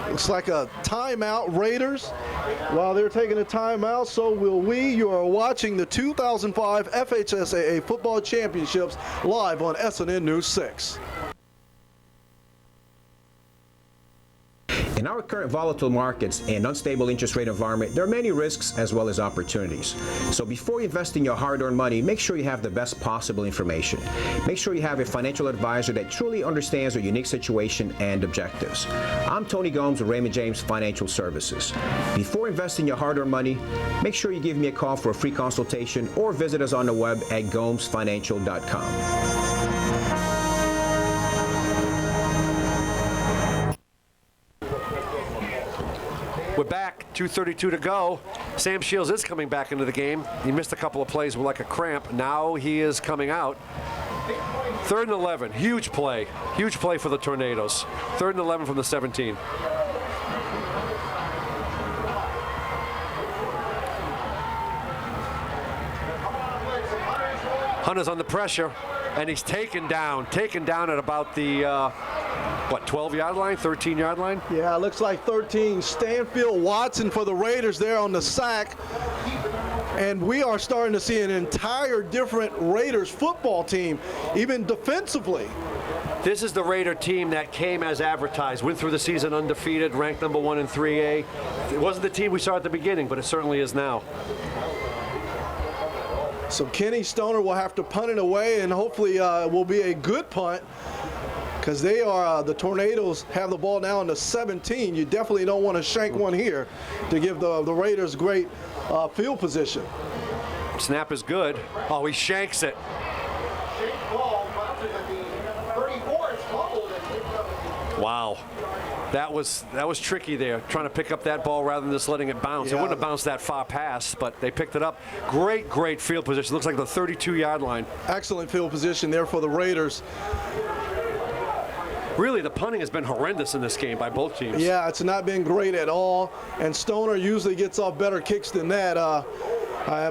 looks like a timeout, Raiders. While they're taking a timeout, so will we. You are watching the 2005 FHSAA Football Championships live on SNN News 6. In our current volatile markets and unstable interest rate environment, there are many risks as well as opportunities. So before you invest in your hard-earned money, make sure you have the best possible information. Make sure you have a financial advisor that truly understands your unique situation and objectives. I'm Tony Gomes with Raymond James Financial Services. Before investing your hard-earned money, make sure you give me a call for a free consultation or visit us on the web at gomesfinancial.com. We're back, 2:32 to go. Sam Shields is coming back into the game. He missed a couple of plays with like a cramp. Now he is coming out. 3rd and 11, huge play for the Tornadoes. 3rd and 11 from the 17. Hunter's under pressure. And he's taken down at about the, 12-yard line, 13-yard line? Yeah, it looks like 13. Stanfield Watson for the Raiders there on the sack. And we are starting to see an entire different Raiders football team, even defensively. This is the Raider team that came as advertised, went through the season undefeated, ranked number 1 in 3A. It wasn't the team we saw at the beginning, but it certainly is now. So Kenny Stoner will have to punt it away, and hopefully it will be a good punt, because they are the Tornadoes have the ball now in the 17. You definitely don't want to shank one here to give the Raiders great field position. Snap is good. Oh, he shanks it. Wow. That was tricky there, trying to pick up that ball rather than just letting it bounce. Yeah. It wouldn't have bounced that far past, but they picked it up. Great field position. Looks like the 32-yard line. Excellent field position there for the Raiders. Really, the punting has been horrendous in this game by both teams. Yeah, it's not been great at all, and Stoner usually gets off better kicks than that.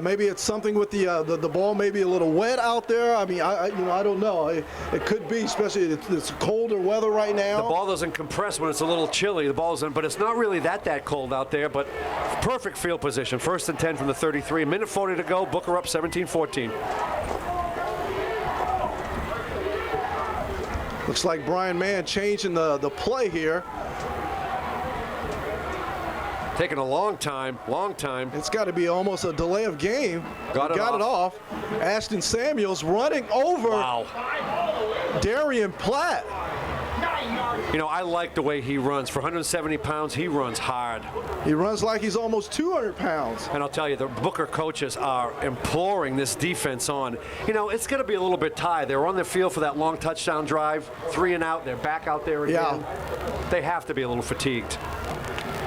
Maybe it's something with the ball maybe a little wet out there. I mean, I don't know. It could be, especially it's colder weather right now. The ball doesn't compress when it's a little chilly. The ball's in, but it's not really that cold out there. But perfect field position. 1st and 10 from the 33. Minute 40 to go. Booker up 17-14. Looks like Brian Mann changing the play here. Taking a long time. It's got to be almost a delay of game. Got it off. Ashton Samuels running over Darian Platt. You know, I like the way he runs. For 170 pounds, he runs hard. He runs like he's almost 200 pounds. And I'll tell you, the Booker coaches are imploring this defense on. You know, it's going to be a little bit tied. They're on the field for that long touchdown drive, 3 and out. They're back out there again. Yeah. They have to be a little fatigued.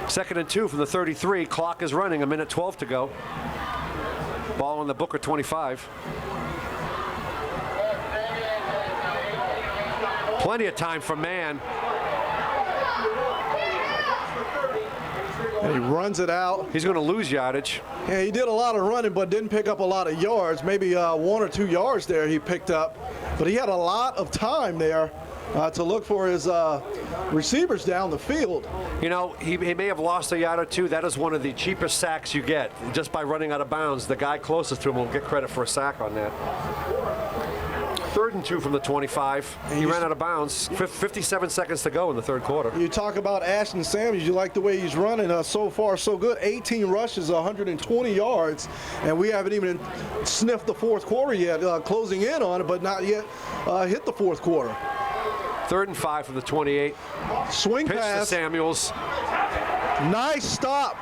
2nd and 2 from the 33. Clock is running. 1:12 to go. Ball on the Booker 25. Plenty of time for Mann. And he runs it out. He's going to lose yardage. Yeah, he did a lot of running, but didn't pick up a lot of yards. Maybe 1 or 2 yards there he picked up. But he had a lot of time there to look for his receivers down the field. You know, he may have lost a yard or two. That is one of the cheapest sacks you get. Just by running out of bounds, the guy closest to him will get credit for a sack on that. 3rd and 2 from the 25. He ran out of bounds. 57 seconds to go in the 3rd quarter. You talk about Ashton Samuels. You like the way he's running. So far, so good. 18 rushes, 120 yards, and we haven't even sniffed the 4th quarter yet. Closing in on it, but not yet hit the 4th quarter. 3rd and 5 from the 28. Swing pitch pass to Samuels. Nice stop.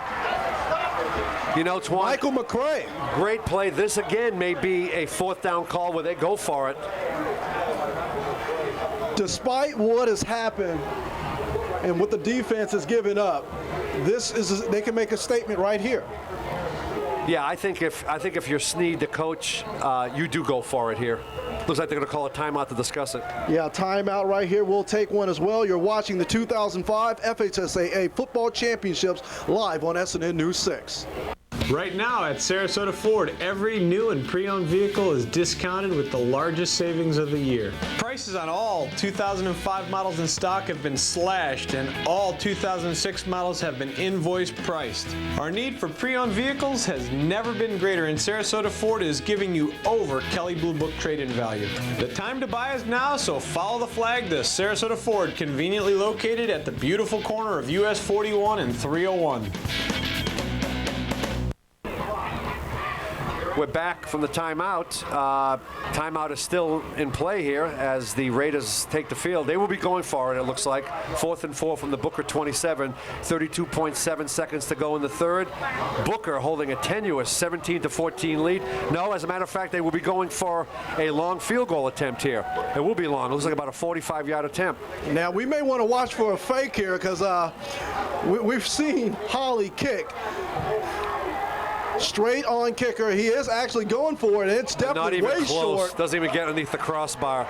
You know, Twan, Michael McCray. Great play. This again may be a 4th down call where they go for it. Despite what has happened and what the defense has given up, they can make a statement right here. Yeah, I think if you're Snead, the coach, you do go for it here. Looks like they're going to call a timeout to discuss it. Yeah, timeout right here. We'll take one as well. You're watching the 2005 FHSAA Football Championships live on SNN News 6. Right now at Sarasota Ford, every new and pre-owned vehicle is discounted with the largest savings of the year. Prices on all 2005 models in stock have been slashed, and all 2006 models have been invoice priced. Our need for pre-owned vehicles has never been greater, and Sarasota Ford is giving you over Kelley Blue Book trade-in value. The time to buy is now, so follow the flag to Sarasota Ford, conveniently located at the beautiful corner of US 41 and 301. We're back from the timeout. Timeout is still in play here as the Raiders take the field. They will be going for it, it looks like. 4th and 4 from the Booker 27. 32.7 seconds to go in the 3rd. Booker holding a tenuous 17-14 lead. No, as a matter of fact, they will be going for a long field goal attempt here. It will be long. It looks like about a 45-yard attempt. Now, we may want to watch for a fake here because we've seen Holly kick. Straight on kicker. He is actually going for it. It's definitely way short. Doesn't even get underneath the crossbar.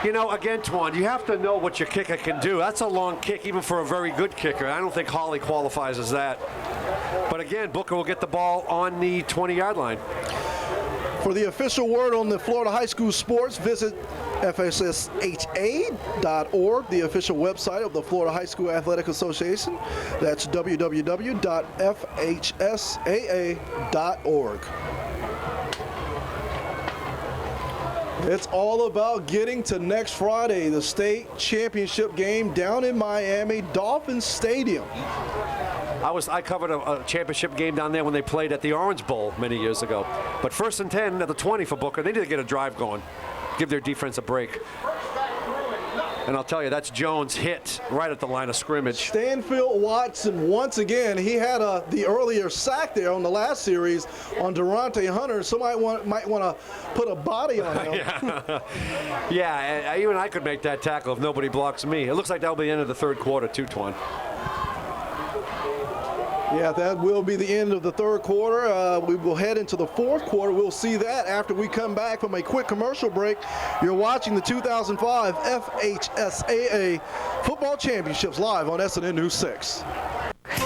You know, again, Twan, you have to know what your kicker can do. That's a long kick even for a very good kicker. I don't think Holly qualifies as that. But again, Booker will get the ball on the 20-yard line. For the official word on the Florida high school sports, visit FSSHA.org, the official website of the Florida High School Athletic Association. That's www.fhsaa.org. It's all about getting to next Friday, the state championship game down in Miami, Dolphin Stadium. I covered a championship game down there when they played at the Orange Bowl many years ago. But 1st and 10 at the 20 for Booker. They need to get a drive going, give their defense a break. And I'll tell you, that's Jones' hit right at the line of scrimmage. Stanfield Watson, once again, he had the earlier sack there on the last series on Durante Hunter. Somebody might want to put a body on him. Yeah, even I could make that tackle if nobody blocks me. It looks like that'll be the end of the third quarter, too, Twan. Yeah, that will be the end of the third quarter. We will head into the fourth quarter. We'll see that after we come back from a quick commercial break. You're watching the 2005 FHSAA Football Championships live on SNN News 6.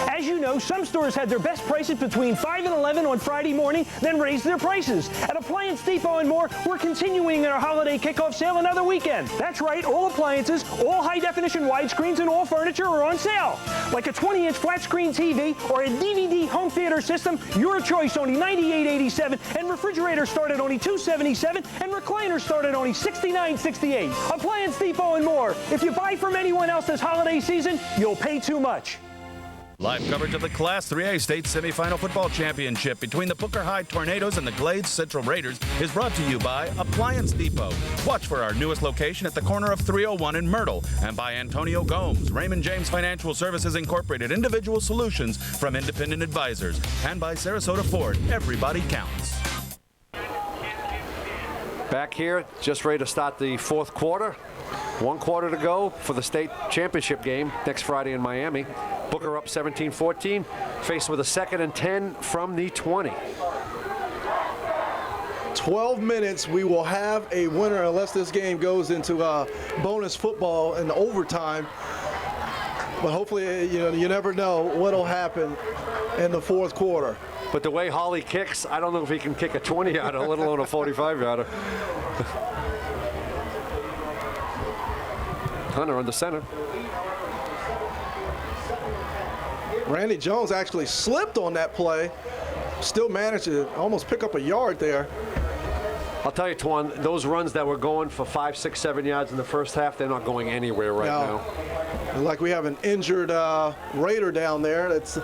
As you know, some stores had their best prices between 5 and 11 on Friday morning, then raised their prices. At Appliance Depot and more, we're continuing our holiday kickoff sale another weekend. That's right, all appliances, all high-definition widescreens, and all furniture are on sale. Like a 20-inch flat-screen TV or a DVD home theater system, your choice, only $98.87, and refrigerators start at only $277, and recliners start at only $69.68. Appliance Depot and more. If you buy from anyone else this holiday season, you'll pay too much. Live coverage of the Class 3A State Semifinal Football Championship between the Booker High Tornadoes and the Glades Central Raiders is brought to you by Appliance Depot. Watch for our newest location at the corner of 301 in Myrtle, and by Antonio Gomes, Raymond James Financial Services Incorporated, individual solutions from independent advisors, and by Sarasota Ford. Everybody counts. Back here, just ready to start the fourth quarter. 1 quarter to go for the state championship game next Friday in Miami. Booker up 17-14, faced with a 2nd and 10 from the 20. 12 minutes, we will have a winner unless this game goes into bonus football in overtime. But hopefully, you never know what'll happen in the fourth quarter. But the way Hawley kicks, I don't know if he can kick a 20-yarder, let alone a 45-yarder. Hunter on the center. Randy Jones actually slipped on that play. Still managed to almost pick up a yard there. I'll tell you, Twan, those runs that were going for 5, 6, 7 yards in the first half, they're not going anywhere right now. Like we have an injured Raider down there. That's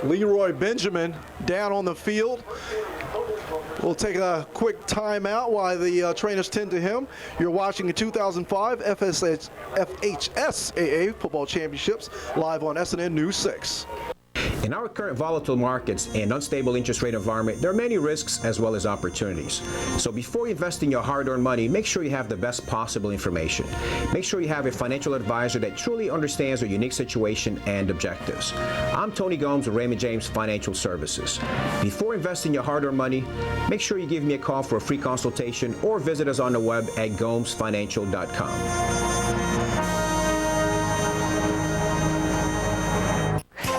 Leroy Benjamin down on the field. We'll take a quick timeout while the trainers tend to him. You're watching the 2005 FHSAA Football Championships live on SNN News 6. In our current volatile markets and unstable interest rate environment, there are many risks as well as opportunities. So before you invest in your hard-earned money, make sure you have the best possible information. Make sure you have a financial advisor that truly understands your unique situation and objectives. I'm Tony Gomes with Raymond James Financial Services. Before investing your hard-earned money, make sure you give me a call for a free consultation or visit us on the web at gomesfinancial.com.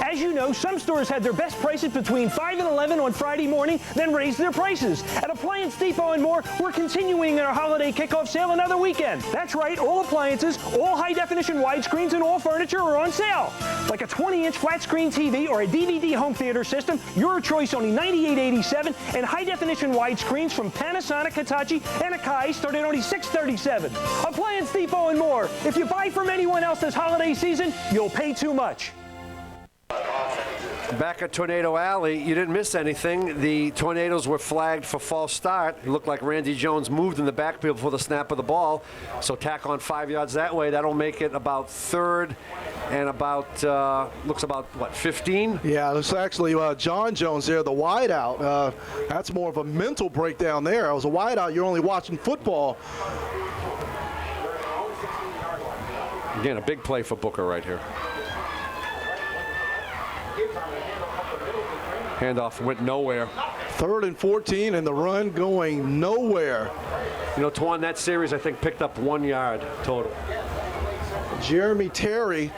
As you know, some stores had their best prices between 5 and 11 on Friday morning, then raised their prices. At Appliance Depot and more, we're continuing our holiday kickoff sale another weekend. That's right, all appliances, all high-definition widescreens, and all furniture are on sale. Like a 20-inch flat-screen TV or a DVD home theater system, your choice, only $98.87, and high-definition widescreens from Panasonic, Hitachi, and Akai start at only $637. Appliance Depot and more. If you buy from anyone else this holiday season, you'll pay too much. Back at Tornado Alley, you didn't miss anything. The Tornadoes were flagged for false start. It looked like Randy Jones moved in the backfield before the snap of the ball. So tack on 5 yards that way. That'll make it about 3rd and about, looks about, what, 15? Yeah, it's actually John Jones there, the wideout. That's more of a mental breakdown there. As a wideout, you're only watching football. Again, a big play for Booker right here. Handoff went nowhere. 3rd and 14, and the run going nowhere. You know, Twan, that series, I think, picked up 1 yard total. Jeremy Terry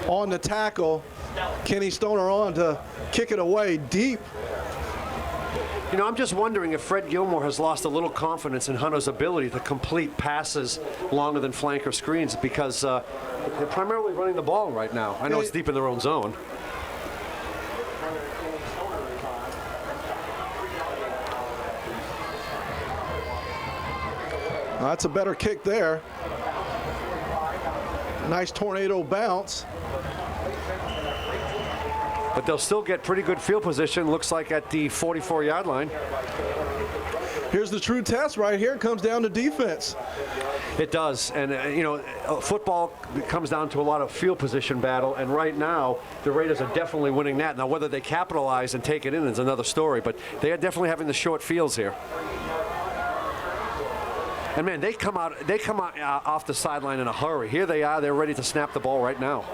on the tackle. Kenny Stoner on to kick it away deep. You know, I'm just wondering if Fred Gilmore has lost a little confidence in Hunter's ability to complete passes longer than flanker screens, because they're primarily running the ball right now. I know it's deep in their own zone. That's a better kick there. Nice tornado bounce. But they'll still get pretty good field position, looks like at the 44-yard line. Here's the true test right here. It comes down to defense. It does, and you know, football comes down to a lot of field position battle, and right now the Raiders are definitely winning that. Now whether they capitalize and take it in is another story, but they are definitely having the short fields here. And man, they come out off the sideline in a hurry. Here they are, they're ready to snap the ball right now.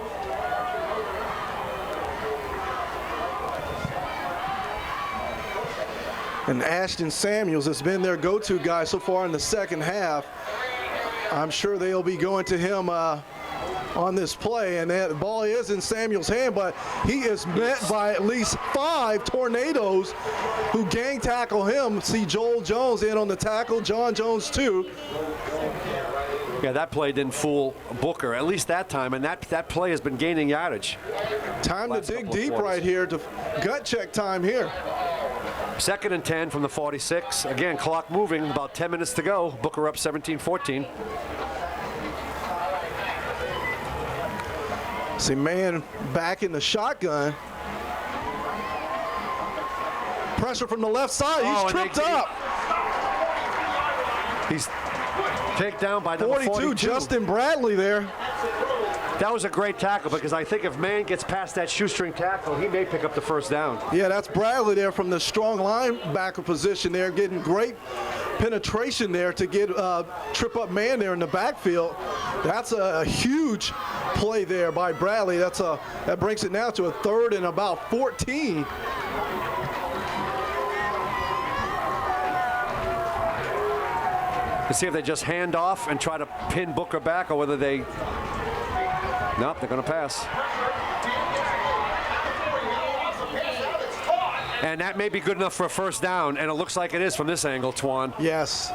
And Ashton Samuels has been their go-to guy so far in the second half. I'm sure they'll be going to him on this play, and that ball is in Samuels' hand, but he is met by at least 5 tornadoes who gang tackle him. See Joel Jones in on the tackle, John Jones too. Yeah, that play didn't fool Booker, at least that time, and that play has been gaining yardage. Time to dig deep right here, to gut check time here. 2nd and 10 from the 46. Again, clock moving, about 10 minutes to go. Booker up 17-14. See, man back in the shotgun. Pressure from the left side. He's tripped up. He's taken down by number 42. Justin Bradley there. That was a great tackle, because I think if man gets past that shoestring tackle, he may pick up the first down. Yeah, that's Bradley there from the strong linebacker position there, getting great penetration there to get trip up man there in the backfield. That's a huge play there by Bradley. That brings it now to a 3rd and about 14. To see if they just hand off and try to pin Booker back, or whether they... Nope, they're going to pass. And that may be good enough for a first down, and it looks like it is from this angle, Twan. Yes.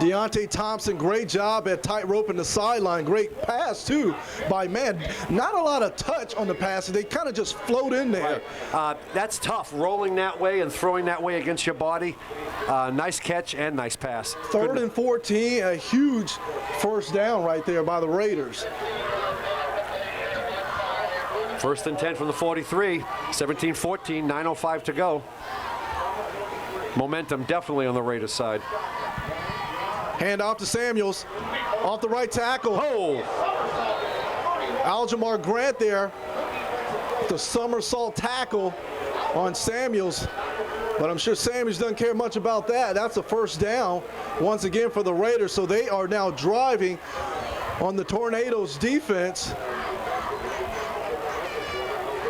Deontay Thompson, great job at tightrope in the sideline. Great pass, too, by man. Not a lot of touch on the passes. They kind of just float in there. Right. That's tough, rolling that way and throwing that way against your body. Nice catch and nice pass. 3rd and 14, a huge first down right there by the Raiders. 1st and 10 from the 43, 17-14, 9:05 to go. Momentum definitely on the Raiders side. Hand off to Samuels, off the right tackle. Oh! Aljamar Grant there, the somersault tackle on Samuels. But I'm sure Samuels doesn't care much about that. That's a first down once again for the Raiders. So they are now driving on the Tornadoes defense.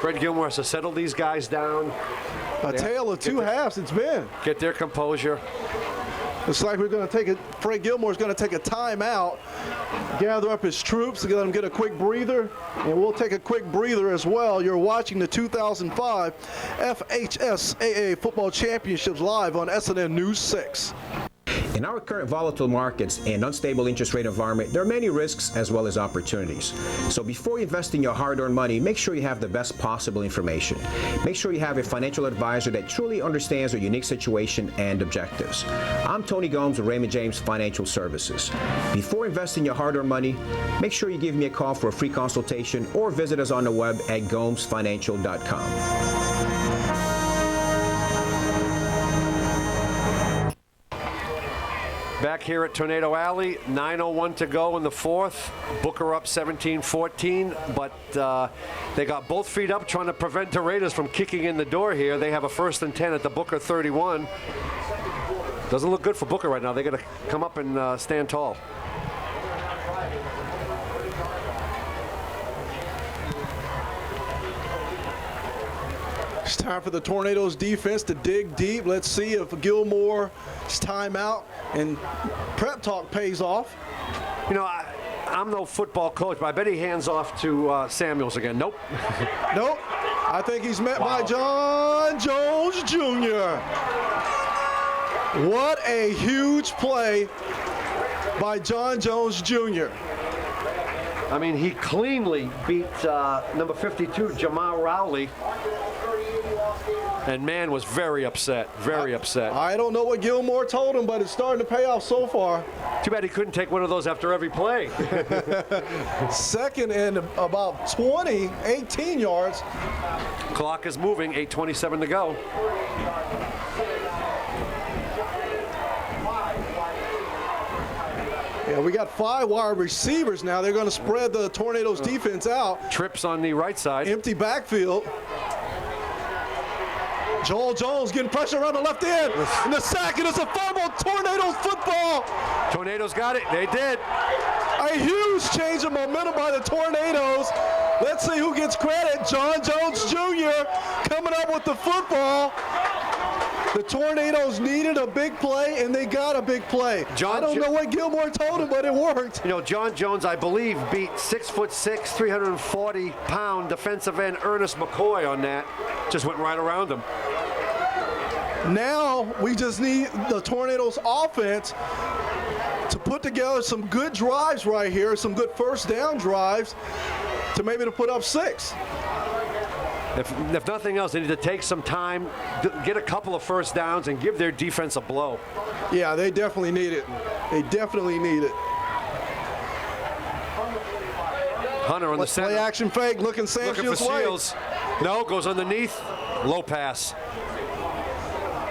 Fred Gilmore has to settle these guys down. A tale of 2 halves it's been. Get their composure. Looks like we're going to take it. Fred Gilmore's going to take a timeout, gather up his troops, let him get a quick breather, and we'll take a quick breather as well. You're watching the 2005 FHSAA Football Championships live on SNN News 6. In our current volatile markets and unstable interest rate environment, there are many risks as well as opportunities. So before you invest in your hard-earned money, make sure you have the best possible information. Make sure you have a financial advisor that truly understands your unique situation and objectives. I'm Tony Gomes with Raymond James Financial Services. Before investing your hard-earned money, make sure you give me a call for a free consultation or visit us on the web at gomesfinancial.com. Back here at Tornado Alley, 9:01 to go in the 4th. Booker up 17-14, but they got both feet up trying to prevent the Raiders from kicking in the door here. They have a 1st and 10 at the Booker 31. Doesn't look good for Booker right now. They got to come up and stand tall. It's time for the Tornadoes defense to dig deep. Let's see if Gilmore's timeout and prep talk pays off. You know, I'm no football coach, but I bet he hands off to Samuels again. Nope. Nope. I think he's met by John Jones Jr. What a huge play by John Jones Jr. I mean, he cleanly beat number 52, Jamal Rowley. And man was very upset, very upset. I don't know what Gilmore told him, but it's starting to pay off so far. Too bad he couldn't take one of those after every play. Second and about 18 yards. Clock is moving, 8:27 to go. Yeah, we got 5 wide receivers now. They're going to spread the Tornadoes defense out. Trips on the right side. Empty backfield. Joel Jones getting pressure around the left end. And the sack, and it's a fumble. Tornadoes football. Tornadoes got it. They did. A huge change of momentum by the Tornadoes. Let's see who gets credit. John Jones Jr. coming up with the football. The Tornadoes needed a big play, and they got a big play. I don't know what Gilmore told him, but it worked. You know, John Jones, I believe, beat 6'6", 340-pound defensive end Ernest McCoy on that. Just went right around him. Now we just need the Tornadoes offense to put together some good drives right here, some good first down drives to maybe to put up 6. If nothing else, they need to take some time, get a couple of first downs, and give their defense a blow. Yeah, they definitely need it. They definitely need it. Hunter on the center. Play action fake, looking Sam Looking for Seals. No, goes underneath. Low pass.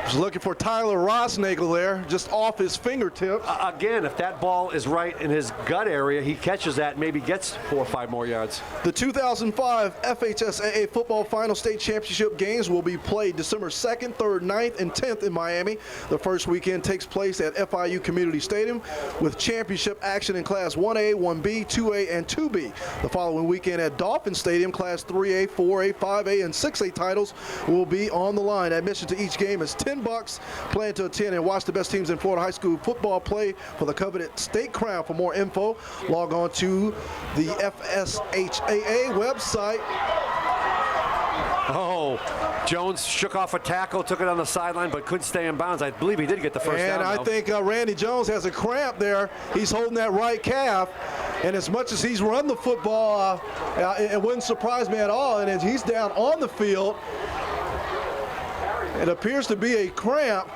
Was looking for Tyler Rosnagel there, just off his fingertips. Again, if that ball is right in his gut area, he catches that, maybe gets 4 or 5 more yards. The 2005 FHSAA Football Final State Championship games will be played December 2nd, 3rd, 9th, and 10th in Miami. The first weekend takes place at FIU Community Stadium with championship action in Class 1A, 1B, 2A, and 2B. The following weekend at Dolphin Stadium, Class 3A, 4A, 5A, and 6A titles will be on the line. Admission to each game is $10. Plan to attend and watch the best teams in Florida high school football play for the coveted state crown. For more info, log on to the FSHAA website. Oh, Jones shook off a tackle, took it on the sideline, but couldn't stay in bounds. I believe he did get the first down. And I think Randy Jones has a cramp there. He's holding that right calf. And as much as he's run the football, it wouldn't surprise me at all. And as he's down on the field, it appears to be a cramp.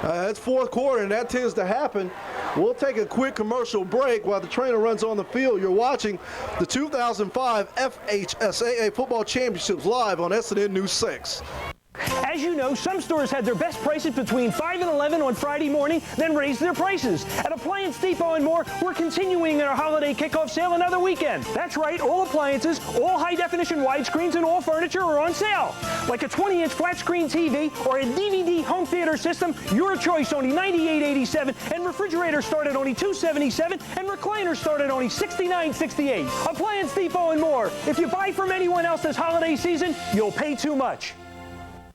It's fourth quarter, and that tends to happen. We'll take a quick commercial break while the trainer runs on the field. You're watching the 2005 FHSAA Football Championships live on SNN News 6. As you know, some stores had their best prices between 5 and 11 on Friday morning, then raised their prices. At Appliance Depot and more, we're continuing our holiday kickoff sale another weekend. That's right, all appliances, all high-definition widescreens, and all furniture are on sale. Like a 20-inch flat-screen TV or a DVD home theater system, your choice only $98.87, and refrigerators start at only $277, and recliners start at only $69.68. Appliance Depot and more. If you buy from anyone else this holiday season, you'll pay too much.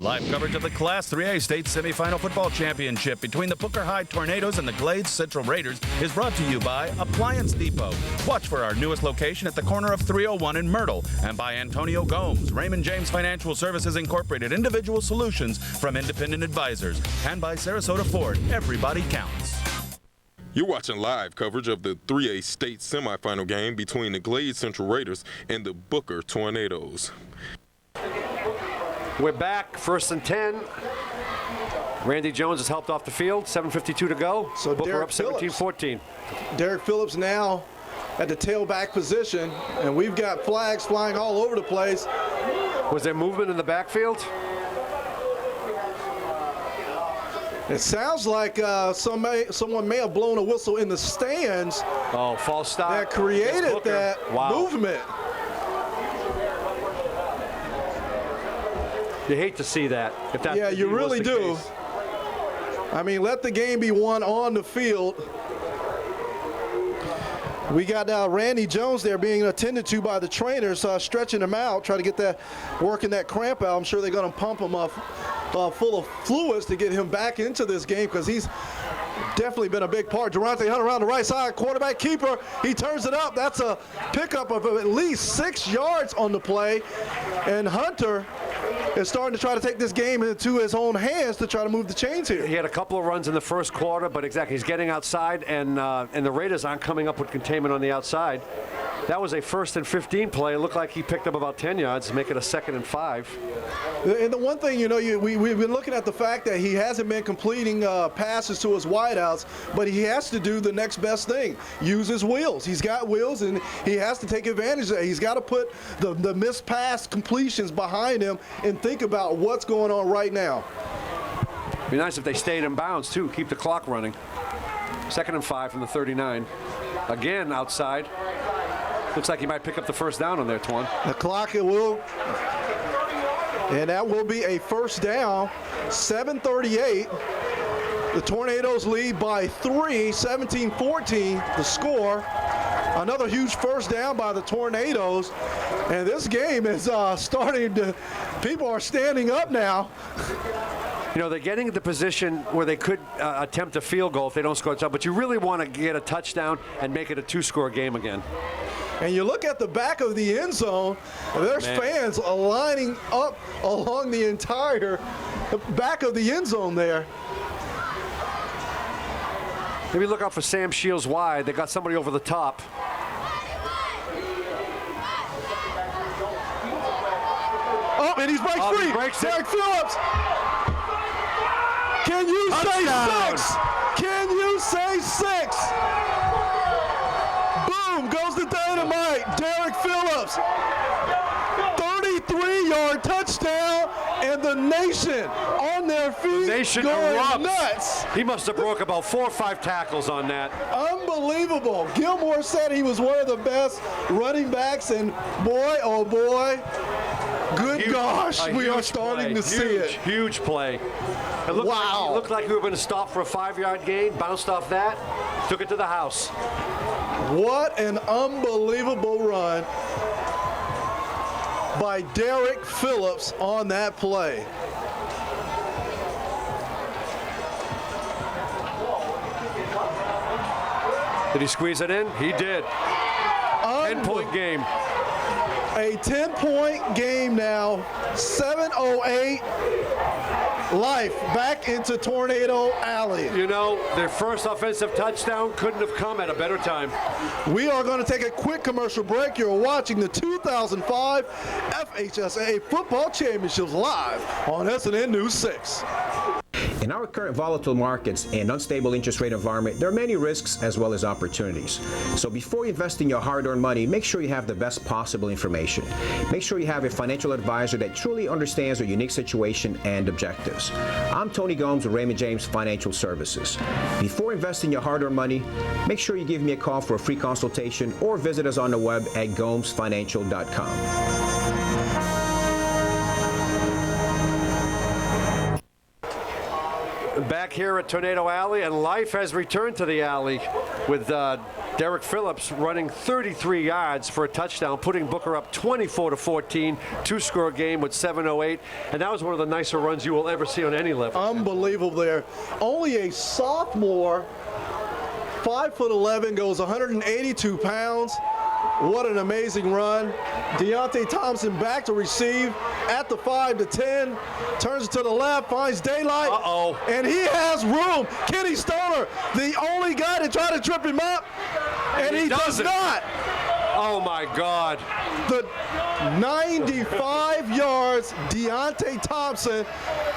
Live coverage of the Class 3A State Semifinal Football Championship between the Booker High Tornadoes and the Glades Central Raiders is brought to you by Appliance Depot. Watch for our newest location at the corner of 301 in Myrtle, and by Antonio Gomes, Raymond James Financial Services Incorporated, individual solutions from independent advisors, and by Sarasota Ford. Everybody counts. You're watching live coverage of the 3A State Semifinal game between the Glades Central Raiders and the Booker Tornadoes. We're back, 1st and 10. Randy Jones has helped off the field, 7:52 to go. So Booker Derek up 17-14. Derek Phillips now at the tailback position, and we've got flags flying all over the place. Was there movement in the backfield? It sounds like someone may have blown a whistle in the stands. Oh, false start. That created that movement. You hate to see that. If that yeah, you really do. Case. I mean, let the game be won on the field. We got Randy Jones there being attended to by the trainers, stretching him out, trying to get that, working that cramp out. I'm sure they're going to pump him up full of fluids to get him back into this game because he's definitely been a big part. Durante Hunt around the right side, quarterback keeper. He turns it up. That's a pickup of at least 6 yards on the play. And Hunter is starting to try to take this game into his own hands to try to move the chains here. He had a couple of runs in the first quarter, but exactly, he's getting outside, and the Raiders aren't coming up with containment on the outside. That was a 1st and 15 play. It looked like he picked up about 10 yards to make it a 2nd and 5. And the one thing, we've been looking at the fact that he hasn't been completing passes to his wideouts, but he has to do the next best thing, use his wheels. He's got wheels, and he has to take advantage of that. He's got to put the missed pass completions behind him and think about what's going on right now. Be nice if they stayed in bounds, too. Keep the clock running. 2nd and 5 from the 39. Again, outside. Looks like he might pick up the first down on there, Twan. The clock, it will. And that will be a first down. 7:38. The Tornadoes lead by 3, 17-14 the score. Another huge first down by the Tornadoes. And this game is starting to, people are standing up now. You know, they're getting into position where they could attempt a field goal if they don't score a touchdown, but you really want to get a touchdown and make it a 2-score game again. And you look at the back of the end zone, there's fans lining up along the entire back of the end zone there. Maybe look out for Sam Shields wide. They got somebody over the top. Oh, and he's free. Derek Phillips. Can you say 6? Can you say 6? Boom, goes the dynamite. Derek Phillips. 33-yard touchdown, and the nation on their feet going erupts. nuts. He must have broke about 4 or 5 tackles on that. Unbelievable. Gilmore said he was one of the best running backs, and boy, oh boy, good gosh, we are starting to see it. Huge play. It looked like, it looked like we were going to stop for a 5-yard gain, bounced off that, took it to the house. What an unbelievable run by Derek Phillips on that play. Did he squeeze it in? He did. 10-point game. A 10-point game now. 7:08. Life back into Tornado Alley. You know, their first offensive touchdown couldn't have come at a better time. We are going to take a quick commercial break. You're watching the 2005 FHSA Football Championships live on SNN News 6. In our current volatile markets and unstable interest rate environment, there are many risks as well as opportunities. So before investing your hard-earned money, make sure you have the best possible information. Make sure you have a financial advisor that truly understands your unique situation and objectives. I'm Tony Gomes with Raymond James Financial Services. Before investing your hard-earned money, make sure you give me a call for a free consultation or visit us on the web at gomesfinancial.com. Back here at Tornado Alley, and life has returned to the alley with Derek Phillips running 33 yards for a touchdown, putting Booker up 24-14, 2-score game with 7:08, and that was one of the nicer runs you will ever see on any level. Unbelievable there. Only a sophomore, 5'11", goes 182 pounds. What an amazing run. Deontay Thompson back to receive at the 5 to 10. Turns it to the left, finds daylight. And he has room. Kenny Stoner, the only guy to try to trip him up. And he does not. Oh, my God. The 95 yards, Deontay Thompson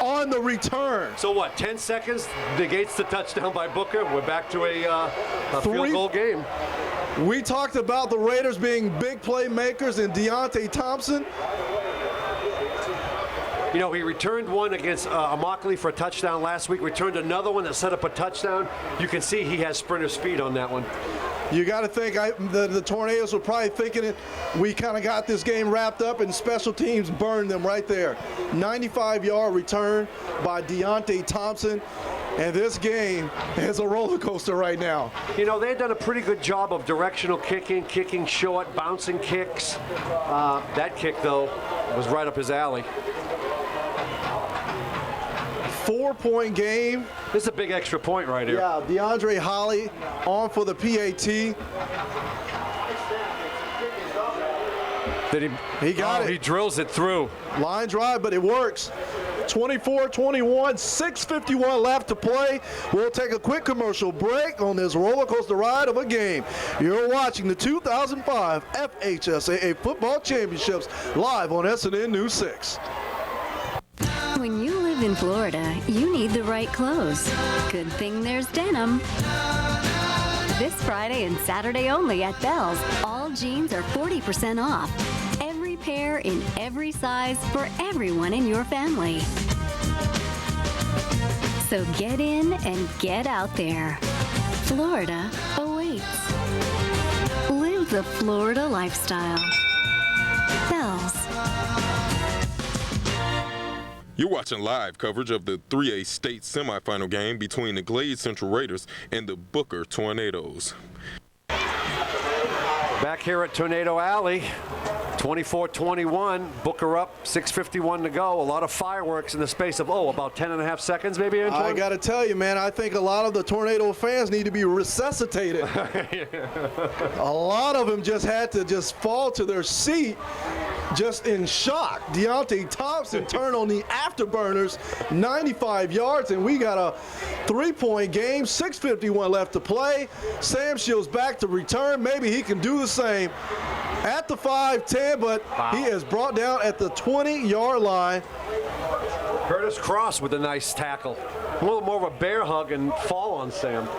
on the return. So what, 10 seconds negates the touchdown by Booker? We're back to a field goal game. We talked about the Raiders being big playmakers and Deontay Thompson. You know, he returned one against Immokalee for a touchdown last week, returned another one that set up a touchdown. You can see he has sprinter speed on that one. You got to think the Tornadoes were probably thinking it. We kind of got this game wrapped up, and special teams burned them right there. 95-yard return by Deontay Thompson. And this game is a roller coaster right now. You know, they've done a pretty good job of directional kicking, kicking short, bouncing kicks. That kick, though, was right up his alley. 4-point game. This is a big extra point right here. Yeah, DeAndre Holly on for the PAT. He got it. He drills it through. Line drive, but it works. 24-21, 6:51 left to play. We'll take a quick commercial break on this roller coaster ride of a game. You're watching the 2005 FHSAA Football Championships live on SNN News 6. When you live in Florida, you need the right clothes. Good thing there's denim. This Friday and Saturday only at Belle's, all jeans are 40% off. Every pair in every size for everyone in your family. So get in and get out there. Florida awaits. Live the Florida lifestyle. Belle's. You're watching live coverage of the 3A state semifinal game between the Glades Central Raiders and the Booker Tornadoes. Back here at Tornado Alley, 24-21, Booker up, 6:51 to go. A lot of fireworks in the space of, about 10.5 seconds maybe, Antoine? I got to tell you, man, I think a lot of the Tornado fans need to be resuscitated. A lot of them just had to just fall to their seat just in shock. Deontay Thompson turned on the afterburners, 95 yards, and we got a 3-point game, 6:51 left to play. Sam Shields back to return. Maybe he can do the same at the 5-10, but he is brought down at the 20-yard line. Curtis Cross with a nice tackle. A little more of a bear hug and fall on Sam.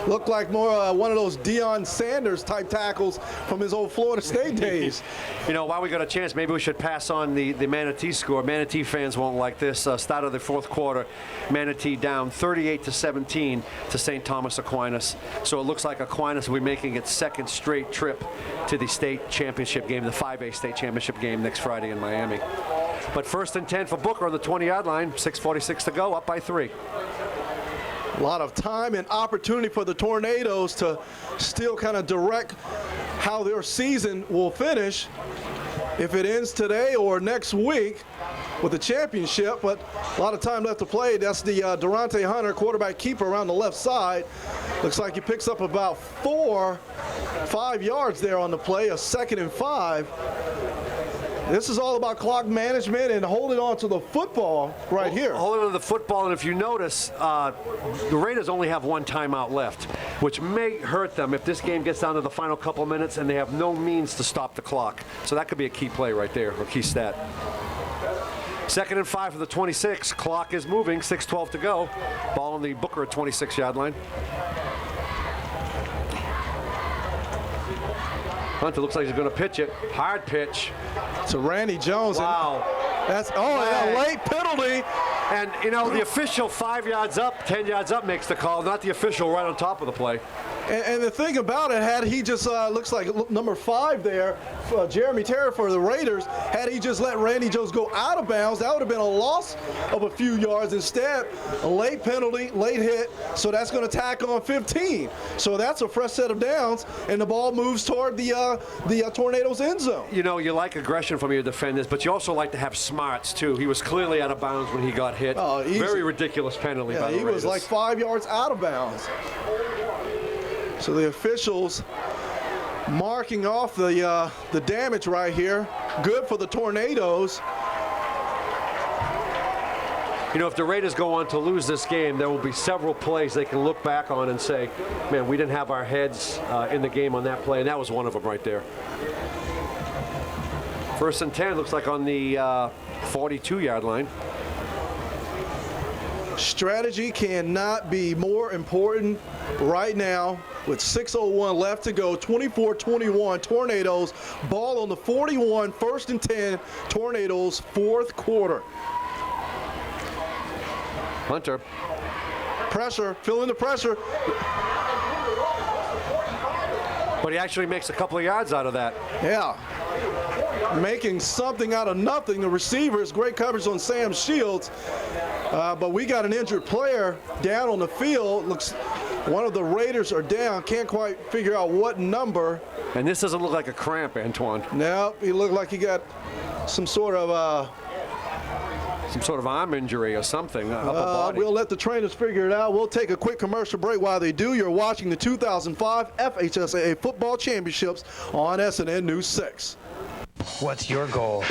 Looked like more one of those Deion Sanders type tackles from his old Florida State days. While we got a chance, maybe we should pass on the Manatee score. Manatee fans won't like this. Start of the fourth quarter, Manatee down 38-17 to St. Thomas Aquinas. So it looks like Aquinas will be making its second straight trip to the state championship game, the 5A state championship game next Friday in Miami. But 1st and 10 for Booker on the 20-yard line, 6:46 to go, up by 3. A lot of time and opportunity for the Tornadoes to still kind of direct how their season will finish if it ends today or next week with the championship, but a lot of time left to play. That's the Durante Hunter, quarterback keeper around the left side. Looks like he picks up about 5 yards there on the play, a 2nd and 5. This is all about clock management and holding on to the football right here. Holding on to the football, and if you notice, the Raiders only have 1 timeout left, which may hurt them if this game gets down to the final couple minutes and they have no means to stop the clock. So that could be a key play right there, or key stat. 2nd and 5 for the 26. Clock is moving, 6:12 to go. Ball on the Booker 26-yard line. Hunter looks like he's going to pitch it. Hard pitch. To Randy Jones. Wow. That's a late penalty. And, the official 5 yards up, 10 yards up makes the call, not the official right on top of the play. And the thing about it, had he just, looks like number 5 there, Jeremy Terry for the Raiders, had he just let Randy Jones go out of bounds, that would have been a loss of a few yards. Instead, a late penalty, late hit, so that's going to tack on 15. So that's a fresh set of downs, and the ball moves toward the Tornadoes' end zone. You like aggression from your defenders, but you also like to have smarts, too. He was clearly out of bounds when he got hit. Very ridiculous penalty by the Raiders. He was like 5 yards out of bounds. So the officials marking off the damage right here. Good for the Tornadoes. If the Raiders go on to lose this game, there will be several plays they can look back on and say, man, we didn't have our heads in the game on that play, and that was one of them right there. 1st and 10 looks like on the 42-yard line. Strategy cannot be more important right now with 6:01 left to go. 24-21 Tornadoes. Ball on the 41, 1st and 10 Tornadoes, 4th quarter. Hunter. Pressure, feeling the pressure. But he actually makes a couple of yards out of that. Yeah. Making something out of nothing. The receivers, great coverage on Sam Shields. But we got an injured player down on the field. Looks one of the Raiders are down. Can't quite figure out what number. And this doesn't look like a cramp, Antoine. No, he looked like he got some sort of some sort of arm injury or something. Upper body. We'll let the trainers figure it out. We'll take a quick commercial break. While they do, you're watching the 2005 FHSAA Football Championships on SNN News 6. What's your goal?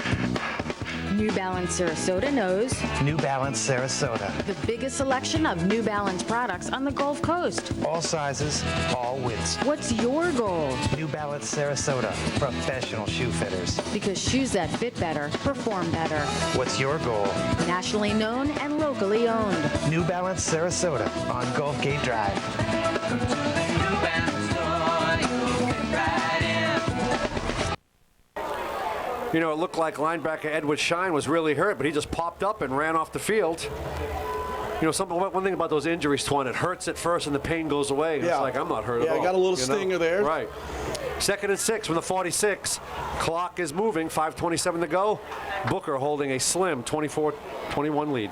New Balance Sarasota knows New Balance Sarasota. the biggest selection of New Balance products on the Gulf Coast. All sizes, all widths. What's your goal? New Balance Sarasota. Professional shoe fitters. Because shoes that fit better perform better. What's your goal? Nationally known and locally owned. New Balance Sarasota on Gulf Gate Drive. You know, it looked like linebacker Edward Shine was really hurt, but he just popped up and ran off the field. You know, one thing about those injuries, Twan, it hurts at first and the pain goes away. Yeah. It's like, I'm not hurt at all. Yeah, got a little stinger there. Right. 2nd and 6 from the 46. Clock is moving, 5:27 to go. Booker holding a slim 24-21 lead.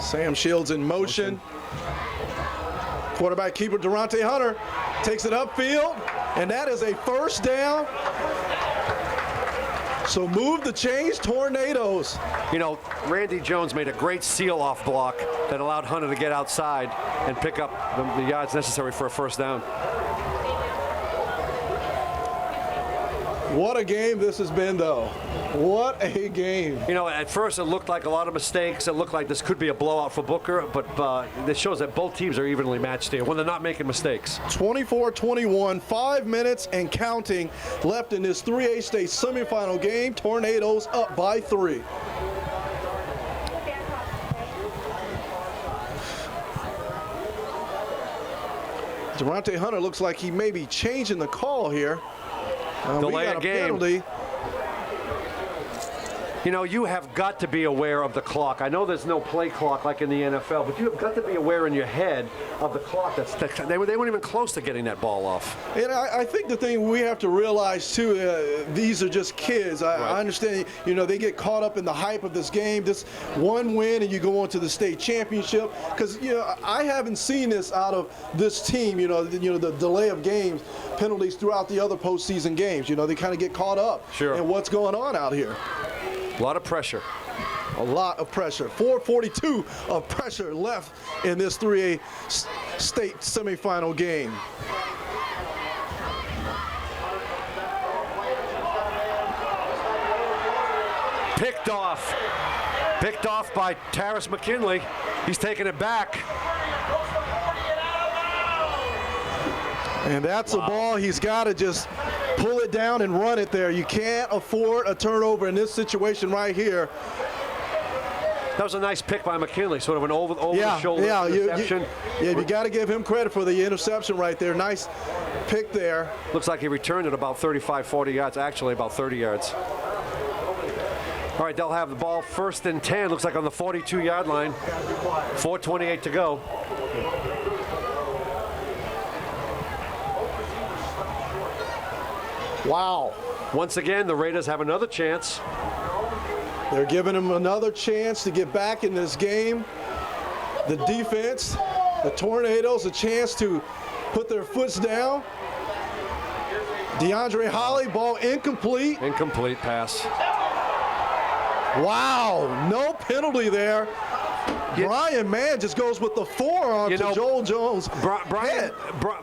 Sam Shields in motion. Quarterback keeper Durante Hunter takes it upfield, and that is a first down. So move the chains, Tornadoes. You know, Randy Jones made a great seal-off block that allowed Hunter to get outside and pick up the yards necessary for a first down. What a game this has been, though. What a game. You know, at first it looked like a lot of mistakes. It looked like this could be a blowout for Booker, but this shows that both teams are evenly matched here when they're not making mistakes. 24-21, 5 minutes and counting left in this 3A state semifinal game. Tornadoes up by 3. Durante Hunter looks like he may be changing the call here. Delay a game. Penalty. You know, you have got to be aware of the clock. I know there's no play clock like in the NFL, but you have got to be aware in your head of the clock. They weren't even close to getting that ball off. And I think the thing we have to realize, too, these are just kids. I understand, you know, they get caught up in the hype of this game. This one win and you go on to the state championship. Because, you know, I haven't seen this out of this team, you know, the delay of games, penalties throughout the other postseason games. You know, they kind of get caught up in what's going on out here. A lot of pressure. A lot of pressure. 4:42 of pressure left in this 3A state semifinal game. Picked off. Picked off by Taris McKinley. He's taking it back. And that's a ball he's got to just pull it down and run it there. You can't afford a turnover in this situation right here. That was a nice pick by McKinley, sort of an over the shoulder interception. You got to give him credit for the interception right there. Nice pick there. Looks like he returned it about 35, 40 yards, actually about 30 yards. All right, they'll have the ball 1st and 10, looks like on the 42-yard line. 4:28 to go. Wow. Once again, the Raiders have another chance. They're giving him another chance to get back in this game. The defense, the Tornadoes, a chance to put their foots down. DeAndre Holly, ball incomplete. Incomplete pass. Wow, no penalty there. Brian Mann just goes with the forearm to Joel Jones' head.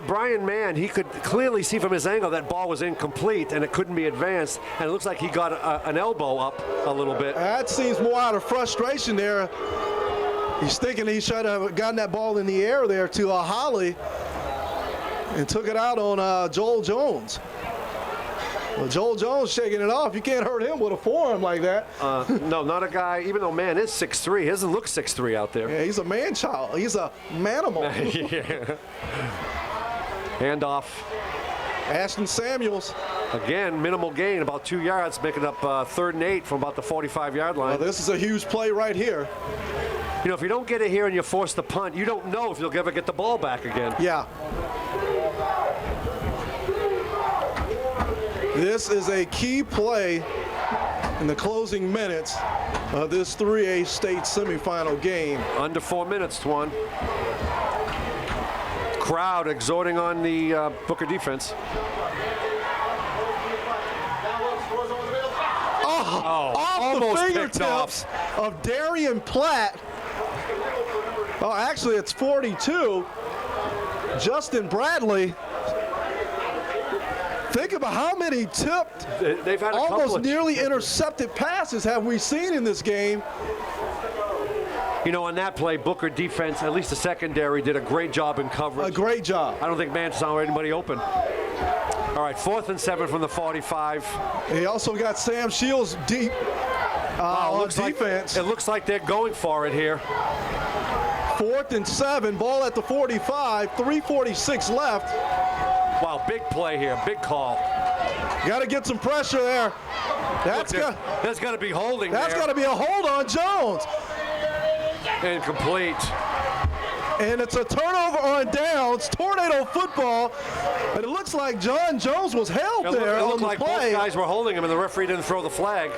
Brian Mann, he could clearly see from his angle that ball was incomplete and it couldn't be advanced. And it looks like he got an elbow up a little bit. That seems more out of frustration there. He's thinking he should have gotten that ball in the air there to Holly and took it out on Joel Jones. Well, Joel Jones shaking it off. You can't hurt him with a forearm like that. No, not a guy, even though Mann is 6'3", he doesn't look 6'3" out there. Yeah, he's a man-child. He's a manimal. Yeah. Handoff. Ashton Samuels. Again, minimal gain, about 2 yards, making up 3rd and 8 from about the 45-yard line. Well, this is a huge play right here. You know, if you don't get it here and you force the punt, you don't know if you'll ever get the ball back again. Yeah. This is a key play in the closing minutes of this 3A state semifinal game. Under 4 minutes, Twan. Crowd exhorting on the Booker defense. off the fingertips of Darian Platt. Oh, actually, it's 42. Justin Bradley. Think about how many tipped, they've had almost nearly intercepted passes have we seen in this game. You know, on that play, Booker defense, at least the secondary, did a great job in coverage. A great job. I don't think Mann saw anybody open. All right, 4th and 7 from the 45. He also got Sam Shields deep on defense. It looks like they're going for it here. 4th and 7, ball at the 45, 3:46 left. Wow, big play here, big call. Got to get some pressure there. There's got to be holding That's there. got to be a hold on Jones. Incomplete. And it's a turnover on downs, Tornado football. And it looks like John Jones was held there on the like play. Both guys were holding him, and the referee didn't throw the flag.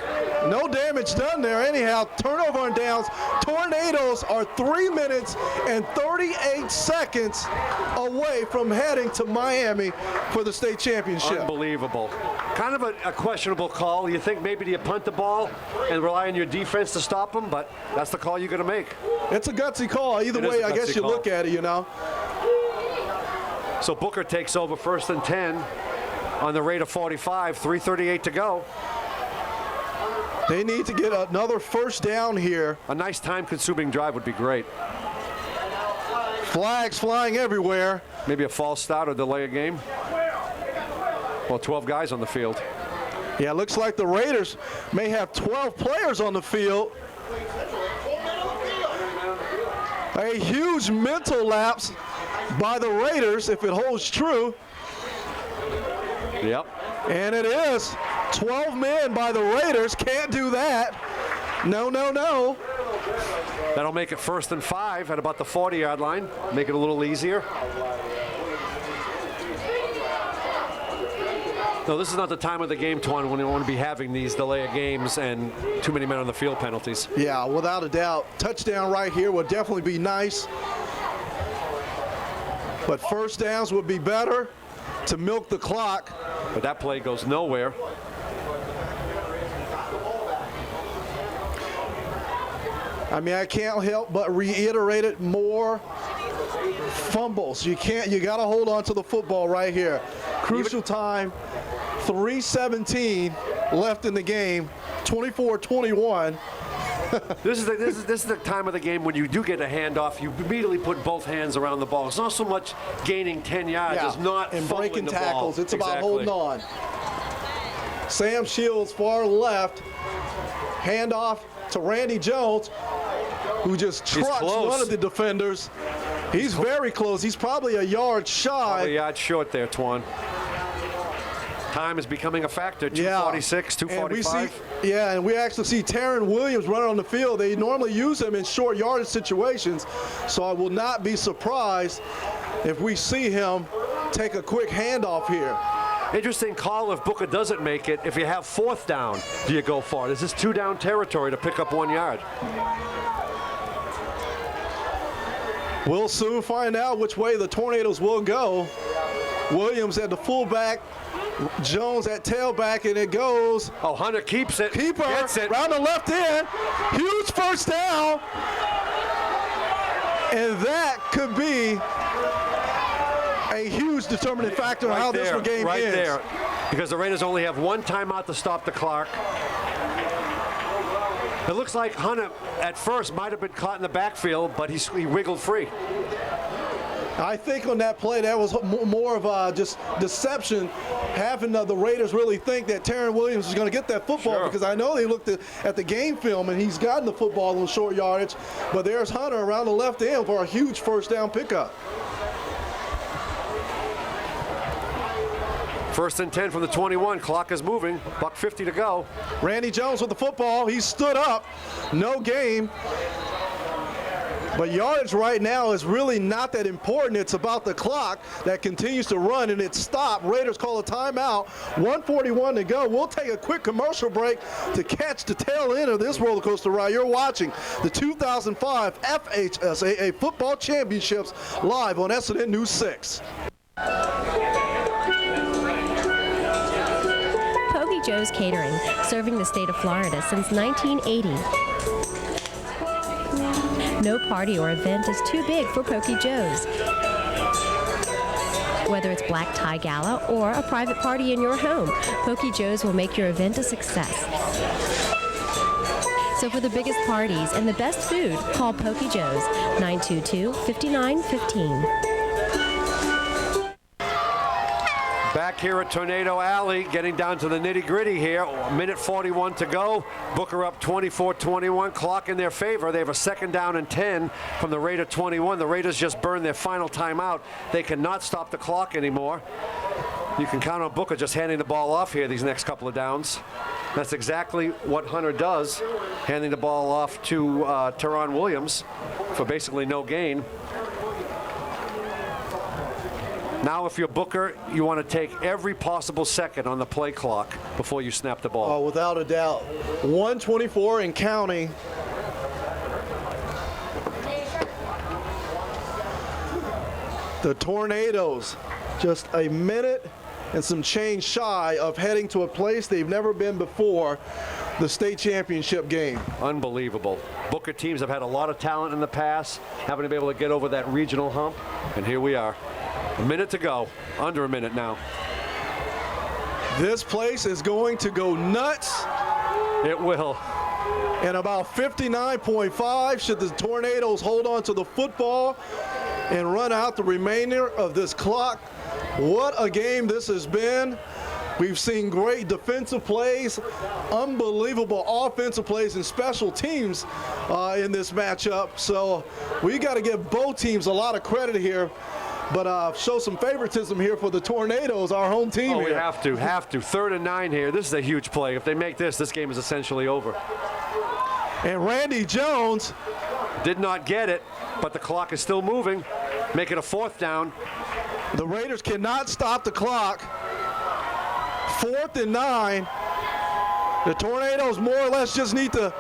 No damage done there. Anyhow, turnover on downs. Tornadoes are 3 minutes and 38 seconds away from heading to Miami for the state championship. Unbelievable. Kind of a questionable call. You think maybe do you punt the ball and rely on your defense to stop them, but that's the call you're going to make. It's a gutsy call. Either way, I guess you look at it, you know. So Booker takes over 1st and 10 on the rate of 45, 3:38 to go. They need to get another first down here. A nice time-consuming drive would be great. Flags flying everywhere. Maybe a false start or delay a game. Well, 12 guys on the field. Yeah, it looks like the Raiders may have 12 players on the field. A huge mental lapse by the Raiders if it holds true. Yep. And it is 12 men by the Raiders. Can't do that. No, no, no. That'll make it 1st and 5 at about the 40-yard line. Make it a little easier. No, this is not the time of the game, Twan, when you want to be having these delay of games and too many men on the field penalties. Yeah, without a doubt. Touchdown right here would definitely be nice. But first downs would be better to milk the clock. But that play goes nowhere. I mean, I can't help but reiterate it more. Fumbles. You got to hold on to the football right here. Crucial time. 3:17 left in the game. 24-21. This is the time of the game when you do get a handoff, you immediately put both hands around the ball. It's not so much gaining 10 yards, it's not and fumbling breaking the tackles. ball. It's about holding on. Sam Shields far left. Handoff to Randy Jones, who just trucks one of the defenders. He's very close. He's probably a yard shy. Probably a yard short there, Twan. Time is becoming a factor. 2:46, 2:45. And we actually see Taryn Williams running on the field. They normally use him in short yardage situations, so I will not be surprised if we see him take a quick handoff here. Interesting call if Booker doesn't make it. If you have 4th down, do you go for it? Is this 2-down territory to pick up 1 yard? We'll soon find out which way the Tornadoes will go. Williams at the fullback, Jones at tailback, and it goes. Oh, Hunter keeps it. Keeper, gets it. round the left end. Huge first down. And that could be a huge determining factor on how this game right ends. There, because the Raiders only have 1 timeout to stop the clock. It looks like Hunter at first might have been caught in the backfield, but he wiggled free. I think on that play, that was more of just deception, having the Raiders really think that Taryn Williams is going to get that football, because I know they looked at the game film and he's gotten the football on short yardage, but there's Hunter around the left end for a huge first down pickup. 1st and 10 from the 21. Clock is moving. $1:50 to go. Randy Jones with the football. He stood up. No game. But yardage right now is really not that important. It's about the clock that continues to run, and it's stopped. Raiders call a timeout. 1:41 to go. We'll take a quick commercial break to catch the tail end of this roller coaster ride. You're watching the 2005 FHSAA Football Championships live on SNN News 6. Joe's Joe's Catering, serving the state of Florida since 1980. No party or event is too big for Pokey Joe's. Whether it's black tie gala or a private party in your home, Pokey Joe's will make your event a success. So for the biggest parties and the best food, call Pokey Joe's, 922-5915. Back here at Tornado Alley, getting down to the nitty-gritty here. Minute 41 to go. Booker up 24-21. Clock in their favor. They have a 2nd down and 10 from the Raider 21. The Raiders just burned their final timeout. They cannot stop the clock anymore. You can count on Booker just handing the ball off here these next couple of downs. That's exactly what Hunter does, handing the ball off to Teron Williams for basically no gain. Now, if you're Booker, you want to take every possible second on the play clock before you snap the ball. Oh, without a doubt. 1:24 and counting. The Tornadoes, just a minute and some change shy of heading to a place they've never been before, the state championship game. Unbelievable. Booker teams have had a lot of talent in the past, haven't been able to get over that regional hump, and here we are. A minute to go, under a minute now. This place is going to go nuts. It will. And about 59.5 should the Tornadoes hold on to the football and run out the remainder of this clock. What a game this has been. We've seen great defensive plays, unbelievable offensive plays, and special teams in this matchup. So we got to give both teams a lot of credit here. But show some favoritism here for the Tornadoes, our home team. Oh, here. we have to. 3rd and 9 here. This is a huge play. If they make this game is essentially over. And Randy Jones did not get it, but the clock is still moving. Make it a 4th down. The Raiders cannot stop the clock. 4th and 9. The Tornadoes more or less just need to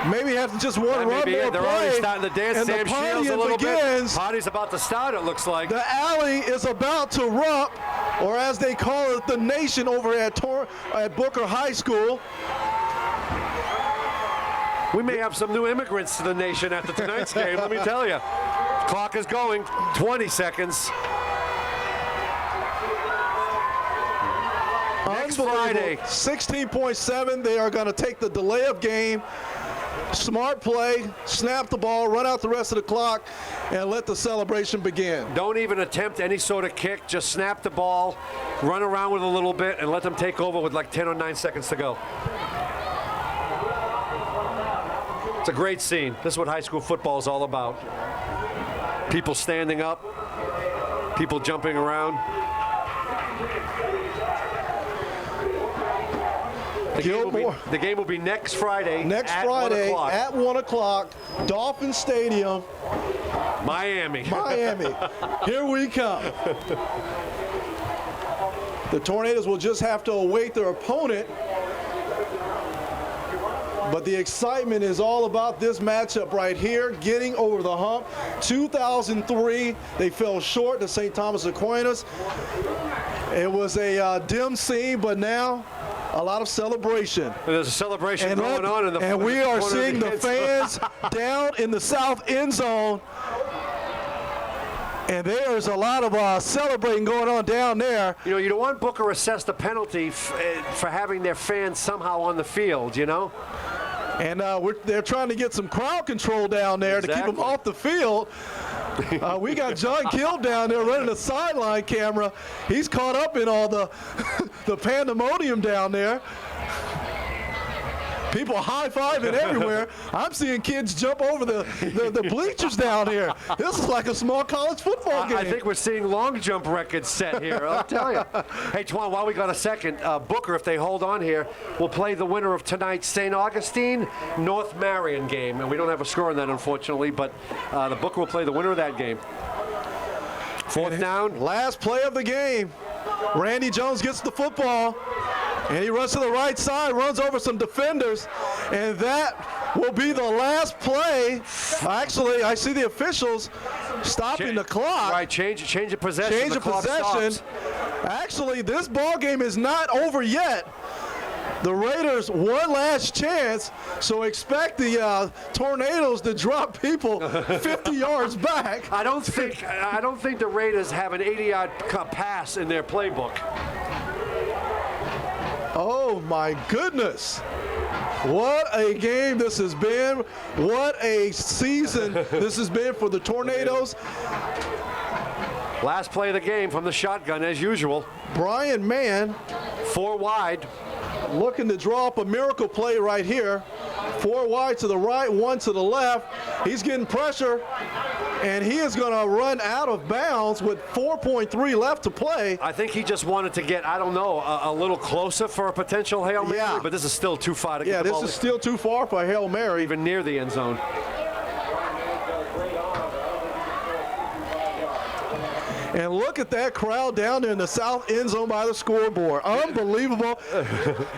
maybe have to just one run more They're play, already starting to dance. and Sam the party Shields a little begins. bit. Party's about to start, it looks like. The alley is about to erupt, or as they call it, the nation over at Booker High School. We may have some new immigrants to the nation after tonight's game, let me tell you. Clock is going, 20 seconds. Next Friday. 16.7, they are going to take the delay of game. Smart play, snap the ball, run out the rest of the clock, and let the celebration begin. Don't even attempt any sort of kick. Just snap the ball, run around with a little bit, and let them take over with like 10 or 9 seconds to go. It's a great scene. This is what high school football is all about. People standing up, people jumping around. The game will be next Friday. Next at Friday 1 o'clock. at 1 o'clock, Dolphin Stadium. Miami. Here we come. The Tornadoes will just have to await their opponent. But the excitement is all about this matchup right here, getting over the hump. 2003, they fell short to St. Thomas Aquinas. It was a dim scene, but now a lot of celebration. There's a celebration going on in the and we are seeing the fans down in the south end zone. And there's a lot of celebrating going on down there. You know, you don't want Booker assessed a penalty for having their fans somehow on the field, you know? And they're trying to get some crowd control down there to keep them off the field. We got John Kill down there running a sideline camera. He's caught up in all the pandemonium down there. People high-fiving everywhere. I'm seeing kids jump over the bleachers down here. This is like a small college football game. I think we're seeing long jump records set here, I'll tell you. Hey, Twan, while we got a second, Booker, if they hold on here, will play the winner of tonight's St. Augustine-North Marion game. And we don't have a score on that, unfortunately, but the Booker will play the winner of that game. 4th down. Last play of the game. Randy Jones gets the football. And he runs to the right side, runs over some defenders, and that will be the last play. Actually, I see the officials stopping the clock. Right, change of possession. Change of possession. Stops. Actually, this ball game is not over yet. The Raiders one last chance, so expect the Tornadoes to drop people 50 yards back. I don't think the Raiders have an 80-yard pass in their playbook. Oh my goodness. What a game this has been. What a season this has been for the Tornadoes. Last play of the game from the shotgun as usual. Brian Mann. 4 wide. Looking to draw up a miracle play right here. 4 wide to the right, 1 to the left. He's getting pressure, and he is going to run out of bounds with 4.3 left to play. I think he just wanted to get, I don't know, a little closer for a potential Hail Mary, but this is still too far to get the ball. Yeah, this is still too far for a Hail Mary. Even near the end zone. And look at that crowd down there in the south end zone by the scoreboard. Unbelievable.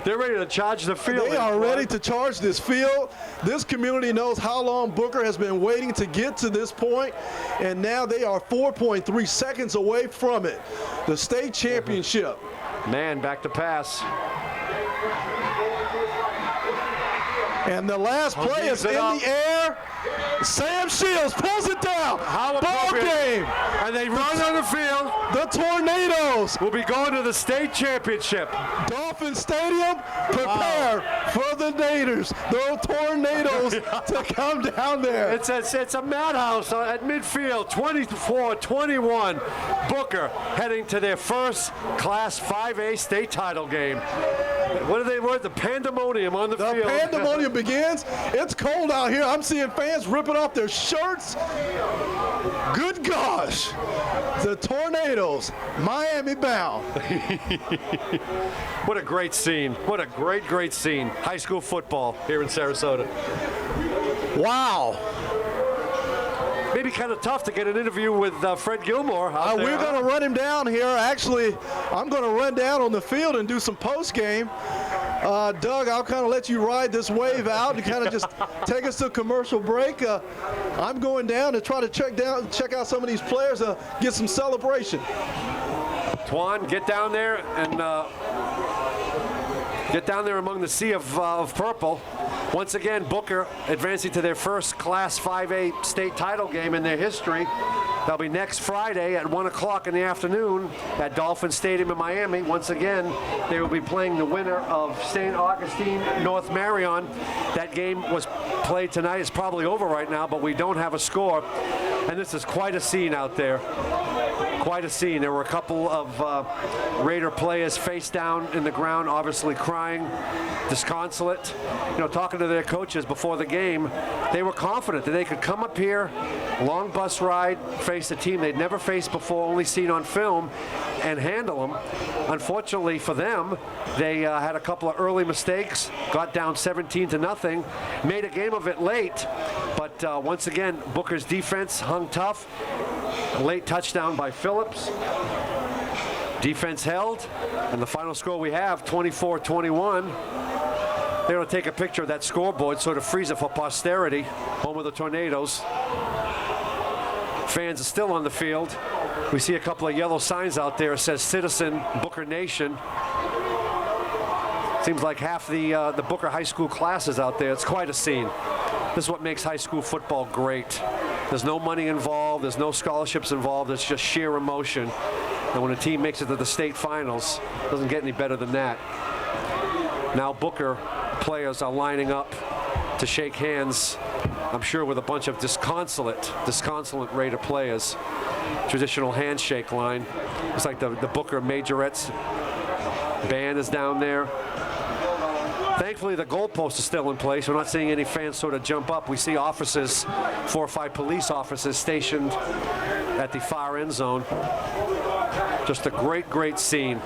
They're ready to charge the field. They are ready to charge this field. This community knows how long Booker has been waiting to get to this point, and now they are 4.3 seconds away from it. The state championship. Man, back to pass. And the last play is in the air. Sam Shields pulls it down. Ball game. And they run on the field. The Tornadoes will be going to the state championship. Dolphin Stadium, prepare for the Naders, the Tornadoes to come down there. It's a madhouse at midfield, 24-21. Booker heading to their first Class 5A state title game. What are they worth? The pandemonium on the field. The pandemonium begins. It's cold out here. I'm seeing fans ripping off their shirts. Good gosh. The Tornadoes, Miami bound. What a great scene. What a great scene. High school football here in Sarasota. Wow. Maybe kind of tough to get an interview with Fred Gilmore. We're going to run him down here. Actually, I'm going to run down on the field and do some post-game. Doug, I'll kind of let you ride this wave out and kind of just take us to a commercial break. I'm going down to try to check out some of these players, get some celebration. Twan, get down there and get down there among the sea of purple. Once again, Booker advancing to their first Class 5A state title game in their history. That'll be next Friday at 1 o'clock in the afternoon at Dolphin Stadium in Miami. Once again, they will be playing the winner of St. Augustine, North Marion. That game was played tonight. It's probably over right now, but we don't have a score. And this is quite a scene out there. Quite a scene. There were a couple of Raider players face down in the ground, obviously crying, disconsolate. You know, talking to their coaches before the game, they were confident that they could come up here, long bus ride, face a team they'd never faced before, only seen on film, and handle them. Unfortunately for them, they had a couple of early mistakes, got down 17-0, made a game of it late, but once again, Booker's defense hung tough. A late touchdown by Phillips. Defense held, and the final score we have, 24-21. They're going to take a picture of that scoreboard, sort of freeze it for posterity. Home of the Tornadoes. Fans are still on the field. We see a couple of yellow signs out there. It says Citizen Booker Nation. Seems like half the Booker High School classes out there. It's quite a scene. This is what makes high school football great. There's no money involved. There's no scholarships involved. It's just sheer emotion. And when a team makes it to the state finals, it doesn't get any better than that. Now Booker players are lining up to shake hands, I'm sure with a bunch of disconsolate Raider players. Traditional handshake line. It's like the Booker Majorettes band is down there. Thankfully, the goalpost is still in place. We're not seeing any fans sort of jump up. We see officers, 4 or 5 police officers stationed at the far end zone. Just a great scene.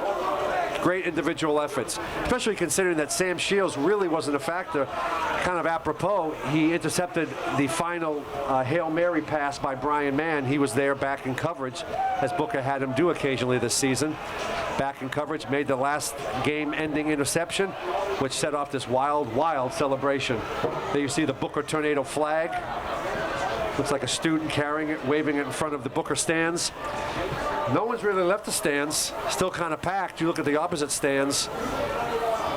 Great individual efforts, especially considering that Sam Shields really wasn't a factor. Kind of apropos, he intercepted the final Hail Mary pass by Brian Mann. He was there back in coverage, as Booker had him do occasionally this season. Back in coverage, made the last game-ending interception, which set off this wild celebration. There you see the Booker Tornado flag. Looks like a student carrying it, waving it in front of the Booker stands. No one's really left the stands. Still kind of packed. You look at the opposite stands.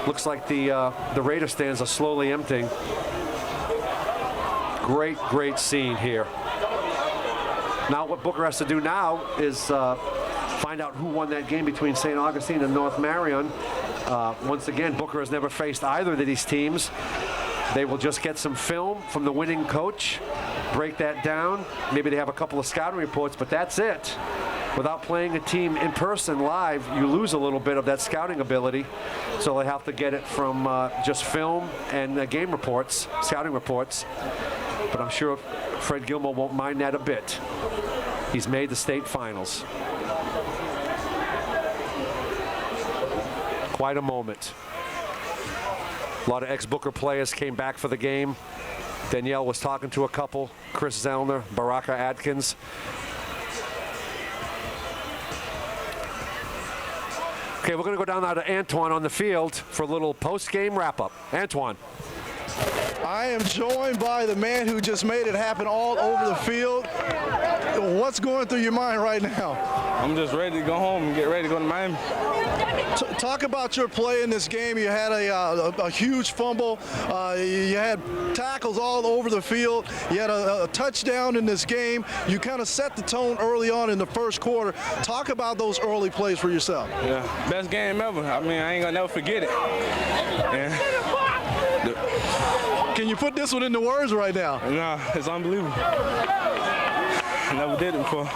Looks like the Raider stands are slowly emptying. Great, great scene here. Now what Booker has to do now is find out who won that game between St. Augustine and North Marion. Once again, Booker has never faced either of these teams. They will just get some film from the winning coach, break that down. Maybe they have a couple of scouting reports, but that's it. Without playing a team in person live, you lose a little bit of that scouting ability. So they have to get it from just film and game reports, scouting reports. But I'm sure Fred Gilmore won't mind that a bit. He's made the state finals. Quite a moment. A lot of ex-Booker players came back for the game. Danielle was talking to a couple, Chris Zellner, Baraka Atkins. Okay, we're going to go down now to Antoine on the field for a little post-game wrap-up. Antoine. I am joined by the man who just made it happen all over the field. What's going through your mind right now? I'm just ready to go home and get ready to go to Miami. Talk about your play in this game. You had a huge fumble. You had tackles all over the field. You had a touchdown in this game. You kind of set the tone early on in the first quarter. Talk about those early plays for yourself. Yeah, best game ever. I mean, I ain't gonna never forget it. Yeah. Can you put this one into words right now? No, it's unbelievable. I never did it before.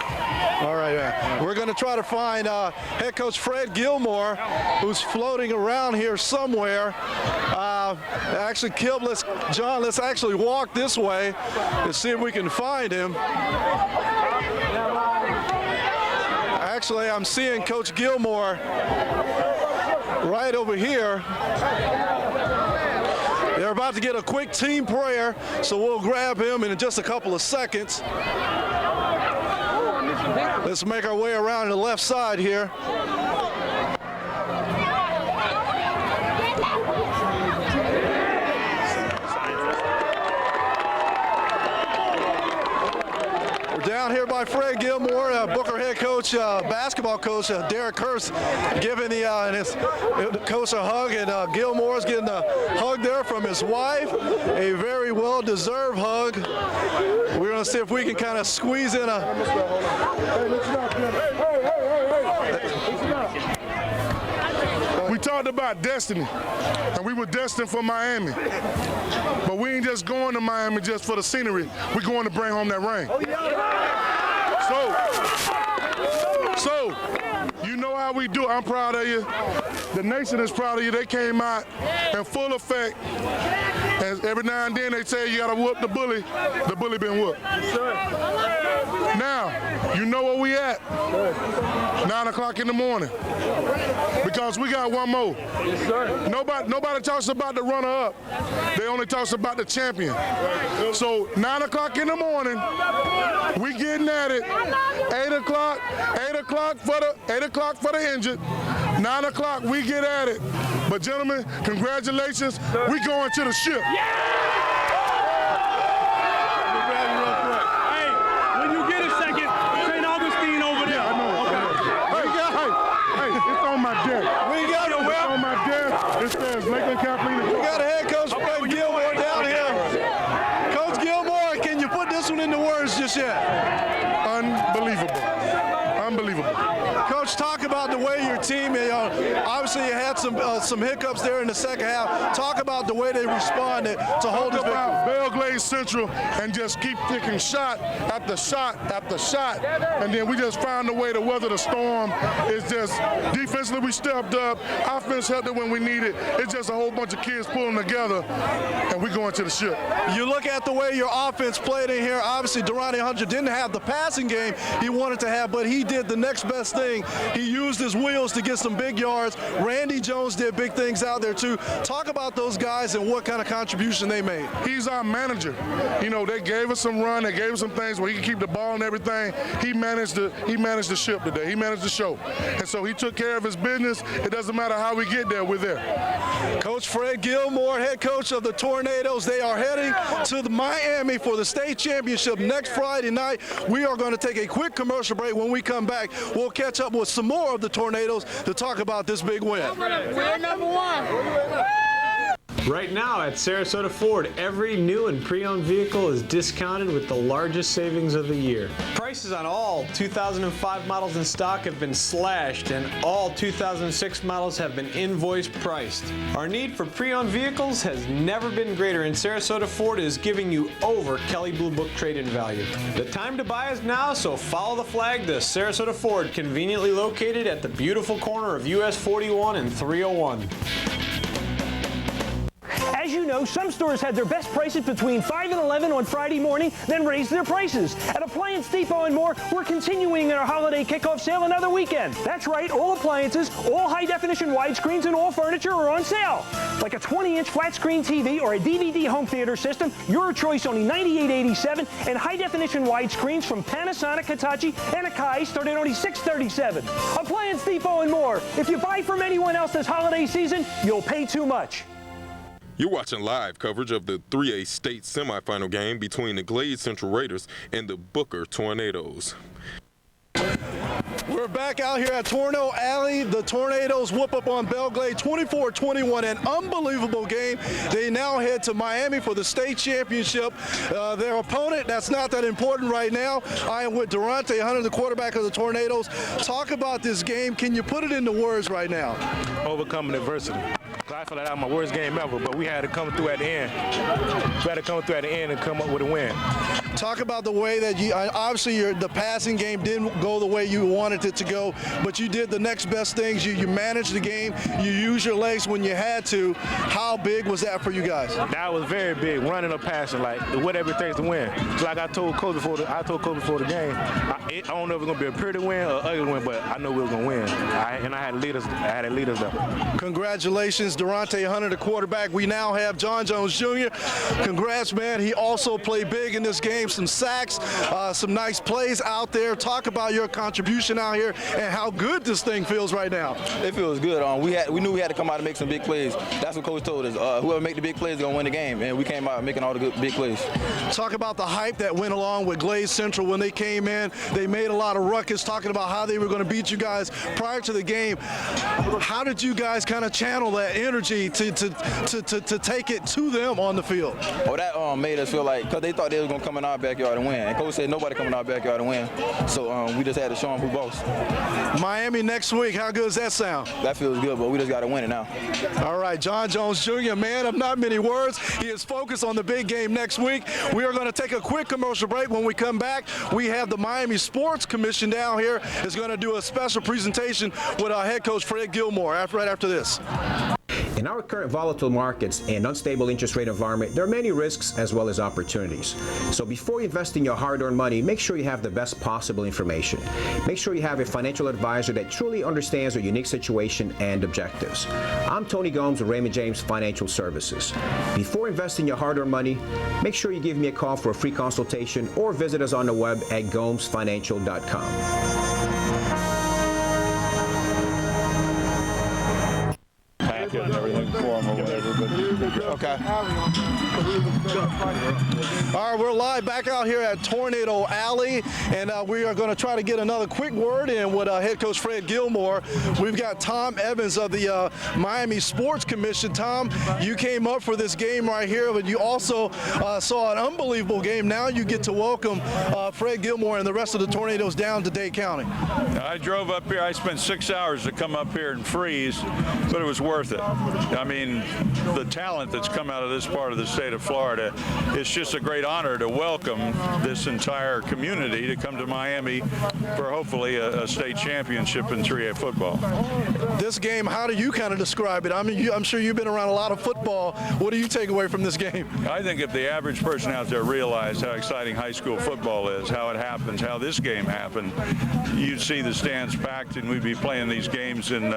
All right, man. We're going to try to find head coach Fred Gilmore, who's floating around here somewhere. Actually, John, let's actually walk this way and see if we can find him. Actually, I'm seeing Coach Gilmore right over here. They're about to get a quick team prayer, so we'll grab him in just a couple of seconds. Let's make our way around the left side here. We're down here by Fred Gilmore, Booker head coach, basketball coach, Derek Hurst, giving the coach a hug, and Gilmore's getting a hug there from his wife, a very well-deserved hug. We're going to see if we can kind of squeeze in a... We talked about destiny, and we were destined for Miami. But we ain't just going to Miami just for the scenery. We're going to bring home that ring. So, you know how we do. I'm proud of you. The nation is proud of you. They came out in full effect. And every now and then they say you got to whoop the bully. The bully been whooped. Now, you know where we at. 9 o'clock in the morning. Because we got one more. Yes, sir. Nobody talks about the runner-up. They only talks about the champion. So 9 o'clock in the morning, we getting at it. 8 o'clock for the injured. 9 o'clock, we get at it. But gentlemen, congratulations. We going to the ship. We got a head coach, Fred Gilmore, down here. Coach Gilmore, can you put this one into words just yet? Unbelievable. Coach, talk about the way your team, obviously you had some hiccups there in the second half. Talk about the way they responded to hold this victory. Belle Glades Central and just keep taking shot after shot after shot. And then we just found a way to weather the storm. It's just defensively we stepped up. Offense helped it when we needed. It's just a whole bunch of kids pulling together, and we're going to the ship. You look at the way your offense played in here. Obviously, Durante Hunter didn't have the passing game he wanted to have, but he did the next best thing thing. He used his wheels to get some big yards. Randy Jones did big things out there too. Talk about those guys and what kind of contribution they made. He's our manager. You know, they gave us some run, they gave us some things where he could keep the ball and everything. He managed the ship today. He managed the show. And so he took care of his business. It doesn't matter how we get there, we're there. Coach Fred Gilmore, head coach of the Tornadoes. They are heading to Miami for the state championship next Friday night. We are going to take a quick commercial break. When we come back, we'll catch up with some more of the Tornadoes to talk about this big win. We're number one. Right now at Sarasota Ford, every new and pre-owned vehicle is discounted with the largest savings of the year. Prices on all 2005 models in stock have been slashed, and all 2006 models have been invoice priced. Our need for pre-owned vehicles has never been greater, and Sarasota Ford is giving you over Kelley Blue Book trade-in value. The time to buy is now, so follow the flag to Sarasota Ford, conveniently located at the beautiful corner of US 41 and 301. As you know, some stores had their best prices between 5 and 11 on Friday morning, then raised their prices. At Appliance Depot and more, we're continuing our holiday kickoff sale another weekend. That's right, all appliances, all high-definition widescreens, and all furniture are on sale. Like a 20-inch flat-screen TV or a DVD home theater system, your choice only $98.87, and high-definition widescreens from Panasonic, Hitachi, and Akai start at only $637. Appliance Depot and more. If you buy from anyone else this holiday season, you'll pay too much. You're watching live coverage of the 3A state semifinal game between the Glades Central Raiders and the Booker Tornadoes. We're back out here at Tornado Alley. The Tornadoes whoop up on Belle Glades 24-21, an unbelievable game. They now head to Miami for the state championship. Their opponent, that's not that important right now. I am with Durante Hunter, the quarterback of the Tornadoes. Talk about this game. Can you put it into words right now? Overcoming adversity. I feel like that was my worst game ever, but we had to come through at the end. We had to come through at the end and come up with a win. Talk about the way that you, obviously the passing game didn't go the way you wanted it to go, but you did the next best things. You managed the game. You used your legs when you had to. How big was that for you guys? That was very big, running or passing, like whatever it takes to win. Like I told Coach before the game, I don't know if it's gonna be a pretty win or ugly win, but I know we were gonna win. And I had leaders though. Congratulations, Durante Hunter, the quarterback. We now have John Jones Jr. Congrats, man. He also played big in this game. Some sacks, some nice plays out there. Talk about your contribution out here and how good this thing feels right now. It feels good. We knew we had to come out and make some big plays. That's what Coach told us. Whoever make the big plays is going to win the game, and we came out making all the good big plays. Talk about the hype that went along with Glades Central when they came in. They made a lot of ruckus talking about how they were going to beat you guys prior to the game. How did you guys kind of channel that energy to take it to them on the field? Oh, that made us feel like, because they thought they was going to come in our backyard and win. And Coach said nobody come in our backyard and win. So we just had to show them who boss. Miami next week, how good does that sound? That feels good, but we just got to win it now. All right, John Jones Jr., man of not many words. He is focused on the big game next week. We are going to take a quick commercial break. When we come back, we have the Miami Sports Commission down here is going to do a special presentation with our head coach, Fred Gilmore, right after this. In our current volatile markets and unstable interest rate environment, there are many risks as well as opportunities. So before you invest in your hard-earned money, make sure you have the best possible information. Make sure you have a financial advisor that truly understands your unique situation and objectives. I'm Tony Gomes with Raymond James Financial Services. Before investing your hard-earned money, make sure you give me a call for a free consultation or visit us on the web at gomesfinancial.com. Everything for him or whatever, but okay. All right, we're live back out here at Tornado Alley, and we are going to try to get another quick word in with head coach Fred Gilmore. We've got Tom Evans of the Miami Sports Commission. Tom, you came up for this game right here, but you also saw an unbelievable game. Now you get to welcome Fred Gilmore and the rest of the Tornadoes down to Dade County. I drove up here. I spent 6 hours to come up here and freeze, but it was worth it. I mean, the talent that's come out of this part of the state state of Florida. It's just a great honor to welcome this entire community to come to Miami for hopefully a state championship in 3A football. This game, how do you kind of describe it? I mean, I'm sure you've been around a lot of football. What do you take away from this game? I think if the average person out there realized how exciting high school football is, how it happens, how this game happened, you'd see the stands packed and we'd be playing these games in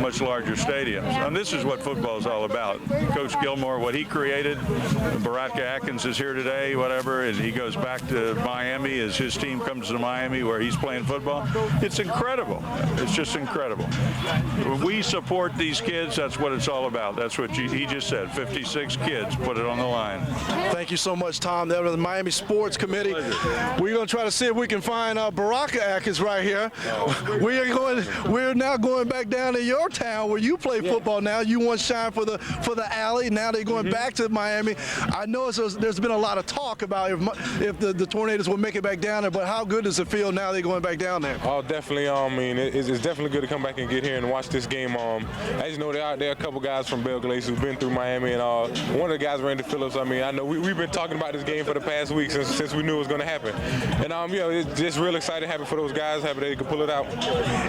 much larger stadiums. And this is what football is all about. Coach Gilmore, what he created, Baratka Atkins is here today, whatever, and he goes back to Miami as his team comes to Miami where he's playing football. It's incredible. It's just incredible. We support these kids. That's what it's all about. That's what he just said. 56 kids put it on the line. Thank you so much, Tom. That was the Miami Sports Committee. We're going to try to see if we can find Baratka Atkins right here. We're now going back down to your town where you play football now. You once shined for the Alley. Now they're going back to Miami. I know there's been a lot of talk about if the Tornadoes will make it back down there, but how good does it feel now they're going back down there? Oh, definitely. I mean, it's definitely good to come back and get here and watch this game. I just know there are a couple guys from Belle Glades who've been through Miami, and one of the guys, Randy Phillips. I mean, I know we've been talking about this game for the past week since we knew it was going to happen. And it's just real exciting, happy for those guys, happy they could pull it out.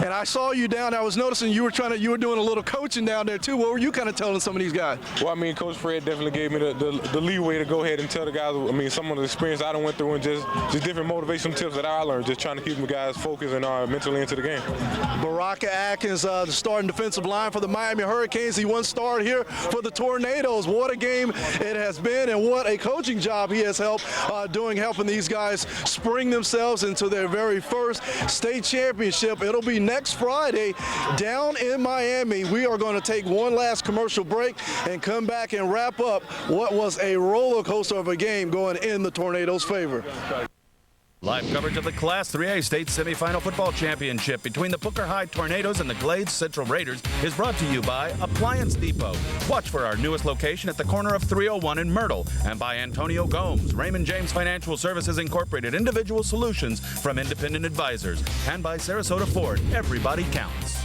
And I saw you down. I was noticing you were doing a little coaching down there too. What were you kind of telling some of these guys? Well, I mean, Coach Fred definitely gave me the leeway to go ahead and tell the guys. I mean, some of the experience I done went through and just different motivational tips that I learned, just trying to keep the guys focused and mentally into the game. Baratka Atkins, the starting defensive line for the Miami Hurricanes. He once starred here for the Tornadoes. What a game it has been, and what a coaching job he has helped helping these guys spring themselves into their very first state championship. It'll be next Friday down in Miami. We are going to take one last commercial break and come back and wrap up what was a roller coaster of a game going in the Tornadoes' favor. Live coverage of the Class 3A State Semifinal Football Championship between the Booker High Tornadoes and the Glades Central Raiders is brought to you by Appliance Depot. Watch for our newest location at the corner of 301 in Myrtle, and by Antonio Gomes, Raymond James Financial Services Incorporated, individual solutions from independent advisors, and by Sarasota Ford. Everybody counts.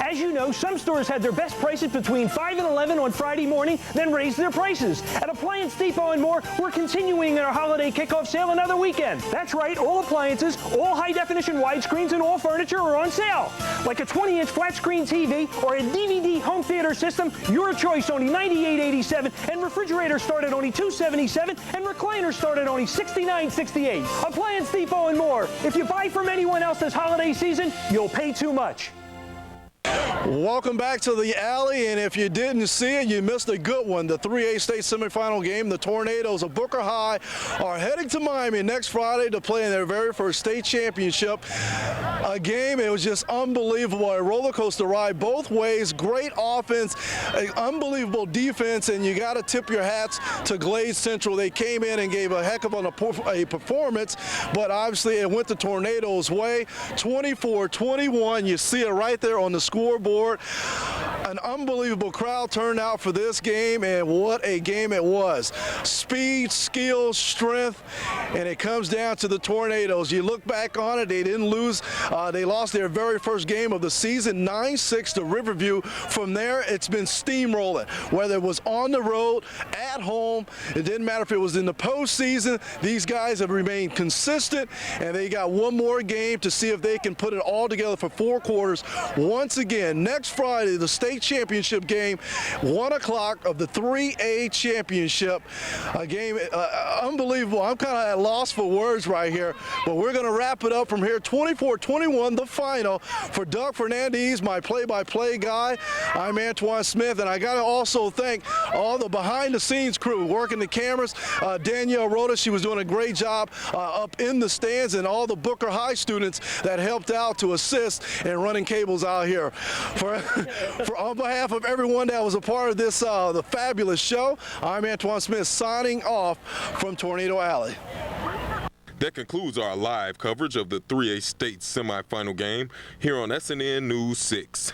As you know, some stores had their best prices between 5 and 11 on Friday morning, then raised their prices. At Appliance Depot and more, we're continuing our holiday kickoff sale another weekend. That's right, all appliances, all high-definition widescreens, and all furniture are on sale. Like a 20-inch flat-screen TV or a DVD home theater system, your choice, only $98.87, and refrigerators start at only $277, and recliners start at only $69.68. Appliance Depot and more. If you buy from anyone else this holiday season, you'll pay too much. Welcome back to the Alley, and if you didn't see it, you missed a good one. The 3A state semifinal game, the Tornadoes of Booker High are heading to Miami next Friday to play in their very first state championship. A game, it was just unbelievable, a roller coaster ride both ways, great offense, unbelievable defense, and you got to tip your hats to Glades Central. They came in and gave a heck of a performance, but obviously it went the Tornadoes' way. 24-21, you see it right there on the scoreboard. An unbelievable crowd turned out for this game, and what a game it was. Speed, skill, strength, and it comes down to the Tornadoes. You look back on it, they didn't lose. They lost their very first game of the season, 9-6 to Riverview. From there, it's been steamrolling. Whether it was on the road, at home, it didn't matter if it was in the postseason. These guys have remained consistent, and they got one more game to see if they can put it all together for 4 quarters. Once again, next Friday, the state championship game, 1 o'clock of the 3A championship. A game unbelievable. I'm kind of at loss for words right here, but we're going to wrap it up from here. 24-21, the final. For Doug Fernandez, my play-by-play guy, I'm Antoine Smith, and I got to also thank all the behind-the-scenes crew working the cameras. Danielle Rhoda, she was doing a great job up in the stands, and all the Booker High students that helped out to assist in running cables out here. On behalf of everyone that was a part of this the fabulous show, I'm Antoine Smith signing off from Tornado Alley. That concludes our live coverage of the 3A state semifinal game here on SNN News 6.